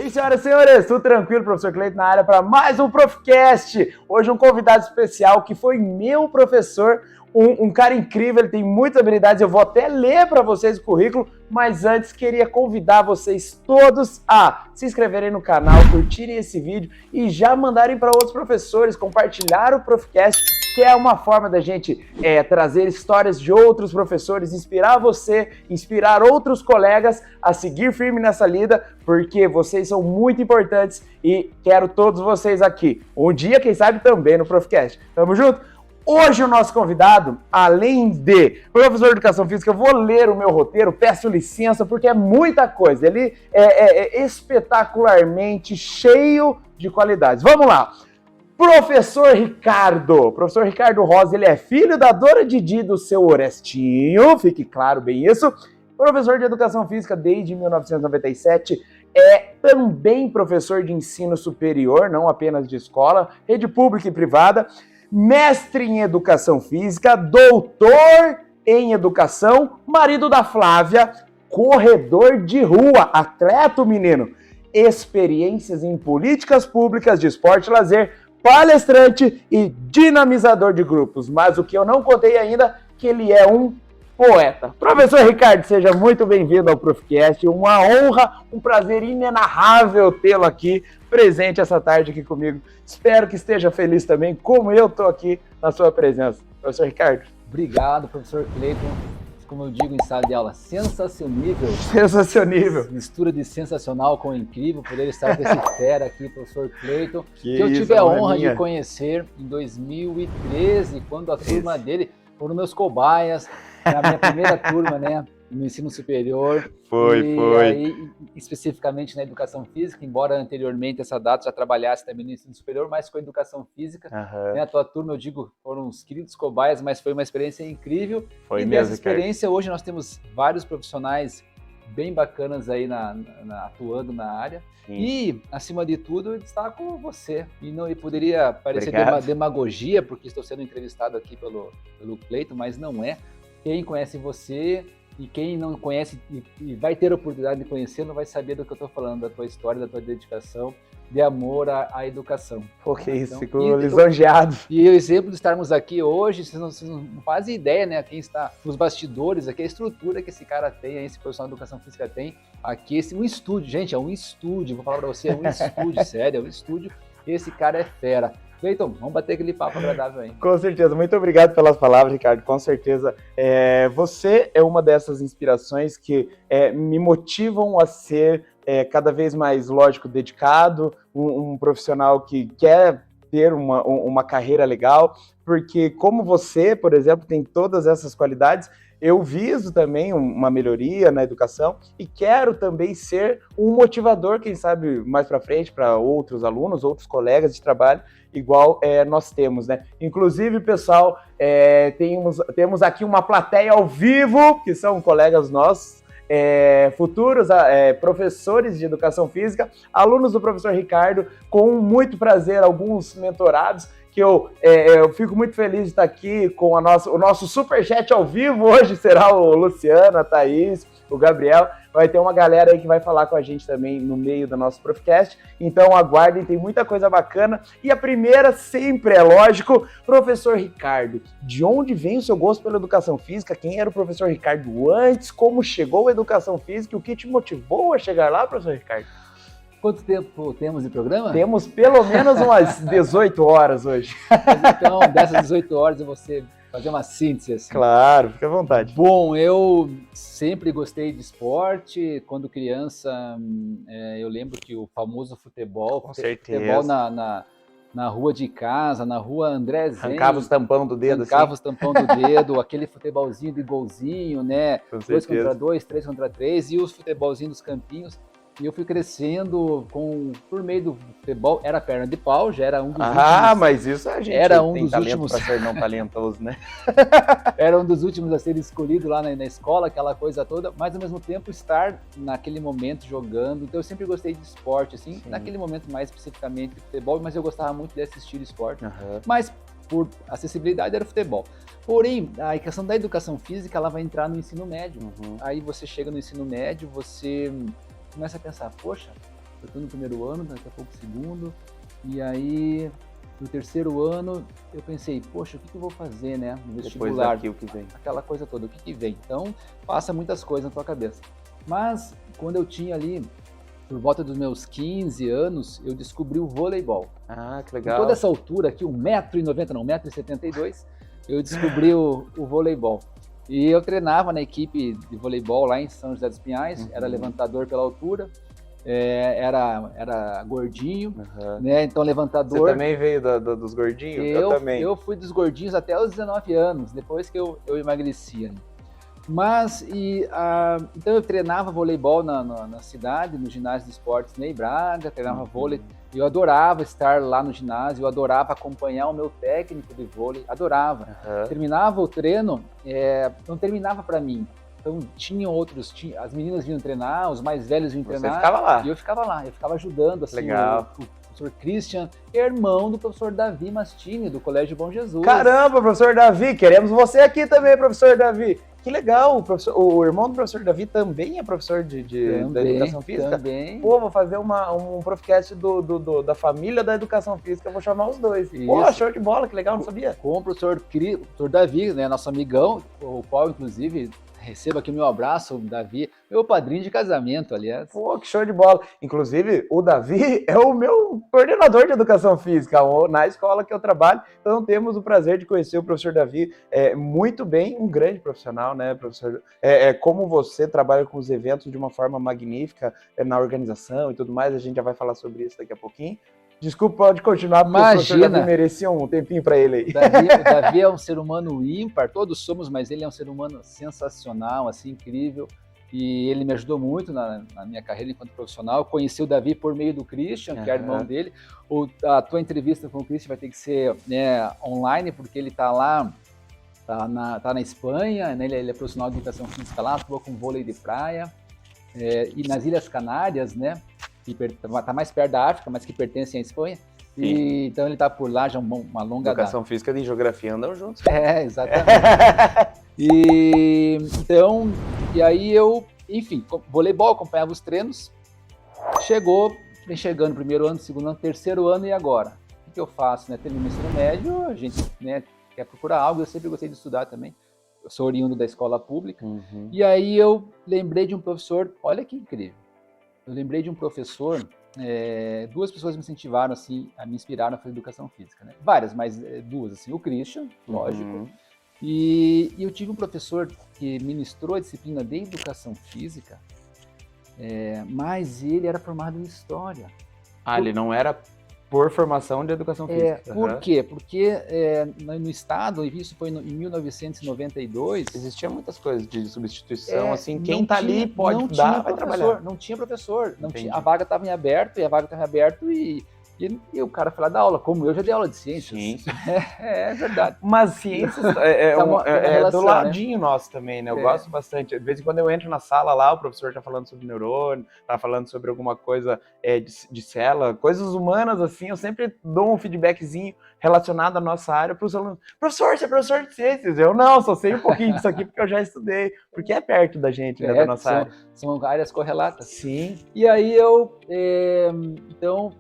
aí, senhoras e senhores, tudo tranquilo? Professor Cleiton na área para mais um Profcast. Hoje um convidado especial que foi meu professor, um cara incrível, ele tem muitas habilidades, eu vou até ler para vocês o currículo, mas antes queria convidar vocês todos a se inscreverem no canal, curtirem esse vídeo e já mandarem para outros professores, compartilhar o Profcast, que é uma forma da gente trazer histórias de outros professores, inspirar você, inspirar outros colegas a seguir firme nessa lida, porque vocês são muito importantes e quero todos vocês aqui. Um dia, quem sabe, também no Profcast. Tamo junto? Hoje o nosso convidado, além de professor de Educação Física, eu vou ler o meu roteiro, peço licença, porque é muita coisa. Ele é espetacularmente cheio de qualidades. Vamos lá! Professor Ricardo Rosa, ele é filho da Dora Didi do seu Orestinho, fique claro bem isso. Professor de Educação Física desde 1997, é também professor de ensino superior, não apenas de escola, rede pública e privada, mestre em Educação Física, doutor em Educação, marido da Flávia, corredor de rua, atleta menino, experiências em políticas públicas de esporte e lazer, palestrante e dinamizador de grupos. Mas o que eu não contei ainda é que ele é um poeta. Professor Ricardo, seja muito bem-vindo ao Profcast. Uma honra, um prazer inenarrável tê-lo aqui, presente essa tarde aqui comigo. Espero que esteja feliz também, como eu estou aqui na sua presença. Professor Ricardo. Obrigado, professor Cleiton. Como eu digo em sala de aula, sensacionível. Sensacionível. Mistura de sensacional com incrível, poder estar com esse fera aqui, professor Cleiton, que eu tive a honra de conhecer em 2013, quando a turma dele foram meus cobaias, na minha primeira turma, né, no ensino superior. Foi. Aí, especificamente na Educação Física, embora anteriormente essa data já trabalhasse também no ensino superior, mas com a Educação Física. Né, a tua turma, eu digo, foram uns queridos cobaias, mas foi uma experiência incrível. Foi e mesmo, dessa experiência, Ricardo, hoje nós temos vários profissionais bem bacanas aí atuando na área. Sim. E, acima de tudo, eu destaco você. E poderia parecer demagogia, porque estou sendo entrevistado aqui pelo Cleiton, mas não é. Quem conhece você e quem não conhece e vai ter a oportunidade de conhecer, não vai saber do que eu estou falando, da tua história, da tua dedicação, de amor à educação. Pô, que isso, fico lisonjeado. E o exemplo de estarmos aqui hoje, vocês não fazem ideia, né? Quem está nos bastidores, aqui a estrutura que esse cara tem, esse profissional de Educação Física tem, aqui um estúdio, gente, é um estúdio, vou falar para você, é um estúdio, sério, é um estúdio, esse cara é fera. Cleiton, vamos bater aquele papo agradável aí. Com certeza, muito obrigado pelas palavras, Ricardo, com certeza. Você é uma dessas inspirações que me motivam a ser cada vez mais, lógico, dedicado, um profissional que quer ter uma carreira legal, porque como você, por exemplo, tem todas essas qualidades, eu viso também uma melhoria na educação e quero também ser um motivador, quem sabe, mais para frente, para outros alunos, outros colegas de trabalho, igual nós temos, né? Inclusive, pessoal, temos aqui uma plateia ao vivo, que são colegas nossos, futuros professores de Educação Física, alunos do professor Ricardo, com muito prazer, alguns mentorados, que eu fico muito feliz de estar aqui com o nosso superchat ao vivo. Hoje será o Luciano, a Thaís, o Gabriel. Vai ter uma galera aí que vai falar com a gente também no meio do nosso Profcast. Então aguardem, tem muita coisa bacana. E a primeira sempre é lógico, professor Ricardo, de onde vem o seu gosto pela Educação Física? Quem era o professor Ricardo antes? Como chegou a Educação Física? O que te motivou a chegar lá, professor Ricardo? Quanto tempo temos de programa? Temos pelo menos umas 18 horas hoje. Mas então, dessas 18 horas eu vou fazer uma síntese. Assim. Claro, fica à vontade. Bom, eu sempre gostei de esporte. Quando criança, eu lembro que o famoso futebol. Com certeza. Futebol na rua de casa, na rua André Zen. Arrancava os tampão do dedo. Arrancava os tampão do dedo, aquele futebolzinho de golzinho, né? 2 contra 2, 3 contra 3 e os futebolzinhos dos campinhos. E eu fui crescendo por meio do futebol, era perna de pau, já era um dos últimos. Ah, mas isso a gente era um tem dos talento últimos para ser não talentoso, né? Era um dos últimos a ser escolhido lá na escola, aquela coisa toda, mas ao mesmo tempo estar naquele momento jogando. Então eu sempre gostei de esporte, assim, sim, naquele momento mais especificamente de futebol, mas eu gostava muito de assistir esporte. Mas por acessibilidade era o futebol. Porém, a questão da educação física, ela vai entrar no ensino médio. Aí você chega no ensino médio, você começa a pensar, poxa, Eu estou no primeiro ano, daqui a pouco segundo, e aí no terceiro ano eu pensei, poxa, o que eu vou fazer, né, no vestibular? Depois daqui, o que vem? Aquela coisa toda, o que vem? Então, passa muitas coisas na tua cabeça. Mas, quando eu tinha ali, por volta dos meus 15 anos, eu descobri o voleibol. Ah, que legal. Com toda essa altura aqui, 1,90 m, não, 1,72 m, eu descobri o voleibol. E eu treinava na equipe de voleibol lá em São José dos Pinhais, era levantador pela altura, era gordinho, né? Então levantador... Você também veio dos gordinhos? Eu também. Eu fui dos gordinhos até os 19 anos, depois que eu emagreci. Mas, então eu treinava voleibol na cidade, no ginásio de esportes Ney Braga, treinava vôlei. Eu adorava estar lá no ginásio, eu adorava acompanhar o meu técnico de vôlei, adorava. Terminava o treino, não terminava para mim. Então tinham outros, as meninas vinham treinar, os mais velhos vinham treinar. Você ficava lá? E eu ficava lá, eu ficava ajudando, assim, legal. O professor Christian, irmão do professor Davi Mastini, do Colégio Bom Jesus. Caramba, professor Davi, queremos você aqui também, professor Davi. Que legal, o irmão do professor Davi também é professor da Educação Física? Também. Pô, vou fazer um podcast da família da Educação Física, eu vou chamar os dois. Isso. Pô, show de bola, que legal, não sabia. Com o professor Davi, né, nosso amigão, o qual, inclusive, receba aqui o meu abraço, o Davi, meu padrinho de casamento, aliás. Pô, que show de bola. Inclusive, o Davi é o meu coordenador de Educação Física na escola que eu trabalho. Então, temos o prazer de conhecer o professor Davi muito bem, um grande profissional, né, professor? Como você trabalha com os eventos de uma forma magnífica na organização e tudo mais, a gente já vai falar sobre isso daqui a pouquinho. Desculpa, pode continuar, porque o professor Davi merecia um tempinho para ele aí. O Davi é um ser humano ímpar, todos somos, mas ele é um ser humano sensacional, assim, incrível. E ele me ajudou muito na minha carreira enquanto profissional. Eu conheci o Davi por meio do Christian, que é irmão dele. A tua entrevista com o Christian vai ter que ser, né, online, porque ele está lá, tá na Espanha, né, ele é profissional de educação física lá, atua com vôlei de praia. E nas Ilhas Canárias, né? Que está mais perto da África, mas que pertencem à Espanha. E, então ele está por lá já uma longa data. Educação física e geografia andam juntos. Exatamente. E aí eu, enfim, voleibol, acompanhava os treinos. Vem chegando primeiro ano, segundo ano, terceiro ano, e agora? O que eu faço? Né? Termino o ensino médio, a gente, né, quer procurar algo, eu sempre gostei de estudar também. Eu sou oriundo da escola pública. E aí eu lembrei de um professor, olha que incrível. Eu lembrei de um professor, duas pessoas me incentivaram, assim, me inspiraram a fazer educação física, né? Várias, mas duas, assim, o Christian, lógico, e eu tive um professor que ministrou a disciplina de educação física, mas ele era formado em história. Ele não era por formação de educação física. Por quê? Porque no estado, isso foi em 1992... Existiam muitas coisas de substituição, assim, quem tá ali pode vai trabalhar. Não tinha professor, a vaga estava em aberto, e o cara foi lá dar aula, como eu já dei aula de ciências. Sim. É verdade. Mas ciências relação, do ladinho, né? Nosso também, né? Eu gosto bastante. De vez em quando eu entro na sala lá, o professor tá falando sobre neurônio, tá falando sobre alguma coisa de célula, coisas humanas, assim, eu sempre dou um feedbackzinho relacionado à nossa área para os alunos. Professor, você é professor de ciências? Eu não, só sei um pouquinho disso aqui porque eu já estudei, porque é perto da gente, né, da nossa área. São áreas correlatas. Sim. E aí eu, então...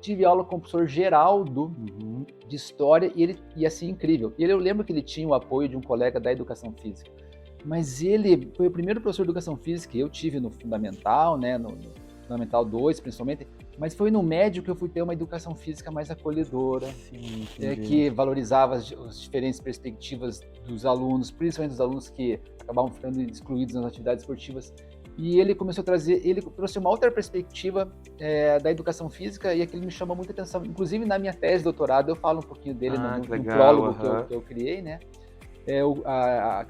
tive aula com o professor Geraldo de História, e assim, incrível. Eu lembro que ele tinha o apoio de um colega da Educação Física, mas ele foi o primeiro professor de Educação Física que eu tive no Fundamental, né, no Fundamental 2, principalmente, mas foi no médio que eu fui ter uma Educação Física mais acolhedora, que valorizava as diferentes perspectivas dos alunos, principalmente dos alunos que acabavam ficando excluídos nas atividades esportivas. E ele começou a ele trouxe uma outra perspectiva da educação física, e aquilo me chamou muita atenção. Inclusive, na minha tese de doutorado, eu falo um pouquinho dele no prólogo que eu criei, né?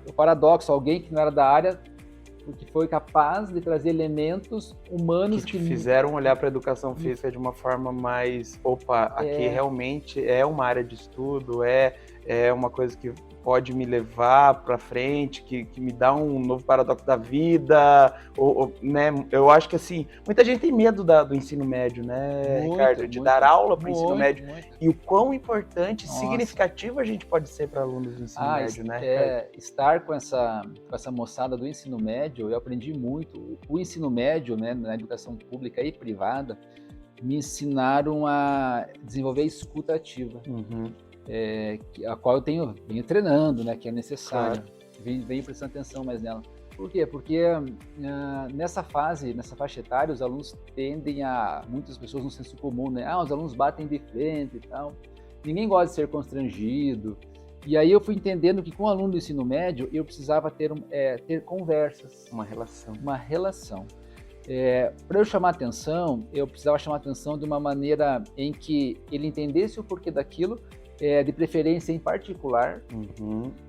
O paradoxo, alguém que não era da área, que foi capaz de trazer elementos humanos que fizeram olhar para a educação física de uma forma mais, aqui realmente é uma área de estudo, é uma coisa que pode me levar para frente, que me dá um novo paradoxo da vida, né? Eu acho que assim, muita gente tem medo do ensino médio, né, Ricardo, de dar aula para o ensino médio, e o quão importante, significativo a gente pode ser para alunos do ensino médio, né, Ricardo? Estar com essa moçada do ensino médio, eu aprendi muito. O ensino médio, né, na educação pública e privada, me ensinaram a desenvolver a escuta ativa. A qual eu venho treinando, né, que é necessário. Claro. Venho prestando atenção mais nela. Por quê? Porque nessa faixa etária, os alunos tendem muitas pessoas no senso comum, né? Os alunos batem de frente e tal. Ninguém gosta de ser constrangido. E aí eu fui entendendo que com o aluno do ensino médio, eu precisava ter conversas. Uma relação. Para eu chamar atenção, eu precisava chamar atenção de uma maneira em que ele entendesse o porquê daquilo, de preferência em particular,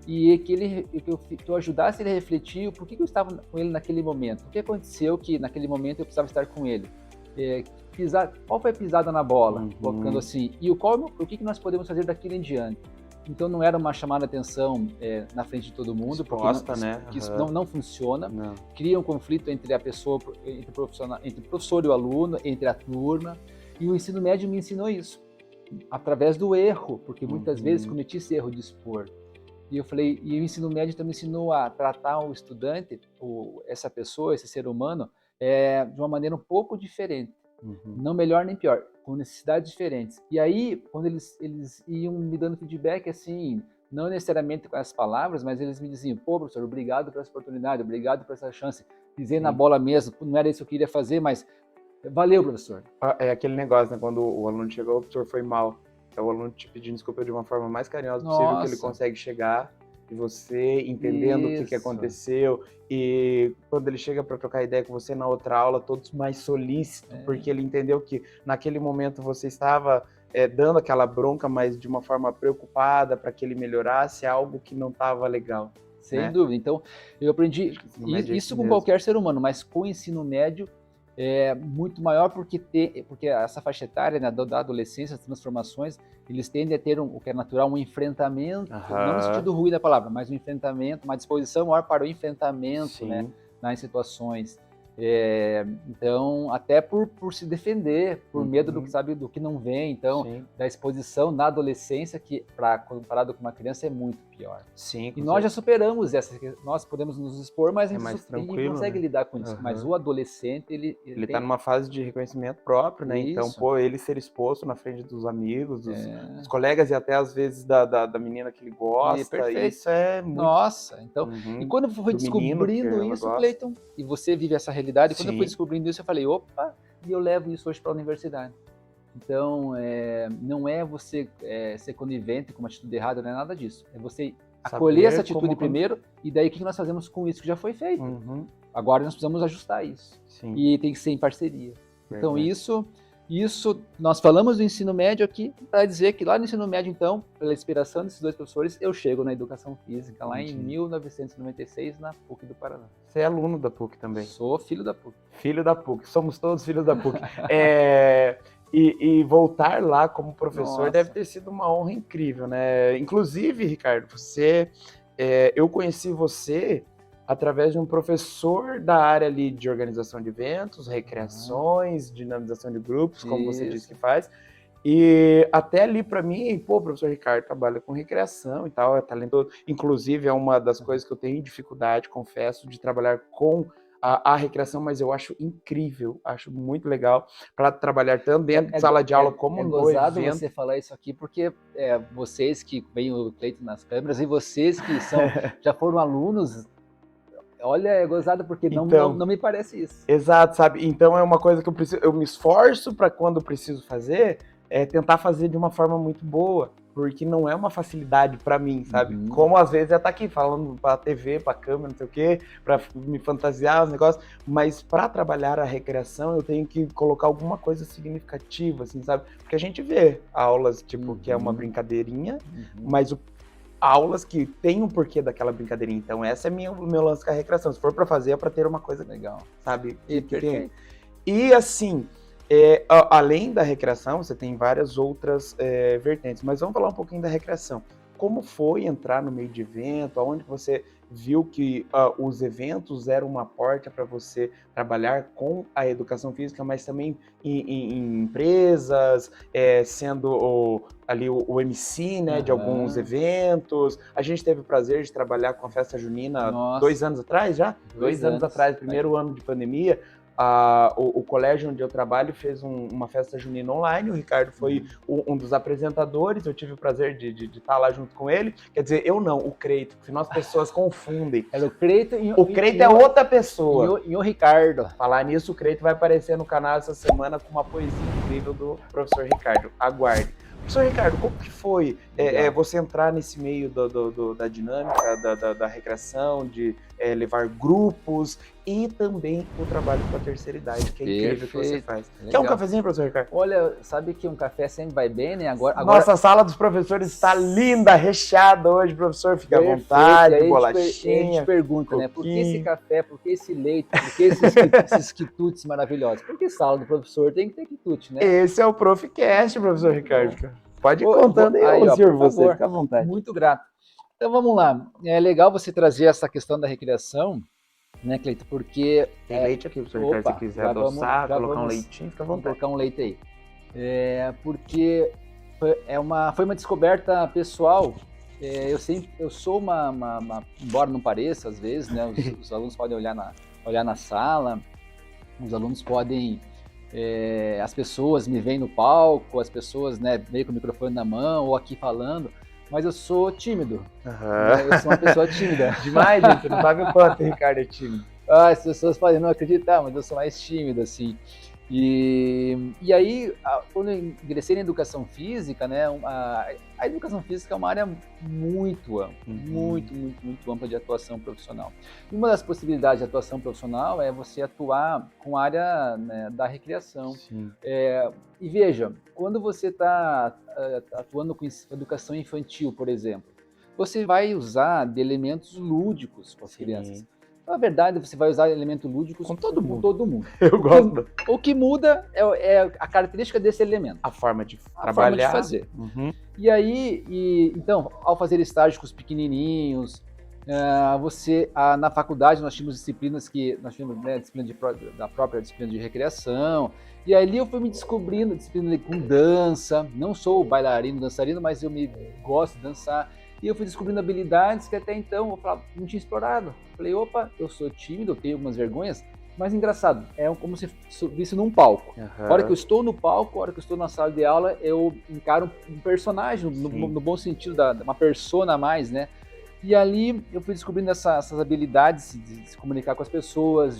e que eu ajudasse ele a refletir o porquê que eu estava com ele naquele momento, o que aconteceu que naquele momento eu precisava estar com ele, qual foi a pisada na bola, colocando assim, e o que nós podemos fazer daquilo em diante. Então não era uma chamada de atenção na frente de todo mundo, porque isso não funciona, cria um conflito entre a pessoa, entre o professor e o aluno, entre a turma, e o ensino médio me ensinou isso. Através do erro, porque muitas vezes cometi esse erro de expor. E o ensino médio também ensinou a tratar o estudante, essa pessoa, esse ser humano, de uma maneira um pouco diferente. Não melhor nem pior, com necessidades diferentes. E aí, quando eles iam me dando feedback, assim, não necessariamente com as palavras, mas eles me diziam, professor, obrigado por essa oportunidade, obrigado por essa chance. Dizer na bola mesmo, não era isso que eu queria fazer, mas valeu, professor. É aquele negócio, né? Quando o aluno chegou, o professor foi mal. É o aluno te pedindo desculpa de uma forma mais carinhosa possível, que ele consegue chegar, e você entendendo o que aconteceu. E quando ele chega para trocar ideia com você na outra aula, todos mais solícitos, porque ele entendeu que naquele momento você estava dando aquela bronca, mas de uma forma preocupada para que ele melhorasse algo que não estava legal. Sem dúvida. Então, eu aprendi isso com qualquer ser humano, mas com o ensino médio é muito maior, porque essa faixa etária, né, da adolescência, as transformações, eles tendem a ter o que é natural, um enfrentamento, não no sentido ruim da palavra, mas um enfrentamento, uma disposição maior para o enfrentamento, né, nas situações. Então, até por se defender, por medo do que não vem, então, da exposição na adolescência, que comparado com uma criança é muito pior. E nós já superamos nós podemos nos expor, mas a gente consegue lidar com isso. Mas o adolescente, ele está numa fase de reconhecimento próprio, né? Isso. Então, ele ser exposto na frente dos amigos, dos colegas e até às vezes da menina que ele gosta, isso é muito... Nossa, então, e quando eu fui descobrindo isso, Cleiton, e você vive essa realidade, quando eu fui descobrindo isso, eu falei, opa, e eu levo isso hoje para a universidade. Então, não é você ser conivente com uma atitude errada, não é nada disso. É você acolher essa atitude primeiro, e daí o que nós fazemos com isso que já foi feito? Agora nós precisamos ajustar isso. E tem que ser em parceria. Então, isso nós falamos do ensino médio aqui, para dizer que lá no ensino médio, então, pela inspiração desses dois professores, eu chego na educação física, lá em 1996, na PUC do Paraná. Você é aluno da PUC também? Sou filho da PUC. Filho da PUC, somos todos filhos da PUC. E voltar lá como professor deve ter sido uma honra incrível, né? Inclusive, Ricardo, eu conheci você através de um professor da área ali de organização de eventos, recreações, dinamização de grupos, como você disse que faz. E até ali para mim, o professor Ricardo trabalha com recreação e tal, é talentoso. Inclusive é uma das coisas que eu tenho dificuldade, confesso, de trabalhar com a recreação, mas eu acho incrível, acho muito legal para trabalhar tanto dentro de sala de aula como no evento. É gozado você falar isso aqui, porque vocês que veem o Cleiton nas câmeras e vocês que já foram alunos, olha, é gozado porque não me parece isso. Exato, sabe? Então é uma coisa que eu me esforço para quando preciso fazer, tentar fazer de uma forma muito boa, porque não é uma facilidade para mim, sabe? Como às vezes estar aqui falando para a TV, para a câmera, não sei o quê, para me fantasiar os negócios, mas para trabalhar a recreação eu tenho que colocar alguma coisa significativa, assim, sabe? Porque a gente vê aulas, tipo, que é uma brincadeirinha, mas aulas que tem um porquê daquela brincadeirinha. Então essa é o meu lance com a recreação. Se for para fazer, é para ter uma coisa legal, sabe? E assim, além da recreação, você tem várias outras vertentes, mas vamos falar um pouquinho da recreação. como foi entrar no meio de evento, aonde você viu que os eventos eram uma porta para você trabalhar com a educação física, mas também em empresas, sendo ali o MC, né, de alguns eventos. A gente teve o prazer de trabalhar com a festa junina 2 anos atrás já? 2 anos atrás, primeiro ano de pandemia. O colégio onde eu trabalho fez uma festa junina online, o Ricardo foi um dos apresentadores, eu tive o prazer de estar lá junto com ele. Quer dizer, eu não, o Creito, porque as pessoas confundem. Era o Creito e o Creito é outra pessoa. E o Ricardo. Falar nisso, o Creito vai aparecer no canal essa semana com uma poesia incrível do professor Ricardo. Aguarde. Professor Ricardo, como que foi você entrar nesse meio da dinâmica, da recreação, de levar grupos e também o trabalho com a terceira idade, que é incrível que você faz. Legal. Quer um cafezinho, professor Ricardo? Olha, sabe que um café sempre vai bem, né? Agora... Nossa sala dos professores está linda, recheada hoje, professor. Fica à vontade, bolachinha. A gente pergunta, né? Por que esse café, por que esse leite, por que esses quitutes maravilhosos? Porque sala do professor tem que ter quitute, né? Esse é o Proficast, professor Ricardo. Pode ir contando aí, senhor, você, fica à vontade. Muito grato. Então vamos lá. É legal você trazer essa questão da recreação, né, Cleito? Porque... Tem leite aqui, professor Ricardo, se quiser adoçar, colocar um leitinho, fica à vontade. Colocar um leite aí. Porque foi uma descoberta pessoal. Eu sou embora não pareça, às vezes, né? Os alunos podem olhar na sala, os alunos podem... as pessoas me veem no palco, as pessoas, né, meio com o microfone na mão ou aqui falando, mas eu sou tímido. Eu sou uma pessoa tímida. Demais, gente, você não sabe o quanto o Ricardo é tímido. As pessoas podem não acreditar, mas eu sou mais tímido, assim. E aí, quando eu ingressei na educação física, né, a educação física é uma área muito ampla, muito ampla de atuação profissional. E uma das possibilidades de atuação profissional é você atuar com a área, né, da recreação. E veja, quando você está atuando com educação infantil, por exemplo, você vai usar de elementos lúdicos com as crianças. Na verdade, você vai usar elementos lúdicos com todo mundo. Eu gosto. O que muda é a característica desse elemento. A forma de trabalhar. A forma de fazer. E aí, então, ao fazer estágio com os pequenininhos, na faculdade nós tínhamos disciplinas né, da própria disciplina de recreação. E ali eu fui me descobrindo disciplina com dança. Não sou bailarino, dançarino, mas eu gosto de dançar. E eu fui descobrindo habilidades que até então eu não tinha explorado. Falei, opa, eu sou tímido, eu tenho algumas vergonhas, mas engraçado, é como se visse num palco. A hora que eu estou no palco, a hora que eu estou na sala de aula, eu encaro um personagem, no bom sentido, uma persona a mais, né? E ali eu fui descobrindo essas habilidades de se comunicar com as pessoas,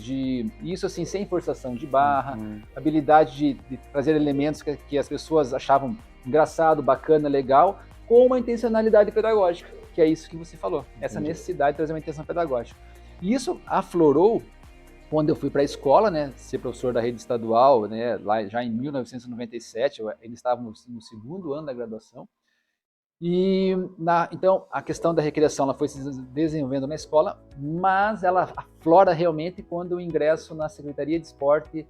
isso assim, sem forçação de barra, habilidade de trazer elementos que as pessoas achavam engraçado, bacana, legal, com uma intencionalidade pedagógica, que é isso que você falou, essa necessidade de trazer uma intenção pedagógica. E isso aflorou quando eu fui para a escola, né, ser professor da rede estadual, né, lá já em 1997, eu ainda estava no segundo ano da graduação. E então a questão da recreação ela foi se desenvolvendo na escola, mas ela aflora realmente quando eu ingresso na Secretaria de Esporte,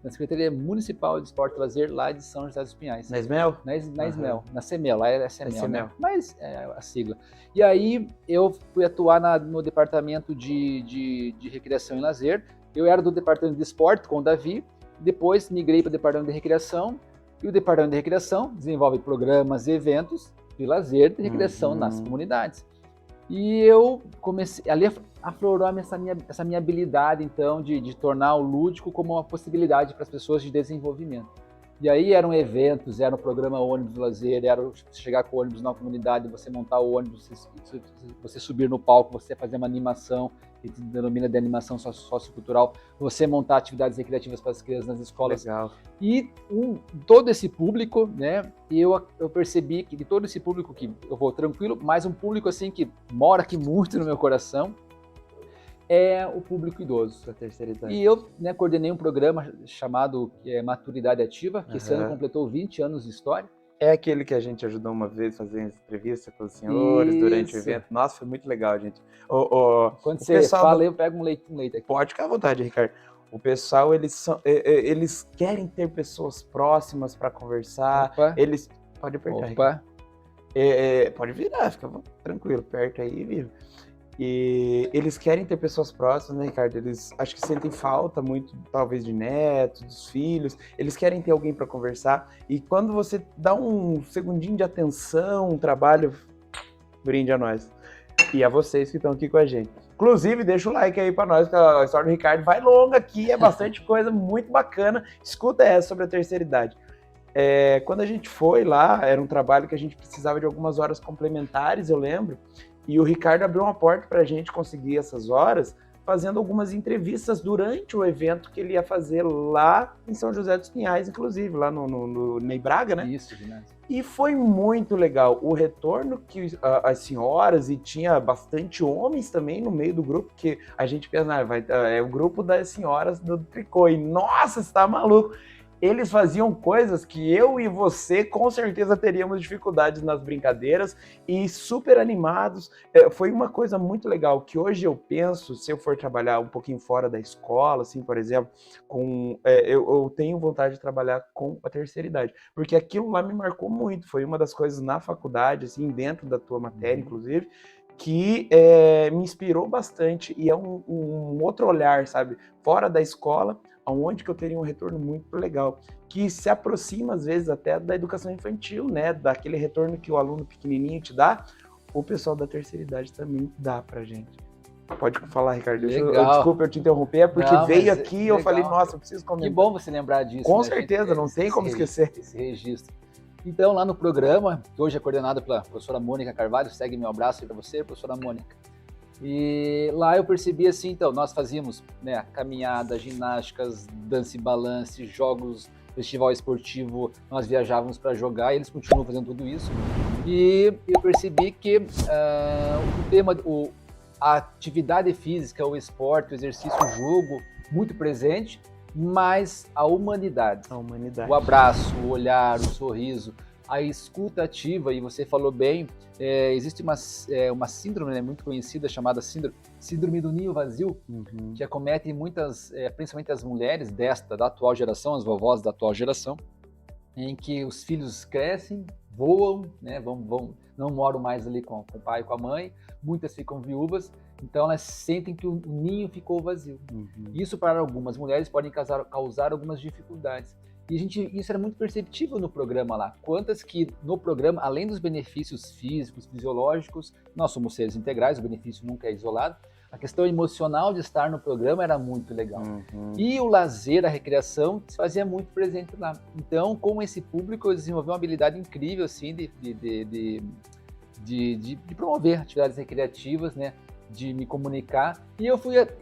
na Secretaria Municipal de Esporte e Lazer, lá de São José dos Pinhais. Na SMEL? Na SMEL, na CEMEL, lá é CEMEL, né? Mas é a sigla. E aí eu fui atuar no departamento de recreação e lazer. Eu era do departamento de esporte com o Davi, depois migrei para o departamento de recreação, e o departamento de recreação desenvolve programas e eventos de lazer de recreação nas comunidades. E eu comecei, ali aflorou essa minha habilidade, então, de tornar o lúdico como uma possibilidade para as pessoas de desenvolvimento. E aí eram eventos, era o programa ônibus lazer, era chegar com o ônibus na comunidade, você montar o ônibus, você subir no palco, você fazer uma animação, que se denomina de animação sociocultural, você montar atividades recreativas para as crianças nas escolas. Legal. E todo esse público, né, eu percebi que de todo esse público que eu vou tranquilo, mas um público assim que mora aqui muito no meu coração, é o público idoso. Da terceira idade. E eu, né, coordenei um programa chamado Maturidade Ativa, que esse ano completou 20 anos de história. É aquele que a gente ajudou uma vez a fazer entrevista com os senhores durante o evento. Nossa, foi muito legal, gente. Quando você fala, eu pego um leite aqui. Pode ficar à vontade, Ricardo. O pessoal, eles querem ter pessoas próximas para conversar. Opa. Pode apertar, Opa. Pode virar, fica tranquilo, perto aí, viu? E eles querem ter pessoas próximas, né, Ricardo? Eles acho que sentem falta muito, talvez, de netos, dos filhos. Eles querem ter alguém para conversar. E quando você dá um segundinho de atenção, um trabalho, brinde a nós. E a vocês que estão aqui com a gente. Inclusive, deixa o like aí para nós, que a história do Ricardo vai longa aqui, é bastante coisa muito bacana. Escuta essa sobre a terceira idade. Quando a gente foi lá, era um trabalho que a gente precisava de algumas horas complementares, eu lembro. E o Ricardo abriu uma porta para a gente conseguir essas horas, fazendo algumas entrevistas durante o evento que ele ia fazer lá em São José dos Pinhais, inclusive, lá no Ney Braga, né? Isso, ginásio. E foi muito legal o retorno que as senhoras, e tinha bastante homens também no meio do grupo, que a gente pensa, é o grupo das senhoras do tricô, e nossa, você tá maluco! Eles faziam coisas que eu e você com certeza teríamos dificuldades nas brincadeiras, e super animados. Foi uma coisa muito legal que hoje eu penso, se eu for trabalhar um pouquinho fora da escola, assim, por exemplo, eu tenho vontade de trabalhar com a terceira idade, porque aquilo lá me marcou muito. Foi uma das coisas na faculdade, assim, dentro da tua matéria, inclusive, que me inspirou bastante, e é um outro olhar, sabe, fora da escola, onde que eu teria um retorno muito legal, que se aproxima às vezes até da educação infantil, né, daquele retorno que o aluno pequenininho te dá, o pessoal da terceira idade também dá pra gente. Pode falar, Ricardo. Desculpa eu te interromper, porque não, veio aqui e eu falei, nossa, eu preciso comentar. Que bom você lembrar disso. Com certeza, não tem como esquecer. Esse registro. Então, lá no programa, que hoje é coordenado pela professora Mônica Carvalho, segue meu abraço aí para você, professora Mônica. E lá eu percebi assim, então, nós fazíamos, né, caminhada, ginásticas, dança e balance, jogos, festival esportivo, nós viajávamos para jogar e eles continuam fazendo tudo isso. E eu percebi que o tema, a atividade física, o esporte, o exercício, o jogo, muito presente, mas a humanidade. O abraço, o olhar, o sorriso, a escuta ativa, e você falou bem, existe uma síndrome, né, muito conhecida chamada síndrome do ninho vazio, que acomete muitas, principalmente as mulheres da atual geração, as vovós da atual geração, em que os filhos crescem, voam, né, não moram mais ali com o pai e com a mãe, muitas ficam viúvas, então elas sentem que o ninho ficou vazio. Isso para algumas mulheres pode causar algumas dificuldades. E isso era muito perceptível no programa lá. Quantas que no programa, além dos benefícios físicos, fisiológicos, nós somos seres integrais, o benefício nunca é isolado, a questão emocional de estar no programa era muito legal. E o lazer, a recreação, se fazia muito presente lá. Então, com esse público, eu desenvolvi uma habilidade incrível, assim, de promover atividades recreativas, né? De me comunicar. E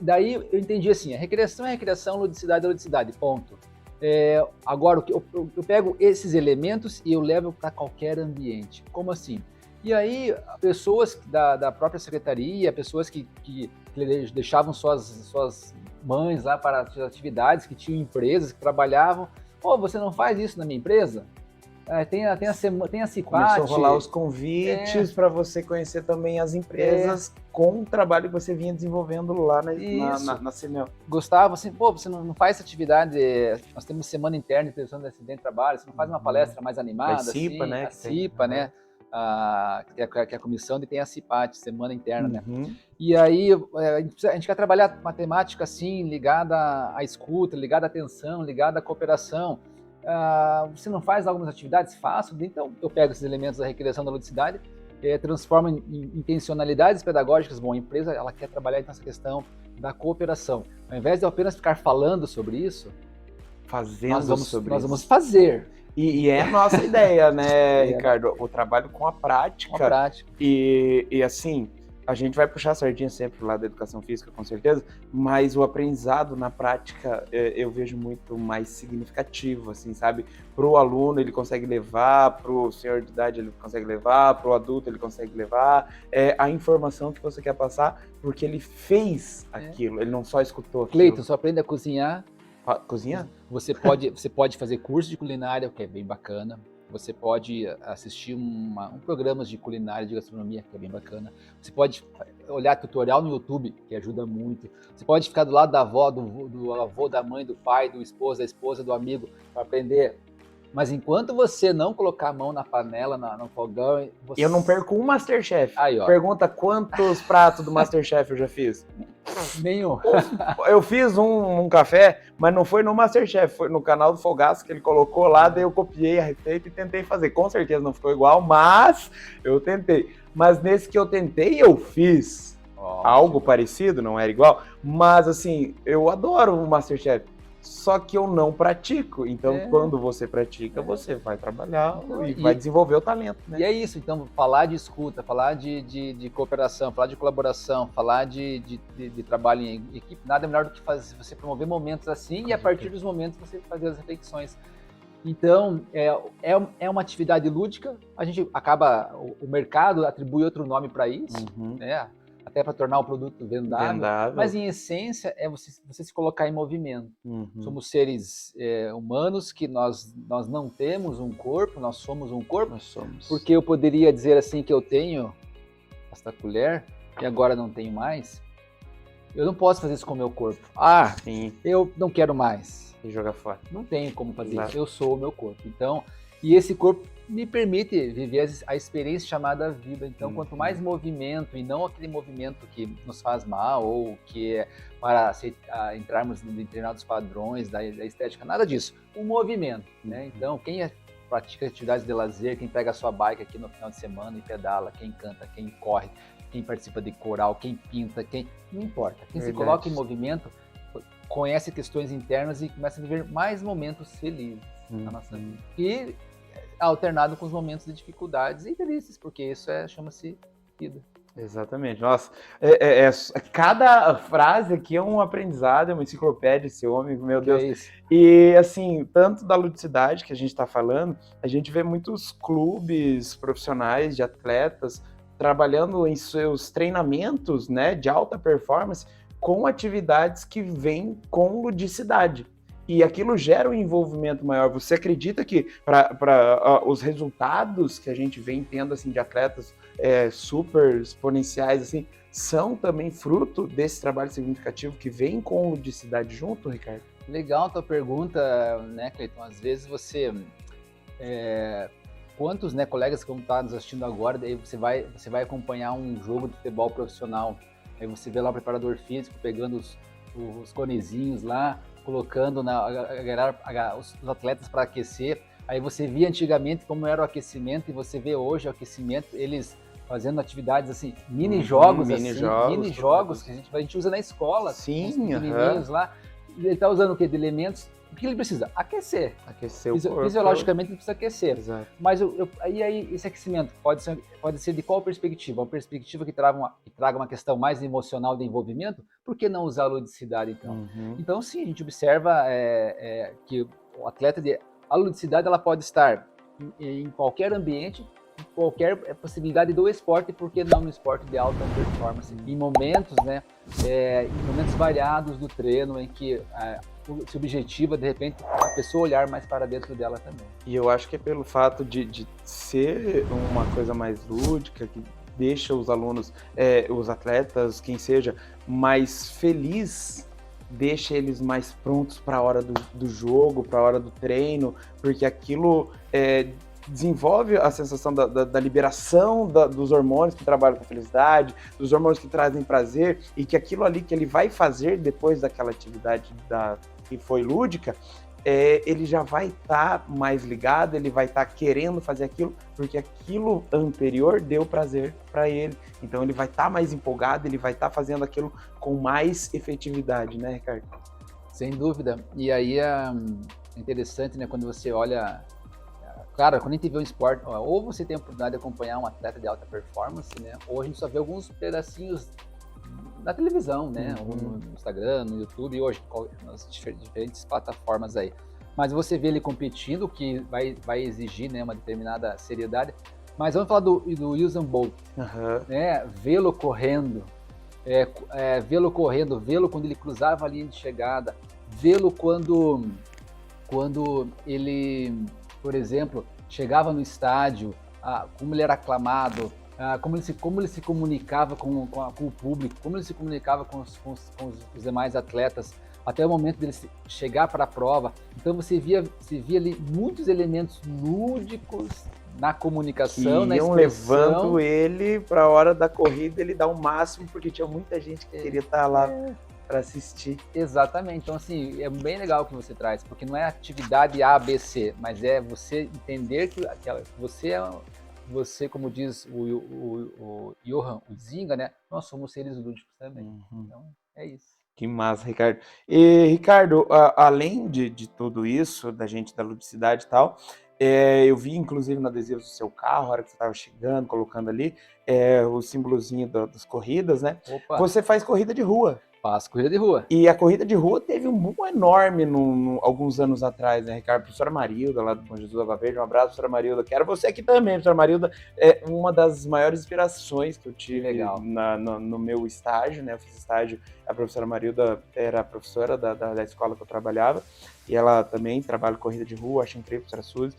daí eu entendi assim, a recreação é recreação, ludicidade é ludicidade, ponto. Agora, eu pego esses elementos e eu levo para qualquer ambiente. Como assim? E aí, pessoas da própria secretaria, pessoas que deixavam suas mães lá para as atividades, que tinham empresas, que trabalhavam. Você não faz isso na minha empresa? Tem a Cipate. Começou a rolar os convites para você conhecer também as empresas com o trabalho que você vinha desenvolvendo lá na CEMEL. Gostava, assim, você não faz essa atividade, nós temos semana interna de prevenção de acidente de trabalho, você não faz uma palestra mais animada? A CIPA, assim, né? A CIPA, né? Que é a comissão, e tem a Cipate, semana interna, né? E aí, a gente quer trabalhar matemática, assim, ligada à escuta, ligada à atenção, ligada à cooperação. Você não faz algumas atividades? Faço. Então, eu pego esses elementos da recreação da ludicidade, transformo em intencionalidades pedagógicas. Bom, a empresa ela quer trabalhar nessa questão da cooperação. Ao invés de eu apenas ficar falando sobre isso, nós vamos fazer. E é a nossa ideia, né, Ricardo? O trabalho com a prática. E assim, a gente vai puxar a sardinha sempre lá da educação física, com certeza, mas o aprendizado na prática eu vejo muito mais significativo, assim, sabe? Para o aluno ele consegue levar, para o senhor de idade ele consegue levar, para o adulto ele consegue levar, a informação que você quer passar, porque ele fez aquilo, ele não só escutou aquilo. Cleiton, só aprende a cozinhar. Cozinhar? Você pode fazer curso de culinária, o que é bem bacana. Você pode assistir um programa de culinária, de gastronomia, que é bem bacana. Você pode olhar tutorial no YouTube, que ajuda muito. Você pode ficar do lado da avó, do avô, da mãe, do pai, do esposo, da esposa, do amigo, para aprender Mas enquanto você não colocar a mão na panela, no fogão... Eu não perco um Masterchef. Aí, ó. Pergunta quantos pratos do Masterchef eu já fiz. Nenhum. Eu fiz um café, mas não foi no Masterchef, foi no canal do Fogaço que ele colocou lá, daí eu copiei a receita e tentei fazer. Com certeza não ficou igual, mas eu tentei. Mas nesse que eu tentei, eu fiz algo parecido, não era igual, mas assim, eu adoro o Masterchef. Só que eu não pratico. Então, quando você pratica, você vai trabalhar e vai desenvolver o talento, né? E é isso. Então, falar de escuta, falar de cooperação, falar de colaboração, falar de trabalho em equipe, nada melhor do que você promover momentos assim e a partir dos momentos você fazer as reflexões. Então, é uma atividade lúdica. A gente acaba... O mercado atribui outro nome para isso, né? Até para tornar o produto vendável, mas em essência é você se colocar em movimento. Somos seres humanos que nós não temos um corpo, nós somos um corpo. Nós somos. Porque eu poderia dizer assim que eu tenho esta colher e agora não tenho mais. Eu não posso fazer isso com o meu corpo. Sim. Eu não quero mais. E jogar fora. Não tenho como fazer isso. Eu sou o meu corpo. Então, e esse corpo me permite viver a experiência chamada vida. Então, quanto mais movimento, e não aquele movimento que nos faz mal, ou que é para entrarmos em determinados padrões da estética, nada disso. Um movimento, né? Então, quem pratica atividades de lazer, quem pega a sua bike aqui no final de semana e pedala, quem canta, quem corre, quem participa de coral, quem pinta, não importa. Quem se coloca em movimento, conhece questões internas e começa a viver mais momentos felizes na nossa vida. E alternado com os momentos de dificuldades e felizes, porque isso chama-se vida. Exatamente. Nossa, cada frase aqui é um aprendizado, é uma enciclopédia, esse homem, meu Deus. É isso. E assim, tanto da ludicidade que a gente está falando, a gente vê muitos clubes profissionais de atletas trabalhando em seus treinamentos, né, de alta performance com atividades que vêm com ludicidade. E aquilo gera um envolvimento maior. Você acredita que para os resultados que a gente vem tendo assim, de atletas super exponenciais assim, são também fruto desse trabalho significativo que vem com ludicidade junto, Ricardo? Legal a tua pergunta, né, Cleiton? Às vezes você... quantos, né, colegas que vão estar nos assistindo agora, daí você vai acompanhar um jogo de futebol profissional, aí você vê lá o preparador físico pegando os conezinhos lá, colocando os atletas para aquecer. Aí você via antigamente como era o aquecimento e você vê hoje o aquecimento, eles fazendo atividades assim, mini-jogos que a gente usa na escola. Sim, os menininhos lá. Ele está usando o quê? De elementos. O que ele precisa? Aquecer. Aquecer o corpo. Fisiologicamente ele precisa aquecer. Exato. Mas aí esse aquecimento pode ser de qual perspectiva? Uma perspectiva que traga uma questão mais emocional de envolvimento? Por que não usar a ludicidade, então? Então, sim, a gente observa que o atleta, a ludicidade ela pode estar em qualquer ambiente, em qualquer possibilidade do esporte, por que não no esporte de alta performance? Em momentos, né, em momentos variados do treino, em que se objetiva, de repente, a pessoa olhar mais para dentro dela também. E eu acho que é pelo fato de ser uma coisa mais lúdica, que deixa os alunos, os atletas, quem seja, mais feliz, deixa eles mais prontos para a hora do jogo, para a hora do treino, porque aquilo desenvolve a sensação da liberação dos hormônios que trabalham com a felicidade, dos hormônios que trazem prazer, e que aquilo ali que ele vai fazer depois daquela atividade que foi lúdica, ele já vai estar mais ligado, ele vai estar querendo fazer aquilo, porque aquilo anterior deu prazer para ele. Então ele vai estar mais empolgado, ele vai estar fazendo aquilo com mais efetividade, né, Ricardo? Sem dúvida. E aí é interessante, né, quando você olha... Claro, quando a gente vê um esporte, ou você tem a oportunidade de acompanhar um atleta de alta performance, né, ou a gente só vê alguns pedacinhos na televisão, né, ou no Instagram, no YouTube, hoje, nas diferentes plataformas aí. Mas você vê ele competindo, que vai exigir, né, uma determinada seriedade. Mas vamos falar do Usain Bolt, né, vê-lo correndo, vê-lo quando ele cruzava a linha de chegada, vê-lo quando ele, por exemplo, chegava no estádio, como ele era aclamado, como ele se comunicava com o público, como ele se comunicava com os demais atletas, até o momento dele chegar para a prova. Então você via ali muitos elementos lúdicos na comunicação, na expressão. Levando ele para a hora da corrida, ele dá o máximo, porque tinha muita gente que queria estar lá para assistir. Exatamente. Então, assim, é bem legal o que você traz, porque não é atividade A, B, C, mas é você entender que você, como diz o Johan Huizinga, né? Nós somos seres lúdicos também. Então, é isso. Que massa, Ricardo. E, Ricardo, além de tudo isso, da gente da ludicidade e tal, eu vi, inclusive, no adesivo do seu carro, a hora que você estava chegando, colocando ali, o símbolozinho das corridas, né? Opa. Você faz corrida de rua. Faço corrida de rua. E a corrida de rua teve um boom enorme alguns anos atrás, né, Ricardo? Professora Marilda, lá do Bom Jesus Água Verde, um abraço, professora Marilda. Quero você aqui também, professora Marilda. É uma das maiores inspirações que eu tive no meu estágio, né? Eu fiz estágio, a professora Marilda era professora da escola que eu trabalhava, e ela também trabalha corrida de rua, acho incrível, professora Suzy.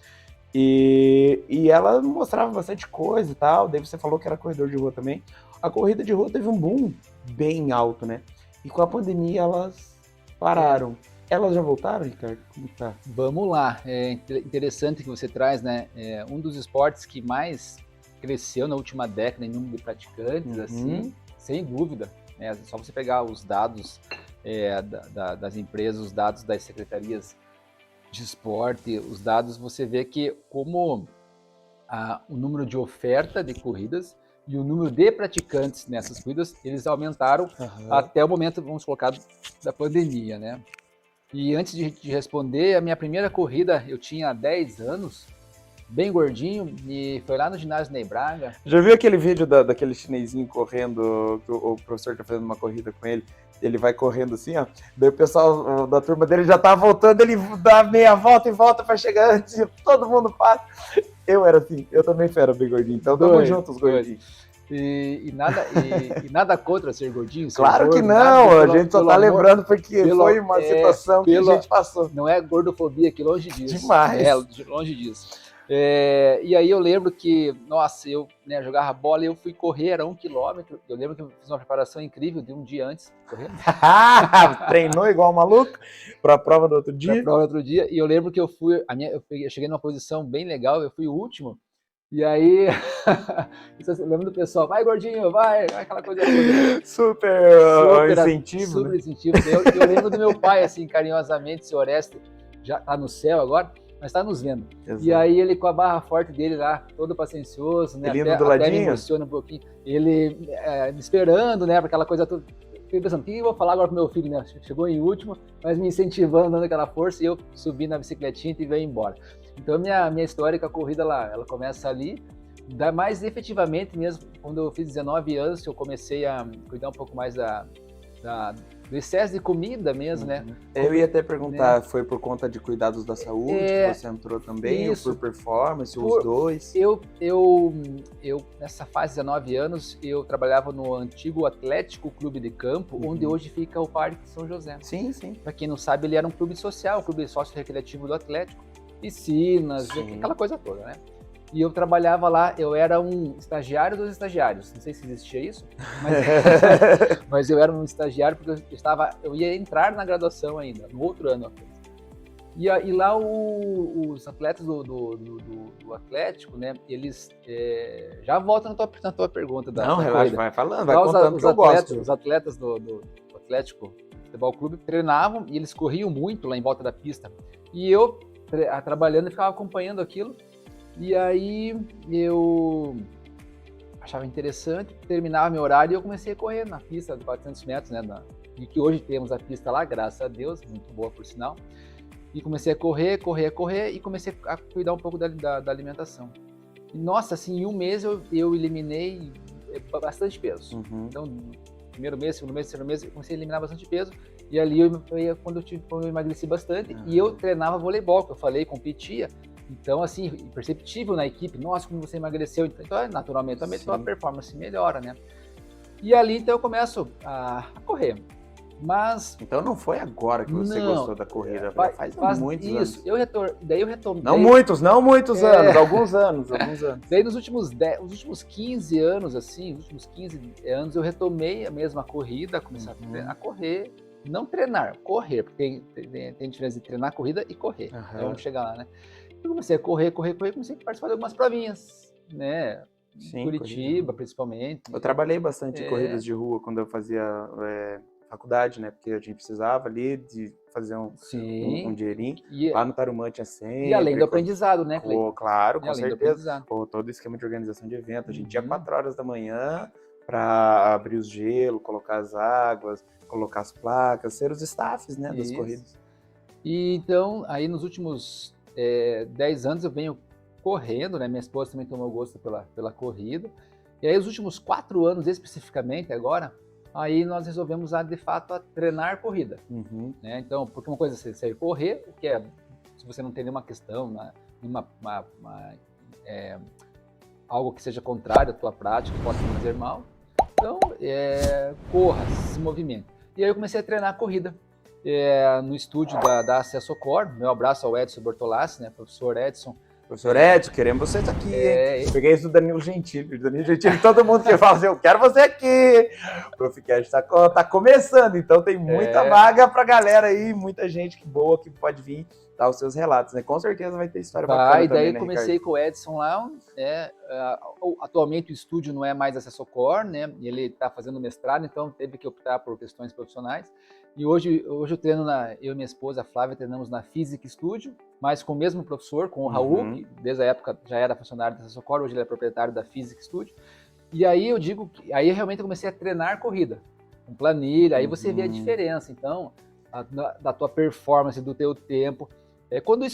E ela mostrava bastante coisa e tal, daí você falou que era corredor de rua também. A corrida de rua teve um boom bem alto, né? E com a pandemia elas pararam. Elas já voltaram, Ricardo? Como tá? Vamos lá. É interessante que você traz, né? Um dos esportes que mais cresceu na última década em número de praticantes, assim, sem dúvida. É só você pegar os dados das empresas, os dados das secretarias de esporte, os dados, você vê que como o número de oferta de corridas e o número de praticantes nessas corridas, eles aumentaram até o momento, vamos colocar, da pandemia, né? E antes de responder, a minha primeira corrida, eu tinha 10 anos, bem gordinho, e foi lá no ginásio Ney Braga. Já viu aquele vídeo daquele chinesinho correndo, que o professor tá fazendo uma corrida com ele? Ele vai correndo assim, ó. Daí o pessoal da turma dele já tá voltando, ele dá meia volta e volta pra chegar antes, todo mundo passa. Eu era assim, eu também era bem gordinho, então tamo juntos, gordinhos. E nada contra ser gordinho. Ser claro gordo, que não, a gente só tá lembrando porque foi uma situação que a gente passou. Não é gordofobia, que longe disso. Demais. Longe disso. E aí eu lembro que, nossa, eu jogava bola e eu fui correr, era 1 quilômetro. Eu lembro que eu fiz uma preparação incrível de um dia antes. Correndo. Treinou igual um maluco para a prova do outro dia? Para a prova do outro dia. E eu lembro que eu cheguei numa posição bem legal, eu fui o último. E aí, eu lembro do pessoal, vai gordinho, vai, aquela coisa toda. Super incentivo. Super né? incentivo. Eu lembro do meu pai, assim, carinhosamente, seu Orestes, já tá no céu agora, mas tá nos vendo. Exato. E aí ele com a barra forte dele lá, todo paciencioso, né? Até me emociona um pouquinho. Ele me esperando, né, para aquela coisa toda. Fiquei pensando, o que eu vou falar agora pro meu filho, né? Chegou em último, mas me incentivando, dando aquela força, e eu subi na bicicletinha e veio embora. Então, minha história com a corrida, ela começa ali, mais efetivamente mesmo, quando eu fiz 19 anos, que eu comecei a cuidar um pouco mais do excesso de comida mesmo, né? Eu ia até perguntar, foi por conta de cuidados da saúde que você entrou também, ou por performance, ou os dois? Eu, nessa fase de 19 anos, eu trabalhava no antigo Atlético Clube de Campo, onde hoje fica o Parque São José. Sim, sim. Para quem não sabe, ele era um clube social, um clube sócio-recreativo do Atlético, piscinas, aquela coisa toda, né? E eu trabalhava lá, eu era um estagiário dos estagiários. Não sei se existia isso, mas eu era um estagiário porque eu ia entrar na graduação ainda, no outro ano. E lá os atletas do Atlético, né, eles já voltam na tua pergunta. Não, relaxa, vai falando, vai contando que eu gosto. Os atletas do Atlético Futebol Clube treinavam e eles corriam muito lá em volta da pista. E eu, trabalhando, ficava acompanhando aquilo. E aí eu achava interessante, terminava meu horário e eu comecei a correr na pista de 400 metros, né? E que hoje temos a pista lá, graças a Deus, muito boa por sinal. E comecei a correr e comecei a cuidar um pouco da alimentação. E, nossa, assim, em um mês eu eliminei bastante peso. Então, primeiro mês, segundo mês, terceiro mês, eu comecei a eliminar bastante peso. E ali, quando eu emagreci bastante, e eu treinava voleibol, que eu falei, competia. Então, assim, perceptível na equipe, nossa, como você emagreceu. Então, naturalmente, também a performance melhora, né? E ali, então, eu começo a correr. Mas... Então, não foi agora que você gostou da corrida, faz muitos anos. Daí eu retomei... Não muitos anos, alguns anos. Daí, nos últimos 15 anos, assim, eu retomei a mesma corrida, comecei a correr não treinar, correr, porque tem diferença de treinar corrida e correr. Então vamos chegar lá, né? Eu comecei a correr, comecei a participar de algumas provinhas, né? Sim, Curitiba, principalmente. Eu trabalhei bastante em corridas de rua quando eu fazia faculdade, né? Porque a gente precisava ali de fazer um dinheirinho. Lá no Tarumã tinha sempre. E além do aprendizado, né, Cleiton? Claro, com certeza. Todo o esquema de organização de evento. A gente ia 4 horas da manhã para abrir os gelo, colocar as águas, colocar as placas, ser os staffs, né, das corridas. E então, aí nos últimos 10 anos eu venho correndo, né? Minha esposa também tomou gosto pela corrida. E aí os últimos 4 anos especificamente agora, aí nós resolvemos de fato a treinar corrida. Né? Então, porque uma coisa é sair correr, o que é, se você não tem nenhuma questão, algo que seja contrário à tua prática, que possa fazer mal, então corra, se movimente. E aí eu comecei a treinar corrida no estúdio da Acesso Core. Meu abraço ao Edson Bortolassi, né? Professor Edson. Professor Edson, queremos vocês aqui. Peguei isso do Danilo Gentili. Todo mundo que fala assim, eu quero você aqui. O Proficast tá começando, então tem muita vaga pra galera aí, muita gente boa que pode vir dar os seus relatos, né? Com certeza vai ter história bacana. E daí também, né, comecei com o Edson lá. Atualmente o estúdio não é mais Acesso Core, né? Ele tá fazendo mestrado, então teve que optar por questões profissionais. E hoje eu treino eu e minha esposa, a Flávia, treinamos na Physics Studio, mas com o mesmo professor, com o Raul, que desde a época já era funcionário da Socor, hoje ele é proprietário da Physics Studio. E aí aí realmente eu comecei a treinar corrida, com planilha, aí você vê a diferença, então, da tua performance, do teu tempo.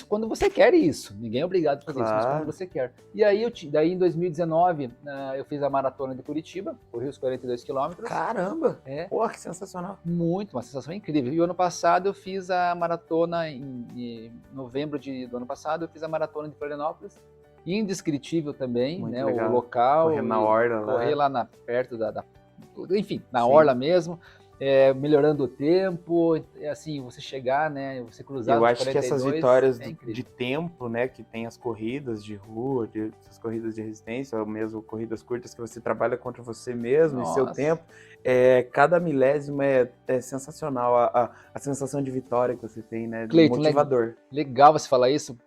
Quando você quer isso, ninguém é obrigado a fazer isso, mas quando você quer. E aí, daí em 2019, eu fiz a maratona de Curitiba, corri os 42 quilômetros. Caramba! Porra, que sensacional! Muito, uma sensação incrível. E o ano passado eu fiz a maratona, em novembro do ano passado, eu fiz a maratona de Florianópolis, indescritível também, muito, né? Legal. O local. Correr na orla. Correr lá perto enfim, na orla mesmo. Melhorando o tempo, assim, você chegar, né, você cruzar. Eu acho que essas vitórias de tempo, né, que tem as corridas de rua, as corridas de resistência, ou mesmo corridas curtas que você trabalha contra você mesmo, e seu tempo, cada milésima é sensacional, a sensação de vitória que você tem, né, Cleiton, motivador. Legal você falar isso.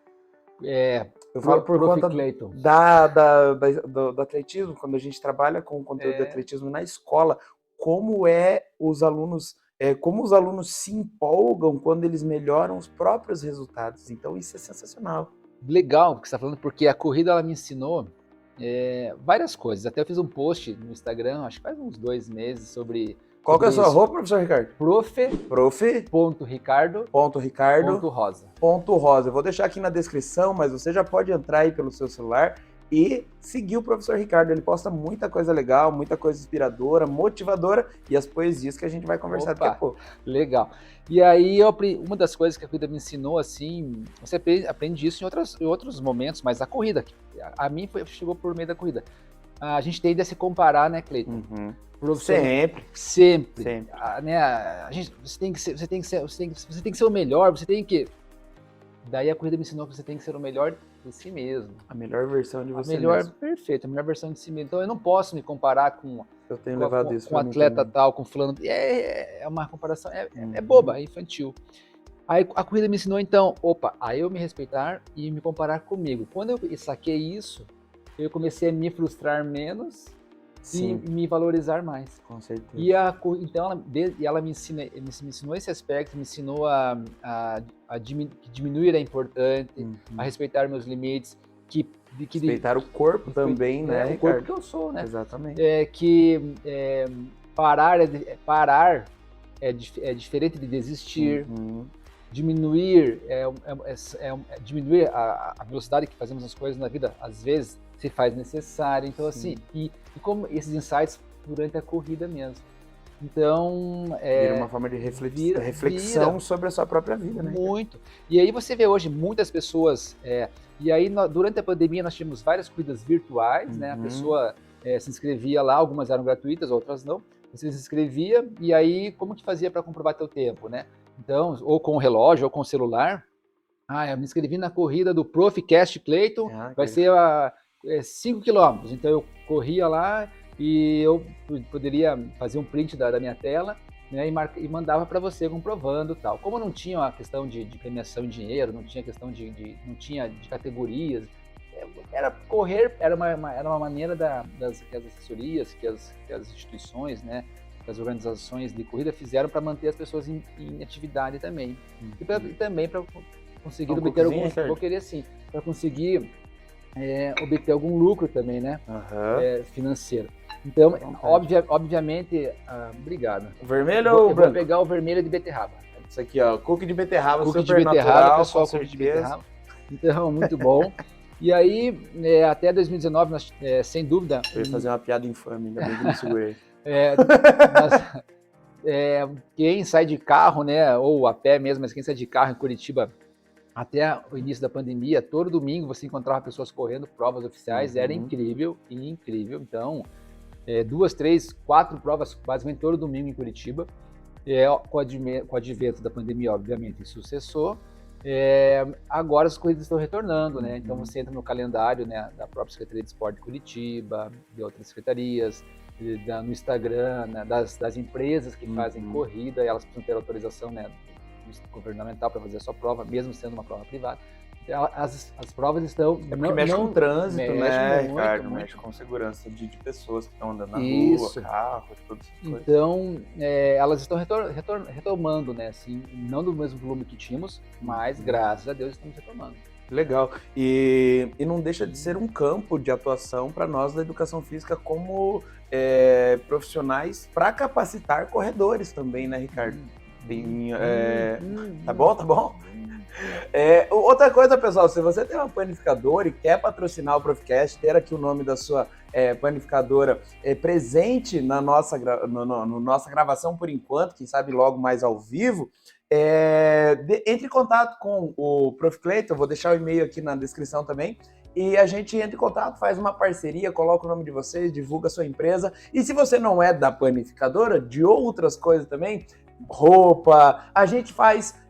Eu falo por conta do atletismo, quando a gente trabalha com conteúdo de atletismo na escola, como os alunos se empolgam quando eles melhoram os próprios resultados. Então isso é sensacional. Legal o que você está falando, porque a corrida ela me ensinou várias coisas. Até eu fiz um post no Instagram, acho que faz uns 2 meses, sobre... Qual que é a sua roupa, professor Ricardo? Prof.ricardo.rosa. Eu vou deixar aqui na descrição, mas você já pode entrar aí pelo seu celular e seguir o professor Ricardo. Ele posta muita coisa legal, muita coisa inspiradora, motivadora e as poesias que a gente vai conversar daqui a pouco. Legal. E aí, uma das coisas que a corrida me ensinou, assim, você aprende isso em outros momentos, mas a corrida, a mim chegou por meio da corrida. A gente tende a se comparar, né, Cleiton? Sempre. Você tem que ser o melhor, você tem que... Daí a corrida me ensinou que você tem que ser o melhor de si mesmo. A melhor versão de você mesmo. Perfeito, a melhor versão de si mesmo. Então eu não posso me comparar com um atleta tal, com fulano. É uma comparação, boba, é infantil. Aí a corrida me ensinou então, aí eu me respeitar e me comparar comigo. Quando eu saquei isso, eu comecei a me frustrar menos e me valorizar mais. Com certeza. Então ela me ensinou esse aspecto, me ensinou que diminuir é importante, a respeitar meus limites, respeitar o corpo também, né? O corpo que eu sou, né? Exatamente. Parar é diferente de desistir. Diminuir diminuir a velocidade que fazemos as coisas na vida, às vezes se faz necessário. Então, assim, e como esses insights durante a corrida mesmo. Então, vira uma forma de reflexão sobre a sua própria vida, né? Muito. E aí você vê hoje muitas pessoas, e aí durante a pandemia nós tínhamos várias corridas virtuais, né? A pessoa se inscrevia lá, algumas eram gratuitas, outras não. Você se inscrevia e aí como que fazia para comprovar teu tempo, né? Então, ou com o relógio ou com o celular. Eu me inscrevi na corrida do Proficast Cleiton, vai ser 5 quilômetros. Então eu corria lá e eu poderia fazer um print da minha tela né, e mandava para você comprovando tal. Como não tinha a questão de premiação em dinheiro, não tinha questão não tinha de categorias, era correr, era uma maneira que as assessorias, que as instituições, né, que as organizações de corrida fizeram para manter as pessoas em atividade também. E também para conseguir obter vou querer sim, para conseguir obter algum lucro também, né, financeiro. Então, obviamente, obrigado. O vermelho ou o branco? Vou pegar o vermelho de beterraba. Isso aqui, ó, cookie de beterraba, cookie super de beterraba, natural, pessoal, cookie de beterraba. Então, muito bom. E aí, até 2019, nós, sem dúvida... Eu ia fazer uma piada infame, ainda bem que me segurei. Quem sai de carro, né, ou a pé mesmo, mas quem sai de carro em Curitiba, até o início da pandemia, todo domingo você encontrava pessoas correndo provas oficiais, era incrível. Então, 2, 3, 4 provas basicamente todo domingo em Curitiba. Com o advento da pandemia, obviamente, isso cessou. Agora as corridas estão retornando, né? Então você entra no calendário, né, da própria Secretaria de Esporte de Curitiba, de outras secretarias, no Instagram, né, das empresas que fazem corrida, elas precisam ter autorização, né, governamental para fazer a sua prova, mesmo sendo uma prova privada. Então, as provas estão... porque mexe com o trânsito, né, Ricardo? Muito. Mexe com segurança de pessoas que estão andando na Isso. rua, carros, tudo isso. Então, elas estão retomando, né, assim, não do mesmo volume que tínhamos, mas graças a Deus estamos retomando. Legal. E não deixa de ser um campo de atuação para nós da educação física como profissionais para capacitar corredores também, né, Ricardo? Tá bom? Outra coisa, pessoal, se você tem uma panificadora e quer patrocinar o Profcast, ter aqui o nome da sua panificadora presente na nossa gravação por enquanto, quem sabe logo mais ao vivo, entre em contato com o Prof. Cleiton, eu vou deixar o e-mail aqui na descrição também, e a gente entra em contato, faz uma parceria, coloca o nome de vocês, divulga a sua empresa, e se você não é da panificadora, de outras coisas também, roupa, a gente faz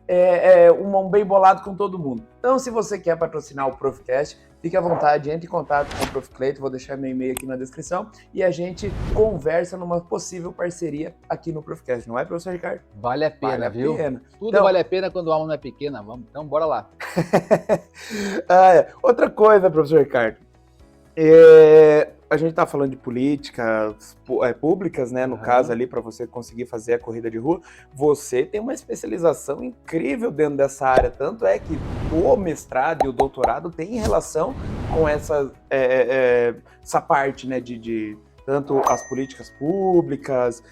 um bem bolado com todo mundo. Então, se você quer patrocinar o Profcast, fique à vontade, entre em contato com o Prof. Cleiton, vou deixar meu e-mail aqui na descrição, e a gente conversa numa possível parceria aqui no Profcast, não é, professor Ricardo? Vale a pena, viu? Tudo então, vale a pena quando a alma não é pequena, vamos, então bora lá. Outra coisa, professor Ricardo, a gente está falando de políticas públicas, né? No caso ali, para você conseguir fazer a corrida de rua, você tem uma especialização incrível dentro dessa área. Tanto é que o mestrado e o doutorado têm relação com essa parte, né? De tanto as políticas públicas,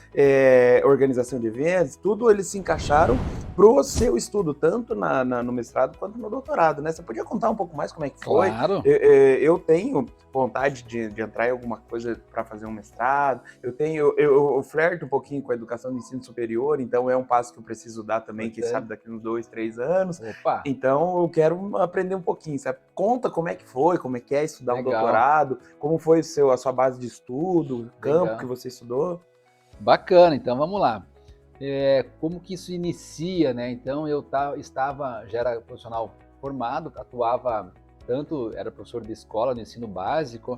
organização de eventos, tudo eles se encaixaram para o seu estudo, tanto no mestrado quanto no doutorado, né? Você podia contar um pouco mais como é que foi? Claro. Eu tenho vontade de entrar em alguma coisa para fazer um mestrado, eu flerto um pouquinho com a educação de ensino superior, então é um passo que eu preciso dar também, quem sabe daqui uns 2, 3 anos. Opa. Então eu quero aprender um pouquinho, sabe? Conta como é que foi, como é que é estudar um doutorado, como foi a sua base de estudo, o campo que você estudou. Bacana, então vamos lá. Como que isso inicia, né? Então eu já era profissional formado, atuava era professor de escola, de ensino básico,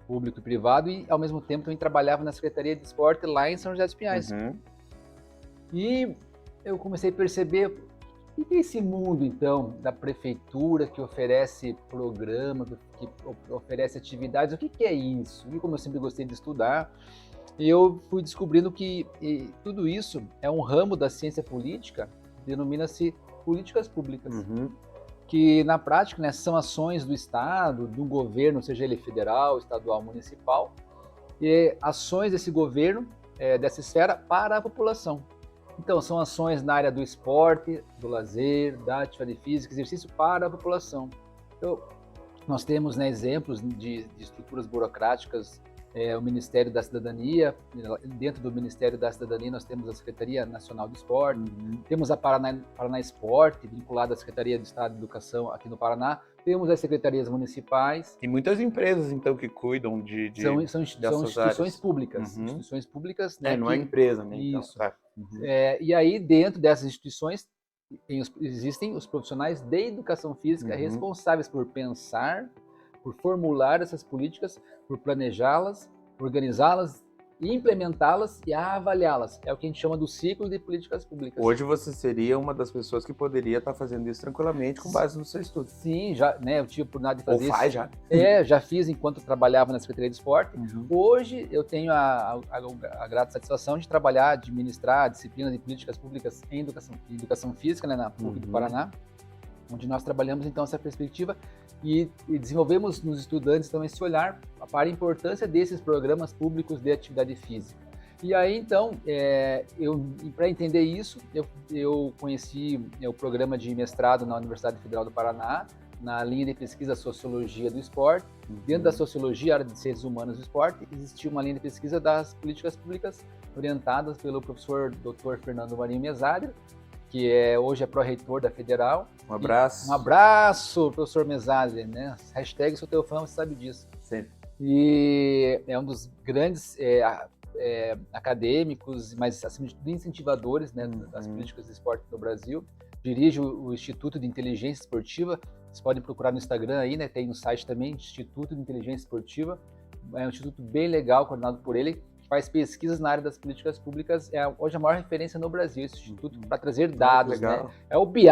público e privado, e ao mesmo tempo também trabalhava na Secretaria de Esporte lá em São José dos Pinhais. E eu comecei a perceber o que é esse mundo, então, da prefeitura que oferece programa, que oferece atividades, o que é isso? E como eu sempre gostei de estudar, eu fui descobrindo que tudo isso é um ramo da ciência política, denomina-se políticas públicas, que na prática, né, são ações do Estado, do governo, seja ele federal, estadual, municipal, e ações desse governo, dessa esfera, para a população. Então, são ações na área do esporte, do lazer, da atividade física, exercício para a população. Então, nós temos, né, exemplos de estruturas burocráticas, o Ministério da Cidadania, dentro do Ministério da Cidadania nós temos a Secretaria Nacional do Esporte, temos a Paraná Esporte, vinculada à Secretaria de Estado de Educação aqui no Paraná, temos as secretarias municipais. E muitas empresas, então, que cuidam são instituições públicas. Instituições públicas, né? Não é empresa, né? Isso. Então, tá. E aí, dentro dessas instituições, existem os profissionais de educação física responsáveis por pensar, por formular essas políticas, por planejá-las, organizá-las implementá-las e avaliá-las. É o que a gente chama do ciclo de políticas públicas. Hoje você seria uma das pessoas que poderia estar fazendo isso tranquilamente com base no seu estudo. Sim, já, né, eu tive a oportunidade de fazer Ou faz isso. já? Já fiz enquanto trabalhava na Secretaria de Esporte. Hoje eu tenho a grata satisfação de trabalhar, administrar disciplinas de políticas públicas em educação física, né, na PUC do Paraná, onde nós trabalhamos então essa perspectiva e desenvolvemos nos estudantes então esse olhar para a importância desses programas públicos de atividade física. E aí então, para entender isso, eu conheci o programa de mestrado na Universidade Federal do Paraná, na linha de pesquisa Sociologia do Esporte. Dentro da Sociologia, área de Ciências Humanas do Esporte, existia uma linha de pesquisa das políticas públicas orientadas pelo professor Dr. Fernando Marinho Mesário, que hoje é pró-reitor da Federal. Um abraço. Um abraço, professor Mesário, né? Hashtag sou teu fã, você sabe disso. Sempre. E é um dos grandes acadêmicos, mas acima de tudo incentivadores, né, das políticas de esporte no Brasil. Dirige o Instituto de Inteligência Esportiva. Vocês podem procurar no Instagram aí, né? Tem no site também, Instituto de Inteligência Esportiva. É um instituto bem legal, coordenado por ele, que faz pesquisas na área das políticas públicas. É hoje a maior referência no Brasil, esse instituto, para trazer dados, né? É o BI,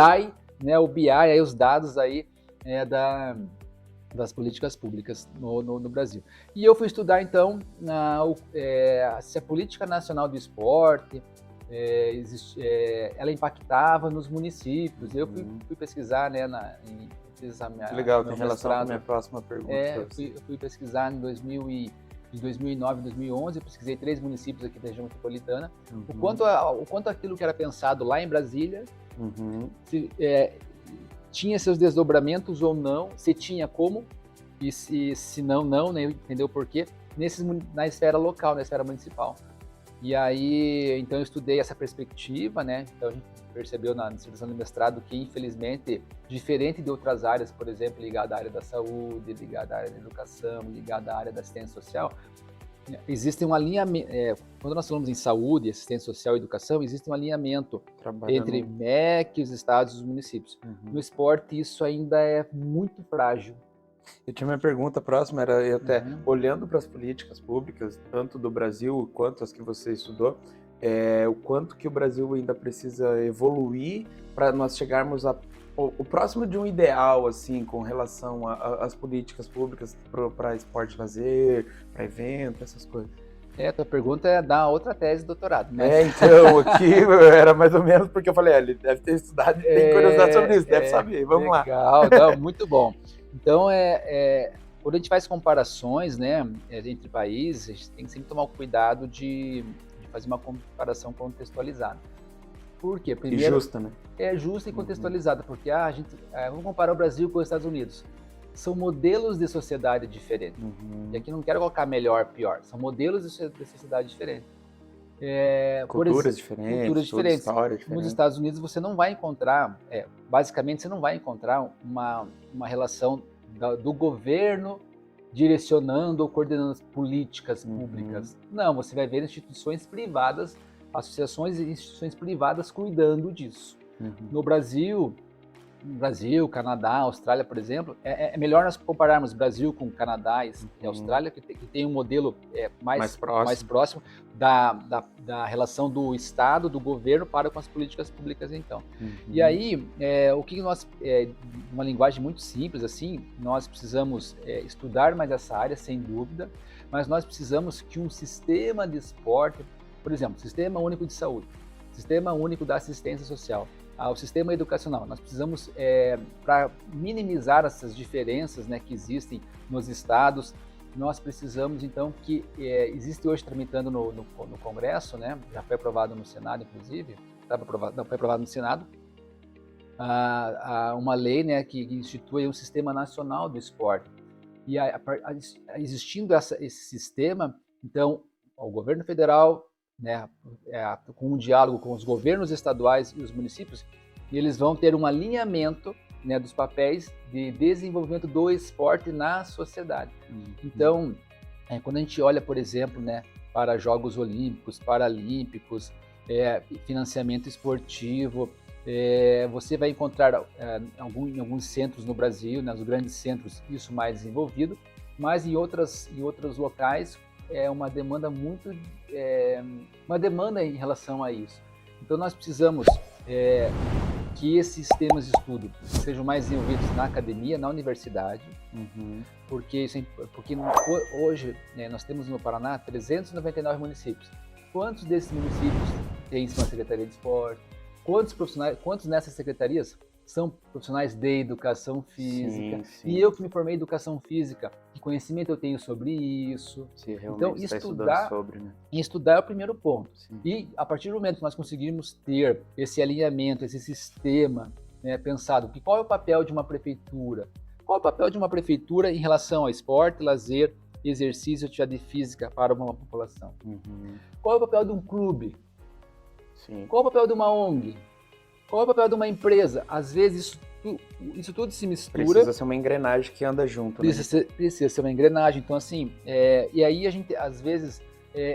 né? O BI, aí os dados aí das políticas públicas no Brasil. E eu fui estudar, então, se a Política Nacional do Esporte, ela impactava nos municípios. Eu fui pesquisar, né, legal, tem relação com a minha próxima pergunta. Eu fui pesquisar de 2009 a 2011, eu pesquisei 3 municípios aqui da região metropolitana, o quanto aquilo que era pensado lá em Brasília tinha seus desdobramentos ou não, se tinha como, e se não, né, entendeu por quê, na esfera local, na esfera municipal. E aí, então eu estudei essa perspectiva, né, então a gente percebeu na dissertação do mestrado que, infelizmente, diferente de outras áreas, por exemplo, ligada à área da saúde, ligada à área da educação, ligada à área da assistência social, existe um alinhamento, quando nós falamos em saúde, assistência social e educação, existe um alinhamento entre MEC, os estados e os municípios. No esporte, isso ainda é muito frágil. Eu tinha uma pergunta próxima, era eu até olhando para as políticas públicas, tanto do Brasil quanto as que você estudou, o quanto que o Brasil ainda precisa evoluir para nós chegarmos o próximo de um ideal, assim, com relação às políticas públicas para esporte lazer, para evento, essas coisas. Tua pergunta é da outra tese de doutorado, né? Então, aqui era mais ou menos porque eu falei, ele deve ter estudado e tem curiosidade sobre isso, deve saber, vamos lá. Legal, muito bom. Então, quando a gente faz comparações, né, entre países, a gente tem que sempre tomar o cuidado de fazer uma comparação contextualizada. Por quê? Primeiro, e justa, né? É justa e contextualizada, porque vamos comparar o Brasil com os Estados Unidos. São modelos de sociedade diferentes. E aqui não quero colocar melhor, pior. São modelos de sociedade diferentes. Culturas diferentes, história diferente. Nos Estados Unidos você não vai encontrar, basicamente você não vai encontrar uma relação do governo direcionando ou coordenando as políticas públicas. Não, você vai ver instituições privadas, associações e instituições privadas cuidando disso. No Brasil, Canadá, Austrália, por exemplo, é melhor nós compararmos Brasil com Canadá e Austrália, que tem um modelo mais próximo da relação do Estado, do governo para com as políticas públicas, então. E aí, o que nós, uma linguagem muito simples, assim, nós precisamos estudar mais essa área, sem dúvida, mas nós precisamos que um sistema de esporte, por exemplo, Sistema Único de Saúde, Sistema Único da Assistência Social, ao sistema educacional. Nós precisamos, para minimizar essas diferenças, né, que existem nos estados, nós precisamos, então, que existe hoje tramitando no Congresso, né, já foi aprovado no Senado, inclusive, foi aprovado no Senado, uma lei, né, que institui um Sistema Nacional do Esporte. E existindo esse sistema, então, o governo federal, né, com um diálogo com os governos estaduais e os municípios, eles vão ter um alinhamento, né, dos papéis de desenvolvimento do esporte na sociedade. Então, quando a gente olha, por exemplo, né, para Jogos Olímpicos, Paralímpicos, financiamento esportivo, você vai encontrar em alguns centros no Brasil, nos grandes centros, isso mais desenvolvido, mas em outros locais, uma demanda uma demanda em relação a isso. Então nós precisamos que esses sistemas de estudo sejam mais desenvolvidos na academia, na universidade, porque hoje nós temos no Paraná 399 municípios. Quantos desses municípios têm uma secretaria de esporte? Quantos nessas secretarias são profissionais de educação física? Sim. E eu que me formei em educação física, que conhecimento eu tenho sobre isso? Então, estudar é o primeiro ponto. Sim. E a partir do momento que nós conseguirmos ter esse alinhamento, esse sistema pensado, qual é o papel de uma prefeitura? Qual é o papel de uma prefeitura em relação ao esporte, lazer, exercício, atividade física para uma população? Qual é o papel de um clube? Sim. Qual é o papel de uma ONG? Qual é o papel de uma empresa? Às vezes isso tudo se mistura. Precisa ser uma engrenagem que anda junto. Precisa ser uma engrenagem. Então, assim, e aí a gente, às vezes,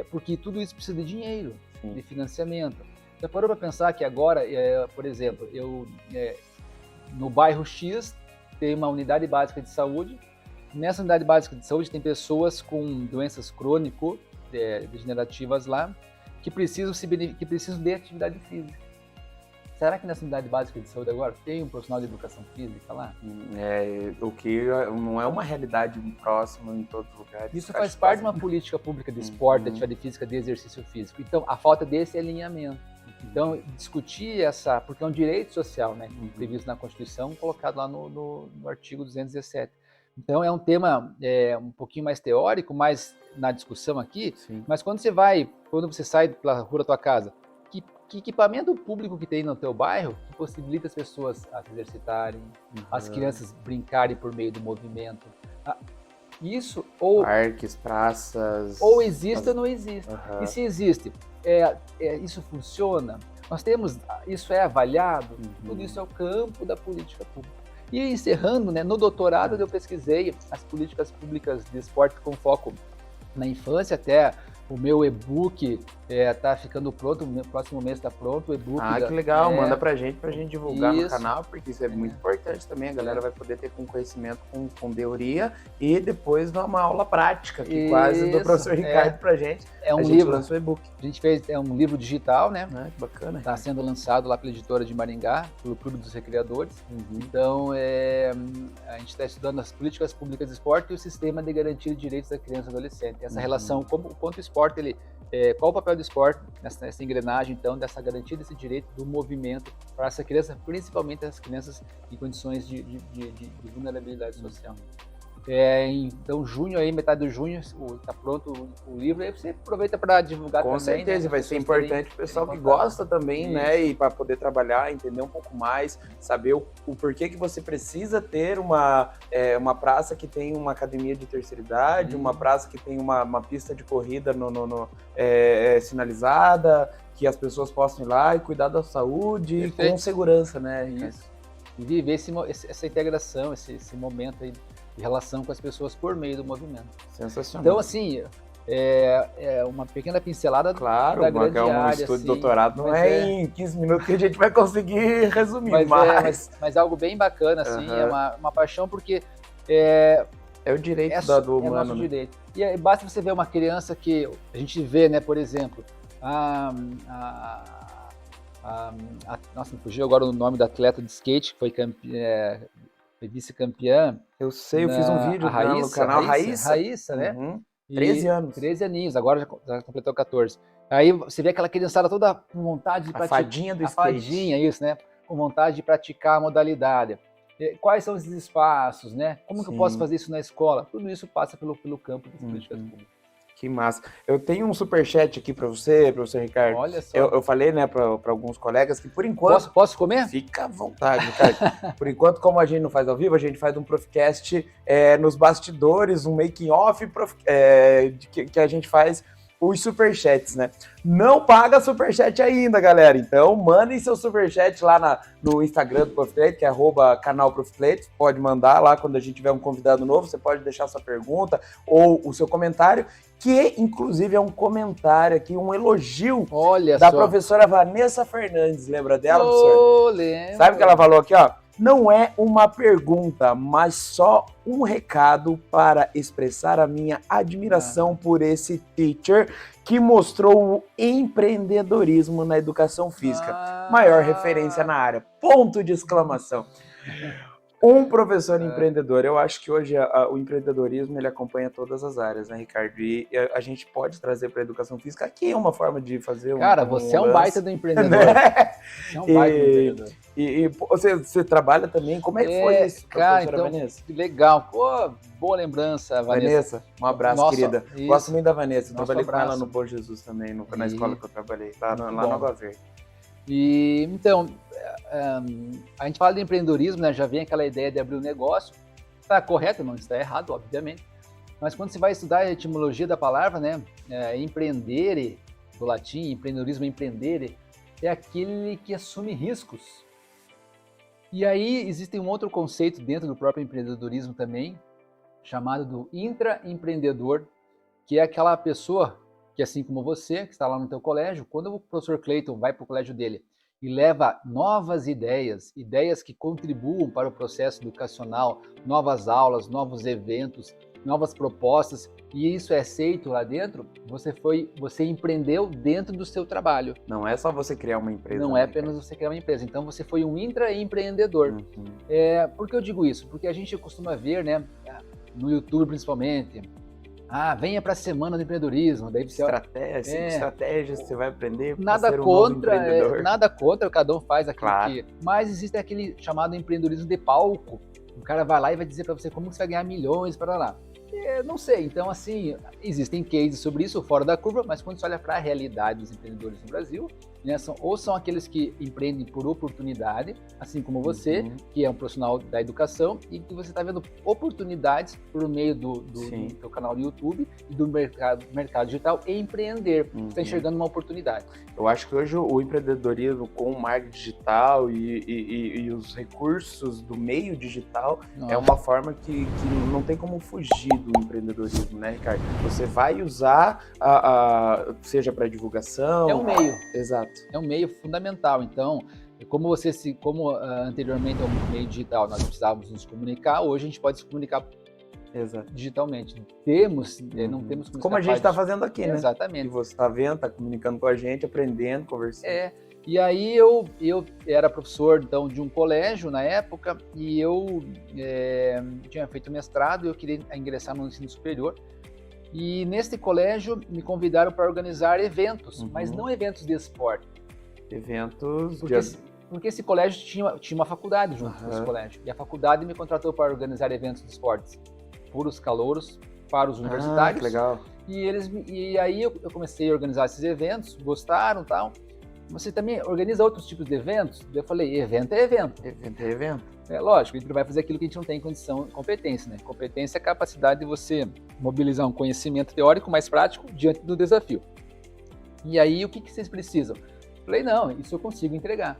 porque tudo isso precisa de dinheiro, sim, de financiamento. Já parou para pensar que agora, por exemplo, no bairro X tem uma unidade básica de saúde. Nessa unidade básica de saúde tem pessoas com doenças crônico-degenerativas lá que precisam de atividade física. Será que nessa unidade básica de saúde agora tem um profissional de educação física lá? O que não é uma realidade próxima em todos os lugares. Isso faz parte de uma política pública de esporte, de atividade física, de exercício físico. Então, a falta desse alinhamento. Então, discutir porque é um direito social, né, previsto na Constituição, colocado lá no artigo 217. Então, é um tema um pouquinho mais teórico, mais na discussão aqui, sim, mas quando você sai pela rua da tua casa, que equipamento público que tem no teu bairro que possibilita as pessoas a se exercitarem, as crianças brincarem por meio do movimento? Isso, ou... Parques, praças... Ou existe ou não existe. E se existe, isso funciona? Isso é avaliado? Tudo isso é o campo da política pública. E encerrando, no doutorado eu pesquisei as políticas públicas de esporte com foco na infância. Até o meu e-book tá ficando pronto, no próximo mês está pronto o e-book. Que legal, manda pra gente divulgar no canal, porque isso é muito importante também, a galera vai poder ter conhecimento com teoria e depois uma aula prática, que quase do professor Ricardo pra gente. A gente lançou o e-book. A gente fez um livro digital, né? Que bacana. Está sendo lançado lá pela editora de Maringá, pelo Clube dos Recreadores. Então, a gente está estudando as políticas públicas de esporte e o sistema de garantia de direitos da criança e adolescente. Essa relação, quanto o esporte, qual o papel do esporte nessa engrenagem, então, dessa garantia desse direito do movimento para essa criança, principalmente as crianças em condições de vulnerabilidade social. Então, junho aí, metade de junho, está pronto o livro, aí você aproveita para divulgar também. Com certeza, vai ser importante o pessoal que gosta também, né, e para poder trabalhar, entender um pouco mais, saber o porquê que você precisa ter uma praça que tem uma academia de terceira idade, uma praça que tem uma pista de corrida sinalizada, que as pessoas possam ir lá e cuidar da saúde com segurança, né? Isso. E viver essa integração, esse momento aí de relação com as pessoas por meio do movimento. Sensacional. Então, assim, uma pequena pincelada da grande área. Um estudo de doutorado não em 15 minutos que a gente vai conseguir resumir, mas algo bem bacana, assim, é uma paixão, porque é o direito do humano. É nosso direito. E basta você ver uma criança que a gente vê, né, por exemplo, nossa, me fugiu agora o nome da atleta de skate, que foi vice-campeã. Eu sei, eu fiz um vídeo no canal Raíssa, né? 13 anos. 13 aninhos, agora já completou 14. Aí você vê aquela criançada toda com vontade de praticar. A fadinha do skate. A fadinha, isso, né? Com vontade de praticar a modalidade. Quais são esses espaços, né? Como que eu posso fazer isso na escola? Tudo isso passa pelo campo das políticas públicas. Que massa. Eu tenho um superchat aqui para você, professor Ricardo. Olha só. Eu falei, né, para alguns colegas que por enquanto... Posso comer? Fica à vontade, Ricardo. Por enquanto, como a gente não faz ao vivo, a gente faz um Profcast nos bastidores, um making-off que a gente faz os superchats, né? Não paga superchat ainda, galera. Então, mandem seu superchat lá no Instagram do Profclate, que é @canal Profclate. Pode mandar lá quando a gente tiver um convidado novo. Você pode deixar sua pergunta ou o seu comentário, que inclusive é um comentário aqui, um elogio da professora Vanessa Fernandes. Lembra dela, professor? Lembro. Sabe o que ela falou aqui, ó? não é uma pergunta, mas só um recado para expressar a minha admiração por esse teacher que mostrou o empreendedorismo na educação física. Maior referência na área. Ponto de exclamação. Um professor empreendedor. Eu acho que hoje o empreendedorismo ele acompanha todas as áreas, né, Ricardo? E a gente pode trazer para a educação física. Aqui é uma forma de fazer Cara, você é um baita do empreendedor. Você é um baita do empreendedor. E você trabalha também? Como é que foi isso, cara, então, Vanessa? Legal. Pô, boa lembrança, Vanessa. Um abraço, querida. Isso. Gosto muito da Vanessa. Trabalhei com ela no Bom Jesus também, na escola que eu trabalhei, lá no Água Verde. E, então, a gente fala de empreendedorismo, né? Já vem aquela ideia de abrir um negócio. Está correto, não está errado, obviamente. Mas quando você vai estudar a etimologia da palavra, né? Empreendere, do latim, empreendedorismo, empreendere, é aquele que assume riscos. E aí existe um outro conceito dentro do próprio empreendedorismo também, chamado do intraempreendedor, que é aquela pessoa que, assim como você, que está lá no teu colégio, quando o professor Clayton vai para o colégio dele e leva novas ideias, ideias que contribuam para o processo educacional, novas aulas, novos eventos, novas propostas, e isso é aceito lá dentro, você empreendeu dentro do seu trabalho. Não é só você criar uma empresa. Não é apenas você criar uma empresa. Então você foi um intraempreendedor. Por que eu digo isso? Porque a gente costuma ver, né, no YouTube principalmente, venha para a semana do empreendedorismo, daí você estratégias você vai aprender. Nada contra, nada contra, cada um faz aquilo que. Mas existe aquele chamado empreendedorismo de palco. O cara vai lá e vai dizer para você como você vai ganhar milhões para lá. Não sei, então assim, existem cases sobre isso fora da curva, mas quando você olha para a realidade dos empreendedores no Brasil, né, são aqueles que empreendem por oportunidade, assim como você, que é um profissional da educação e que você está vendo oportunidades por meio do seu canal do YouTube e do mercado digital e empreender. Você está enxergando uma oportunidade. Eu acho que hoje o empreendedorismo com o marketing digital e os recursos do meio digital é uma forma que não tem como fugir do empreendedorismo, né, Ricardo? Você vai usar, seja para divulgação... É um meio. Exato. É um meio fundamental. Então, como anteriormente é um meio digital, nós precisávamos nos comunicar, hoje a gente pode se comunicar digitalmente. Não temos como a gente está fazendo aqui, né? Exatamente. E você está vendo, está comunicando com a gente, aprendendo, conversando. E aí eu era professor então de um colégio na época e eu tinha feito mestrado e eu queria ingressar no ensino superior. E neste colégio me convidaram para organizar eventos, mas não eventos de esporte. Porque esse colégio tinha uma faculdade junto com esse colégio. E a faculdade me contratou para organizar eventos de esportes para os calouros, para os universitários. Que legal. E aí eu comecei a organizar esses eventos, gostaram e tal. Você também organiza outros tipos de eventos? Eu falei, evento é evento. Evento é evento. É lógico, a gente não vai fazer aquilo que a gente não tem condição, competência, né? Competência é a capacidade de você mobilizar um conhecimento teórico mais prático diante do desafio. E aí, o que vocês precisam? Falei, não, isso eu consigo entregar.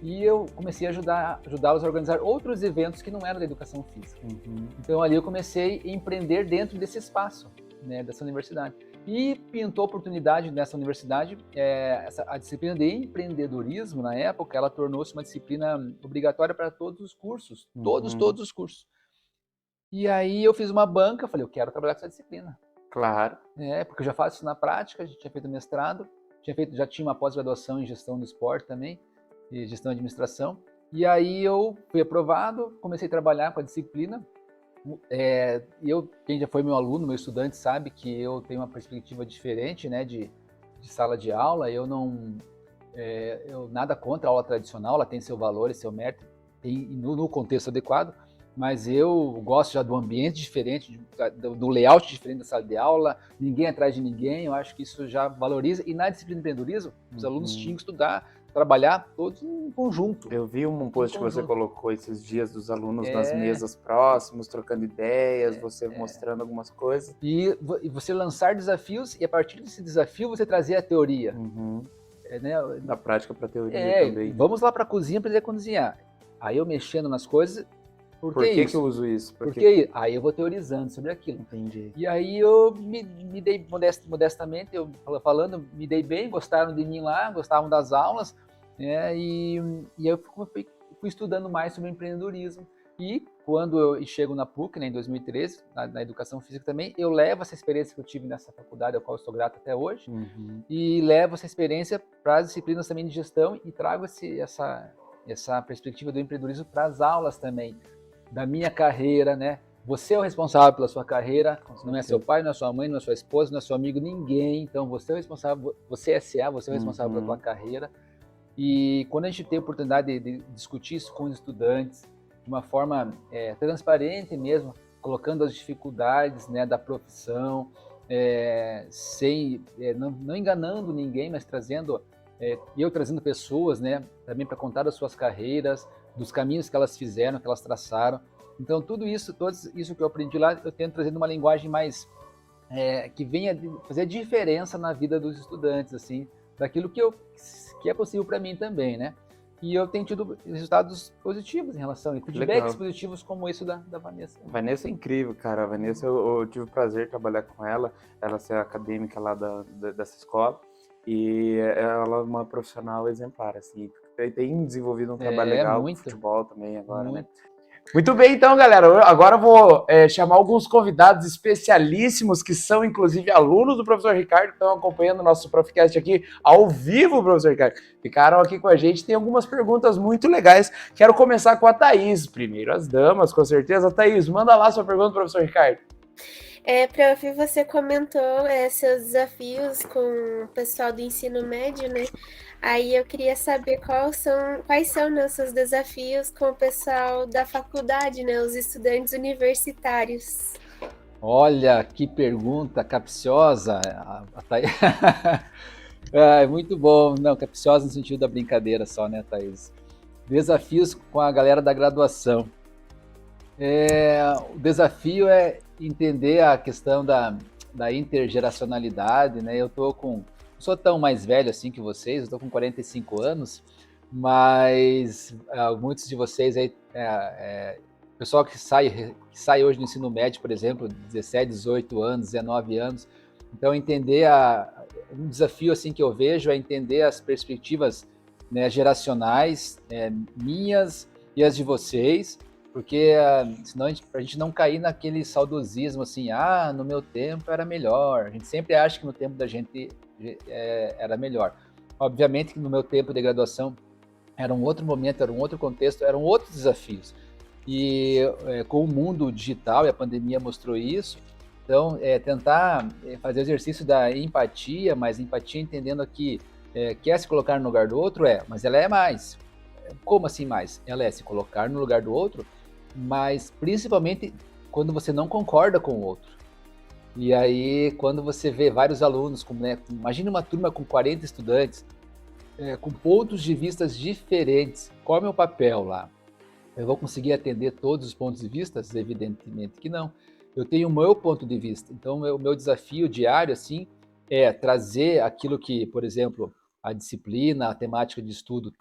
E eu comecei a ajudá-los a organizar outros eventos que não eram da educação física. Então, ali eu comecei a empreender dentro desse espaço, né, dessa universidade. E pintou oportunidade nessa universidade, a disciplina de empreendedorismo, na época, ela tornou-se uma disciplina obrigatória para todos os cursos, todos os cursos. E aí eu fiz uma banca, falei, eu quero trabalhar com essa disciplina. Claro. Porque eu já faço isso na prática, já tinha feito mestrado, já tinha uma pós-graduação em gestão do esporte também, e gestão de administração. E aí eu fui aprovado, comecei a trabalhar com a disciplina. Quem já foi meu aluno, meu estudante, sabe que eu tenho uma perspectiva diferente, né, de sala de aula. Eu nada contra a aula tradicional, ela tem seu valor e seu mérito no contexto adequado, mas eu gosto já do ambiente diferente, do layout diferente da sala de aula, ninguém atrás de ninguém. Eu acho que isso já valoriza, e na disciplina de empreendedorismo os alunos tinham que estudar, trabalhar todos em conjunto. Eu vi um post que você colocou esses dias dos alunos nas mesas próximos, trocando ideias, você mostrando algumas coisas. E você lançar desafios e a partir desse desafio você trazer a teoria. Da prática para a teoria também. Vamos lá para a cozinha aprender a cozinhar. Aí eu mexendo nas coisas. Por que eu uso isso? Porque aí eu vou teorizando sobre aquilo. Entendi. E aí eu me dei modestamente, eu falando, me dei bem, gostaram de mim lá, gostavam das aulas, né? E eu fui estudando mais sobre empreendedorismo. E quando eu chego na PUC, né, em 2013, na educação física também, eu levo essa experiência que eu tive nessa faculdade, ao qual eu sou grato até hoje, e levo essa experiência para as disciplinas também de gestão e trago essa perspectiva do empreendedorismo para as aulas também, da minha carreira, né? Você é o responsável pela sua carreira, não é seu pai, não é sua mãe, não é sua esposa, não é seu amigo, ninguém. Então você é o responsável, você é SA, você é o responsável pela tua carreira. E quando a gente tem a oportunidade de discutir isso com os estudantes, de uma forma transparente mesmo, colocando as dificuldades, né, da profissão, sem não enganando ninguém, mas trazendo pessoas, né, também para contar das suas carreiras, dos caminhos que elas fizeram, que elas traçaram. Então todo isso que eu aprendi lá, eu tento trazer uma linguagem mais que venha fazer diferença na vida dos estudantes, assim, daquilo que é possível para mim também, né? E eu tenho tido resultados positivos em relação a feedbacks positivos como esse da Vanessa. Vanessa é incrível, cara. A Vanessa, eu tive o prazer de trabalhar com ela ser acadêmica lá dessa escola, e ela é uma profissional exemplar, assim, tem desenvolvido um trabalho legal no futebol também agora, né? Muito bem, então, galera, agora eu vou chamar alguns convidados especialíssimos que são, inclusive, alunos do professor Ricardo, que estão acompanhando o nosso Profcast aqui ao vivo, professor Ricardo. Ficaram aqui com a gente, tem algumas perguntas muito legais. Quero começar com a Thaís, primeiro as damas, com certeza. Thaís, manda lá sua pergunta, professor Ricardo. Prof, você comentou seus desafios com o pessoal do ensino médio, né? Aí eu queria saber quais são nossos desafios com o pessoal da faculdade, né? Os estudantes universitários. Olha, que pergunta capciosa. Muito bom. Não, capciosa no sentido da brincadeira só, né, Thaís? Desafios com a galera da graduação. O desafio é entender a questão da intergeracionalidade, né? Eu não sou tão mais velho assim que vocês, eu estou com 45 anos, mas muitos de vocês aí, pessoal que sai hoje do ensino médio, por exemplo, 17, 18 anos, 19 anos, então um desafio assim que eu vejo é entender as perspectivas, né, geracionais, minhas e as de vocês, porque senão a gente não cair naquele saudosismo assim, no meu tempo era melhor. A gente sempre acha que no tempo da gente era melhor. Obviamente que no meu tempo de graduação era um outro momento, era um outro contexto, eram outros desafios. E com o mundo digital, e a pandemia mostrou isso, então tentar fazer o exercício da empatia, mas empatia entendendo que quer se colocar no lugar do outro, mas ela é mais. Como assim mais? Ela é se colocar no lugar do outro, mas principalmente quando você não concorda com o outro. E aí, quando você vê vários alunos, imagina uma turma com 40 estudantes, com pontos de vista diferentes, qual é o meu papel lá? Eu vou conseguir atender todos os pontos de vista? Evidentemente que não. Eu tenho o meu ponto de vista. Então, o meu desafio diário, assim, é trazer aquilo que, por exemplo, a disciplina, a temática de estudo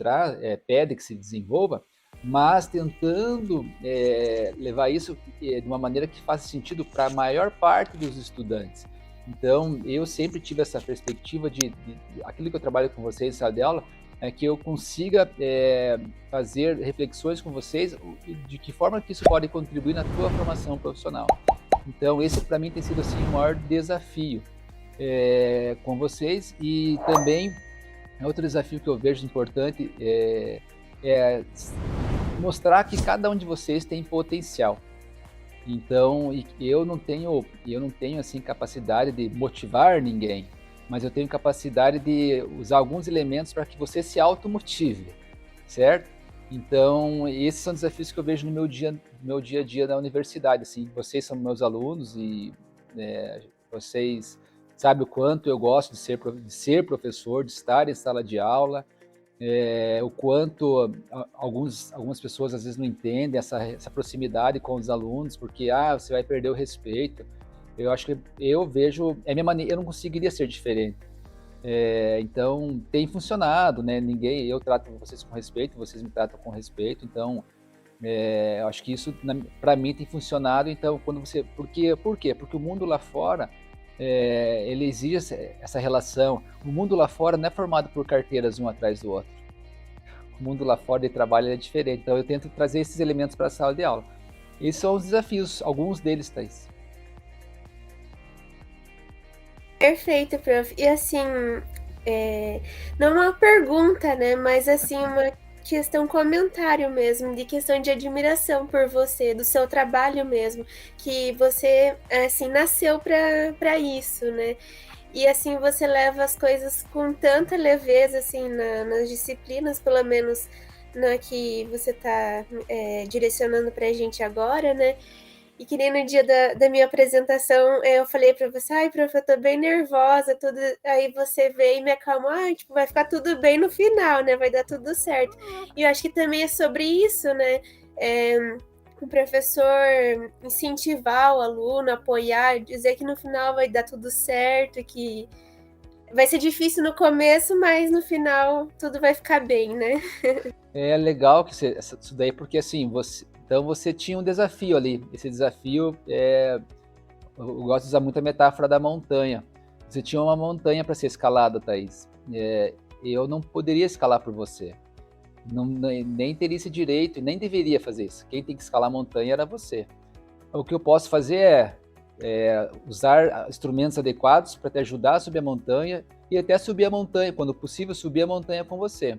pede que se desenvolva, mas tentando levar isso de uma maneira que faça sentido para a maior parte dos estudantes. Então, eu sempre tive essa perspectiva de aquilo que eu trabalho com vocês em sala de aula, é que eu consiga fazer reflexões com vocês de que forma que isso pode contribuir na tua formação profissional. Então, esse para mim tem sido assim, o maior desafio com vocês. E também, outro desafio que eu vejo importante é mostrar que cada um de vocês tem potencial. Então, eu não tenho assim capacidade de motivar ninguém, mas eu tenho capacidade de usar alguns elementos para que você se automotive, certo? Então, esses são desafios que eu vejo no meu dia a dia na universidade. Assim, vocês são meus alunos e vocês sabem o quanto eu gosto de ser professor, de estar em sala de aula. O quanto algumas pessoas às vezes não entendem essa proximidade com os alunos, porque você vai perder o respeito. Eu acho que eu vejo, minha maneira, eu não conseguiria ser diferente. Então tem funcionado, né? Eu trato vocês com respeito, vocês me tratam com respeito. Então eu acho que isso para mim tem funcionado. Então por quê? Porque o mundo lá fora ele exige essa relação. O mundo lá fora não é formado por carteiras um atrás do outro. o mundo lá fora de trabalho é diferente. Então eu tento trazer esses elementos para a sala de aula. Esses são os desafios, alguns deles, Thaís. Perfeito, prof. E assim, não é uma pergunta, né? Mas assim, uma questão comentário mesmo, de questão de admiração por você, do seu trabalho mesmo, que você assim nasceu para isso, né? E assim você leva as coisas com tanta leveza assim nas disciplinas, pelo menos na que você está direcionando para a gente agora, né? E que nem no dia da minha apresentação, eu falei para você, ai, prof, eu tô bem nervosa, tudo. Aí você veio e me acalmou, tipo, vai ficar tudo bem no final, né? Vai dar tudo certo. E eu acho que também é sobre isso, né? O professor incentivar o aluno, apoiar, dizer que no final vai dar tudo certo, que vai ser difícil no começo, mas no final tudo vai ficar bem, né? É legal que isso daí, porque assim, então você tinha um desafio ali. Esse desafio, eu gosto de usar muito a metáfora da montanha. Você tinha uma montanha para ser escalada, Thaís. Eu não poderia escalar por você. Nem teria esse direito e nem deveria fazer isso. Quem tem que escalar a montanha era você. O que eu posso fazer é usar instrumentos adequados para te ajudar a subir a montanha e até subir a montanha, quando possível, subir a montanha com você.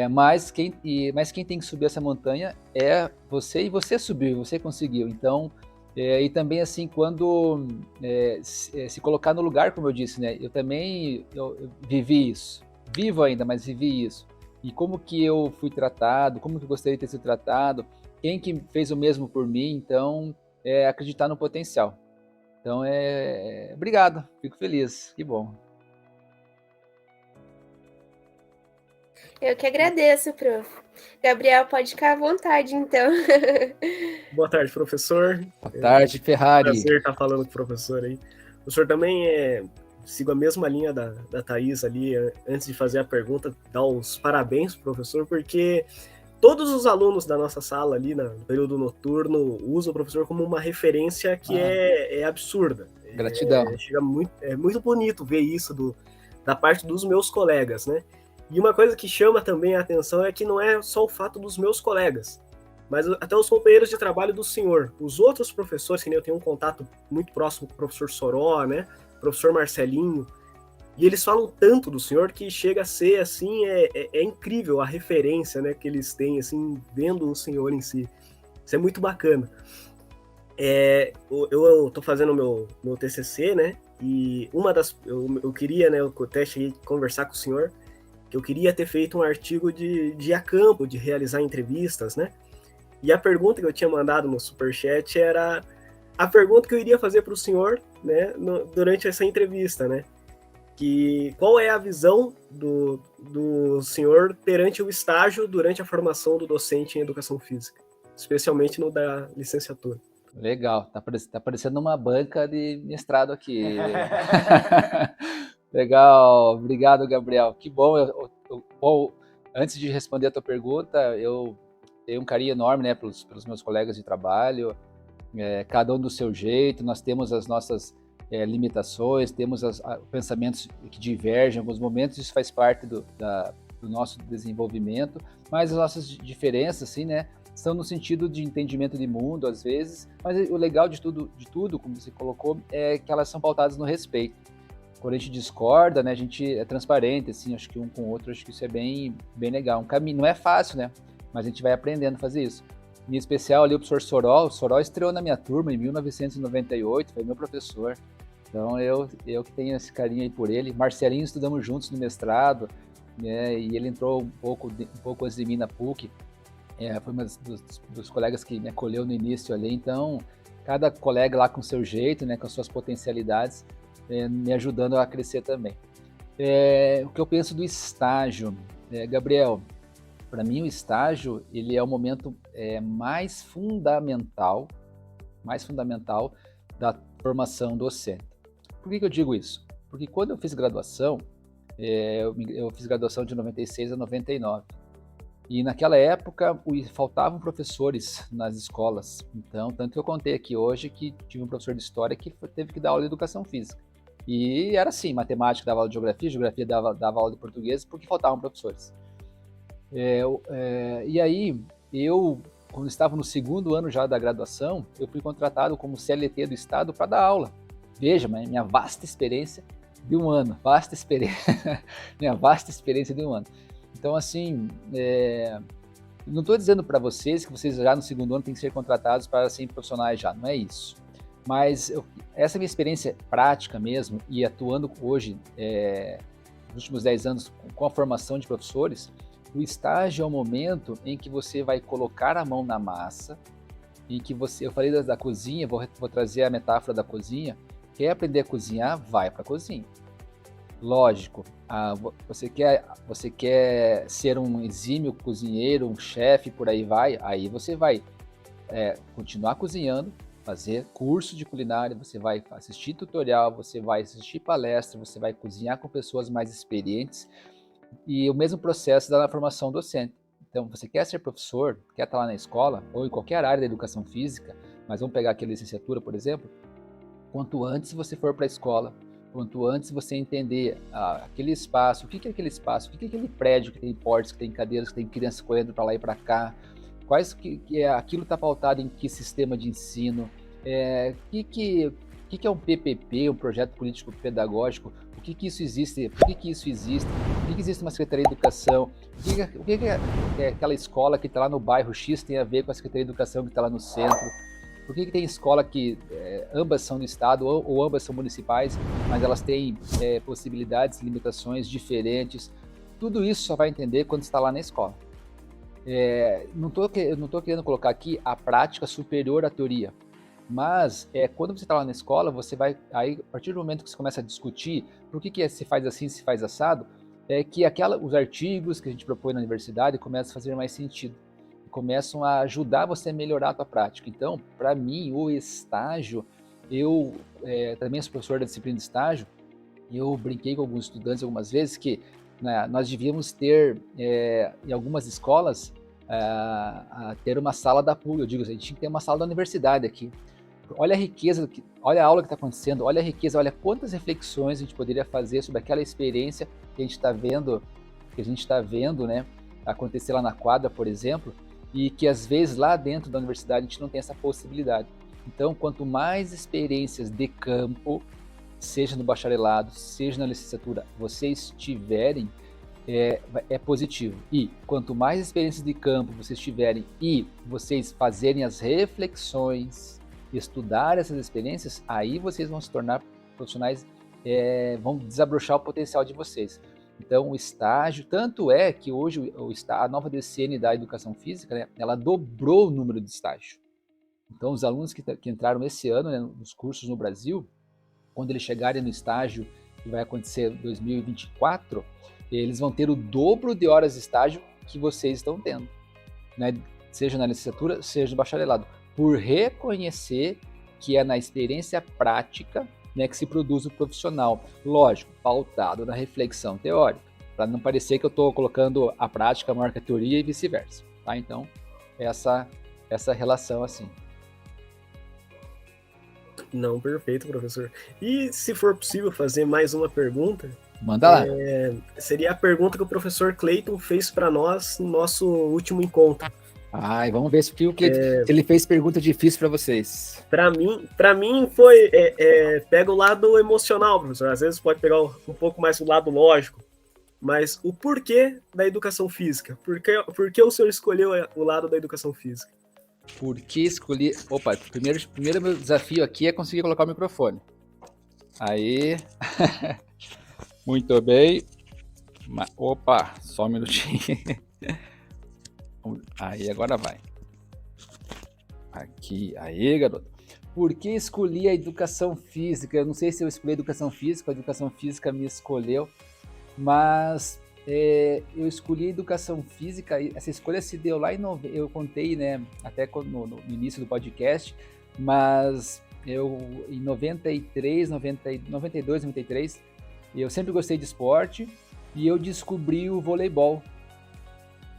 Mas quem tem que subir essa montanha é você, e você subiu, você conseguiu. Então, e também assim, quando se colocar no lugar, como eu disse, né? Eu vivi isso, vivo ainda, mas vivi isso. E como que eu fui tratado, como que eu gostaria de ter sido tratado, quem que fez o mesmo por mim, então, acreditar no potencial. Então, obrigado, fico feliz, que bom. Eu que agradeço, prof. Gabriel, pode ficar à vontade, então. Boa tarde, professor. Boa tarde, Ferrari. Prazer estar falando com o professor aí. O professor também sigo a mesma linha da Thaís ali, antes de fazer a pergunta, dar os parabéns pro professor, porque todos os alunos da nossa sala ali, no período noturno, usam o professor como uma referência que é absurda. Gratidão. É muito bonito ver isso da parte dos meus colegas, né? E uma coisa que chama também a atenção é que não é só o fato dos meus colegas, mas até os companheiros de trabalho do senhor. Os outros professores, que nem eu tenho um contato muito próximo com o professor Soró, né? Professor Marcelinho, e eles falam tanto do senhor que chega a ser, assim, é incrível a referência, né, que eles têm, assim, vendo o senhor em si. Isso é muito bacana. Eu tô fazendo meu TCC, né, e eu queria, né, eu até cheguei a conversar com o senhor, que eu queria ter feito um artigo de ir a campo, de realizar entrevistas, né, e a pergunta que eu tinha mandado no Superchat era a pergunta que eu iria fazer para o senhor, né, durante essa entrevista, né, qual é a visão do senhor perante o estágio durante a formação do docente em educação física, especialmente no da licenciatura. Legal, tá parecendo uma banca de mestrado aqui. Legal, obrigado, Gabriel. Que bom. Bom, antes de responder a tua pergunta, eu tenho um carinho enorme, né, pelos meus colegas de trabalho, cada um do seu jeito. Nós temos as nossas limitações, temos pensamentos que divergem em alguns momentos, isso faz parte do nosso desenvolvimento, mas as nossas diferenças, assim, né, são no sentido de entendimento de mundo, às vezes, mas o legal de tudo, como você colocou, é que elas são pautadas no respeito. Quando a gente discorda, né, a gente é transparente, assim, acho que um com o outro, acho que isso é bem, bem legal. Um caminho, não é fácil, né, mas a gente vai aprendendo a fazer isso. Em especial ali o professor Soró. O Soró estreou na minha turma em 1998, foi meu professor. Então eu que tenho esse carinho aí por ele. Marcelinho, estudamos juntos no mestrado, né, e ele entrou um pouco antes de mim na PUC. Foi um dos colegas que me acolheu no início ali. Então, cada colega lá com o seu jeito, né, com as suas potencialidades, me ajudando a crescer também. O que eu penso do estágio, Gabriel, para mim o estágio ele é o momento mais fundamental da formação docente. Por que eu digo isso? Porque quando eu fiz graduação, eu fiz graduação de 96 a 99, e naquela época faltavam professores nas escolas. Então, tanto que eu contei aqui hoje que tive um professor de história que teve que dar aula de educação física. E era assim, matemática dava aula de geografia dava aula de português, porque faltavam professores. E aí, quando estava no segundo ano já da graduação, eu fui contratado como CLT do Estado para dar aula. Veja, minha vasta experiência de um ano, minha vasta experiência de um ano. Então, assim, não estou dizendo para vocês que vocês já no segundo ano têm que ser contratados para serem profissionais já, não é isso. Mas essa minha experiência prática mesmo, e atuando hoje, nos últimos 10 anos, com a formação de professores, o estágio é o momento em que você vai colocar a mão na massa, em que eu falei da cozinha, vou trazer a metáfora da cozinha. Quer aprender a cozinhar? Vai para a cozinha. Lógico, você quer ser um exímio cozinheiro, um chefe, por aí vai, aí você vai continuar cozinhando, fazer curso de culinária, você vai assistir tutorial, você vai assistir palestra, você vai cozinhar com pessoas mais experientes, e o mesmo processo da formação docente. Então, você quer ser professor, quer estar lá na escola, ou em qualquer área da educação física, mas vamos pegar aqui a licenciatura, por exemplo, quanto antes você for para a escola, quanto antes você entender aquele espaço, o que é aquele espaço, o que é aquele prédio que tem portas, que tem cadeiras, que tem crianças correndo para lá e para cá, aquilo está pautado em que sistema de ensino, o que é um PPP, um projeto político pedagógico, por que isso existe, por que isso existe, por que existe uma Secretaria de Educação, o que aquela escola que está lá no bairro X tem a ver com a Secretaria de Educação que está lá no centro, por que tem escola que ambas são do Estado ou ambas são municipais, mas elas têm possibilidades, limitações diferentes. Tudo isso só vai entender quando está lá na escola. Não estou querendo colocar aqui a prática superior à teoria, mas quando você está lá na escola, você vai, aí, a partir do momento que você começa a discutir por que se faz assim, se faz assado, que os artigos que a gente propõe na universidade começam a fazer mais sentido, começam a ajudar você a melhorar a tua prática. Então, para mim, o estágio, eu também sou professor da disciplina de estágio, eu brinquei com alguns estudantes algumas vezes que nós devíamos ter, em algumas escolas, ter uma sala da PUC. Eu digo, a gente tinha que ter uma sala da universidade aqui. Olha a riqueza, olha a aula que está acontecendo, olha a riqueza, olha quantas reflexões a gente poderia fazer sobre aquela experiência que a gente está vendo, né, acontecer lá na quadra, por exemplo, e que às vezes lá dentro da universidade a gente não tem essa possibilidade. Então, quanto mais experiências de campo, seja no bacharelado, seja na licenciatura, vocês tiverem, é positivo. E quanto mais experiências de campo vocês tiverem e vocês fazerem as reflexões, estudar essas experiências, aí vocês vão se tornar profissionais, vão desabrochar o potencial de vocês. Então, o estágio, tanto é que hoje a nova DCN da Educação Física, né, ela dobrou o número de estágio. Então, os alunos que entraram esse ano, né, nos cursos no Brasil, quando eles chegarem no estágio, que vai acontecer em 2024, eles vão ter o dobro de horas de estágio que vocês estão tendo, né, seja na licenciatura, seja no bacharelado, por reconhecer que é na experiência prática, né, que se produz o profissional, lógico, pautado na reflexão teórica, para não parecer que eu estou colocando a prática maior que a teoria e vice-versa, tá? Então, essa relação assim. Não, perfeito, professor. E se for possível fazer mais uma pergunta, manda lá. Seria a pergunta que o professor Clayton fez para nós no nosso último encontro. Ai, vamos ver se ele fez pergunta difícil para vocês. Para mim foi pega o lado emocional, professor. Às vezes pode pegar um pouco mais o lado lógico, mas o porquê da educação física? Por que o senhor escolheu o lado da educação física? Por que escolhi? Opa, primeiro meu desafio aqui é conseguir colocar o microfone. Aí, muito bem. Opa, só um minutinho. Aí, agora vai. Aqui, aí, garoto. Por que escolhi a educação física? Eu não sei se eu escolhi a educação física, a educação física me escolheu, mas eu escolhi a educação física, essa escolha se deu lá eu contei, né, até no início do podcast, mas eu em 92, 93, eu sempre gostei de esporte e eu descobri o voleibol.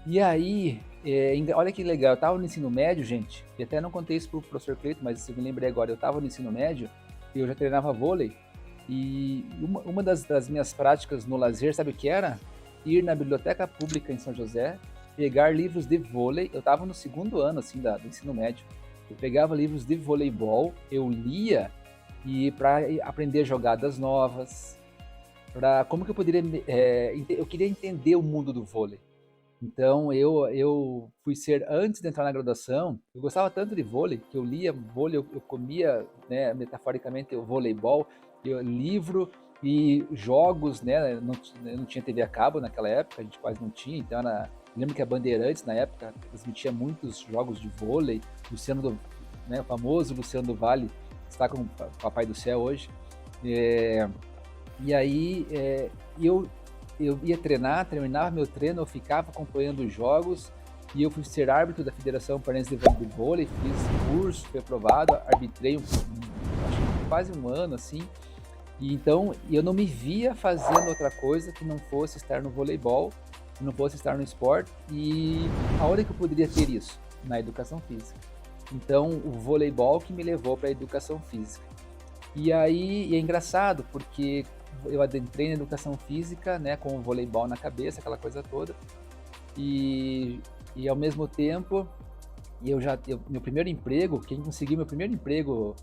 E aí, olha que legal, eu estava no ensino médio, gente, e até não contei isso pro professor Cleiton, mas eu me lembrei agora, eu estava no ensino médio e eu já treinava vôlei, e uma das minhas práticas no lazer, sabe o que era? Ir na biblioteca pública em São José pegar livros de vôlei. Eu estava no segundo ano assim do ensino médio. Eu pegava livros de voleibol, eu lia e para aprender jogadas novas, para como que eu poderia, eu queria entender o mundo do vôlei. Então eu fui ser, antes de entrar na graduação, eu gostava tanto de vôlei que eu lia vôlei, eu comia, né, metaforicamente o voleibol, livro e jogos, né? Eu não tinha TV a cabo naquela época, a gente quase não tinha, então lembro que a Bandeirantes na época transmitia muitos jogos de vôlei, o famoso Luciano do Vale está com o Papai do Céu hoje. E aí eu ia treinar, terminava meu treino, eu ficava acompanhando os jogos e eu fui ser árbitro da Federação Paranense de Vôlei, fiz curso, fui aprovado, arbitrei acho que quase um ano assim. E então eu não me via fazendo outra coisa que não fosse estar no voleibol, que não fosse estar no esporte. E aonde que eu poderia ter isso? Na educação física. Então o voleibol que me levou para a educação física. E aí é engraçado porque eu adentrei na educação física, né, com o voleibol na cabeça, aquela coisa toda. E ao mesmo tempo, meu primeiro emprego, quem conseguiu meu primeiro emprego,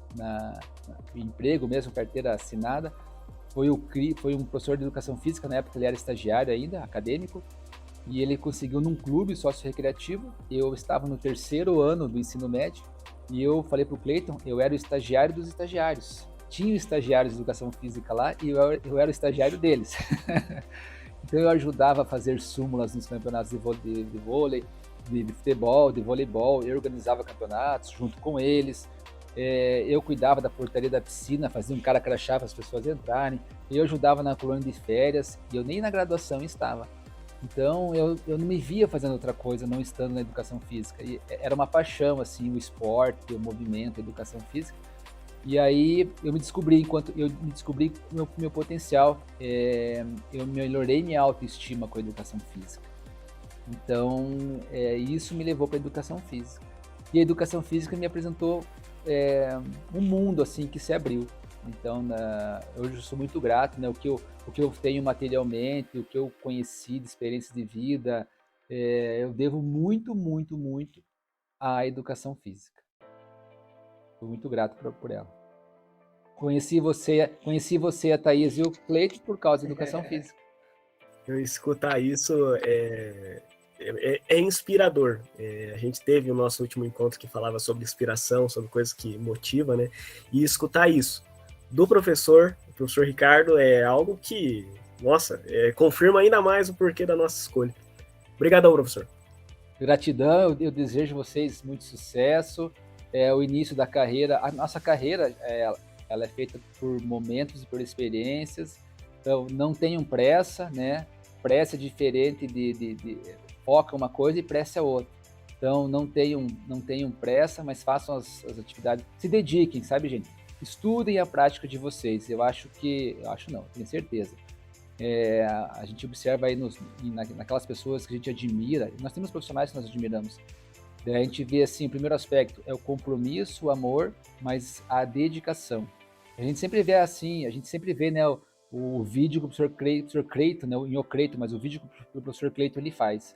emprego mesmo, carteira assinada, foi um professor de educação física, na época ele era estagiário ainda, acadêmico, e ele conseguiu num clube sócio-recreativo. Eu estava no 3º ano do ensino médio, e eu falei pro Cleiton, eu era o estagiário dos estagiários. Tinha estagiários de educação física lá, e eu era o estagiário deles. Então eu ajudava a fazer súmulas nos campeonatos de vôlei, de futebol, de voleibol, eu organizava campeonatos junto com eles, eu cuidava da portaria da piscina, fazia um cara crachá para as pessoas entrarem, eu ajudava na colônia de férias, e eu nem na graduação estava. Então eu não me via fazendo outra coisa, não estando na educação física. E era uma paixão, assim, o esporte, o movimento, a educação física. E aí eu me descobri meu potencial, eu melhorei minha autoestima com a educação física. Então isso me levou para a educação física. E a educação física me apresentou um mundo assim que se abriu. Então hoje eu sou muito grato, né? O que eu tenho materialmente, o que eu conheci de experiências de vida, eu devo muito, muito, muito à educação física. Estou muito grato por ela. Conheci você, a Thaís e o Cleiton por causa da educação física. Eu escutar isso é inspirador. A gente teve o nosso último encontro que falava sobre inspiração, sobre coisas que motivam, né? E escutar isso do professor, o professor Ricardo, é algo que, nossa, confirma ainda mais o porquê da nossa escolha. Obrigadão, professor. Gratidão, eu desejo a vocês muito sucesso. O início da carreira, a nossa carreira, ela é feita por momentos e por experiências, então não tenham pressa, né? Pressa é diferente de foca uma coisa e pressa é outra. Então não tenham pressa, mas façam as atividades, se dediquem, sabe, gente? Estudem a prática de vocês. Tenho certeza. A gente observa aí naquelas pessoas que a gente admira, nós temos profissionais que nós admiramos. A gente vê assim, o primeiro aspecto é o compromisso, o amor, mas a dedicação. A gente sempre vê assim, né, o vídeo que o professor Cleiton, né, o Cleiton, mas o vídeo que o professor Cleiton ele faz.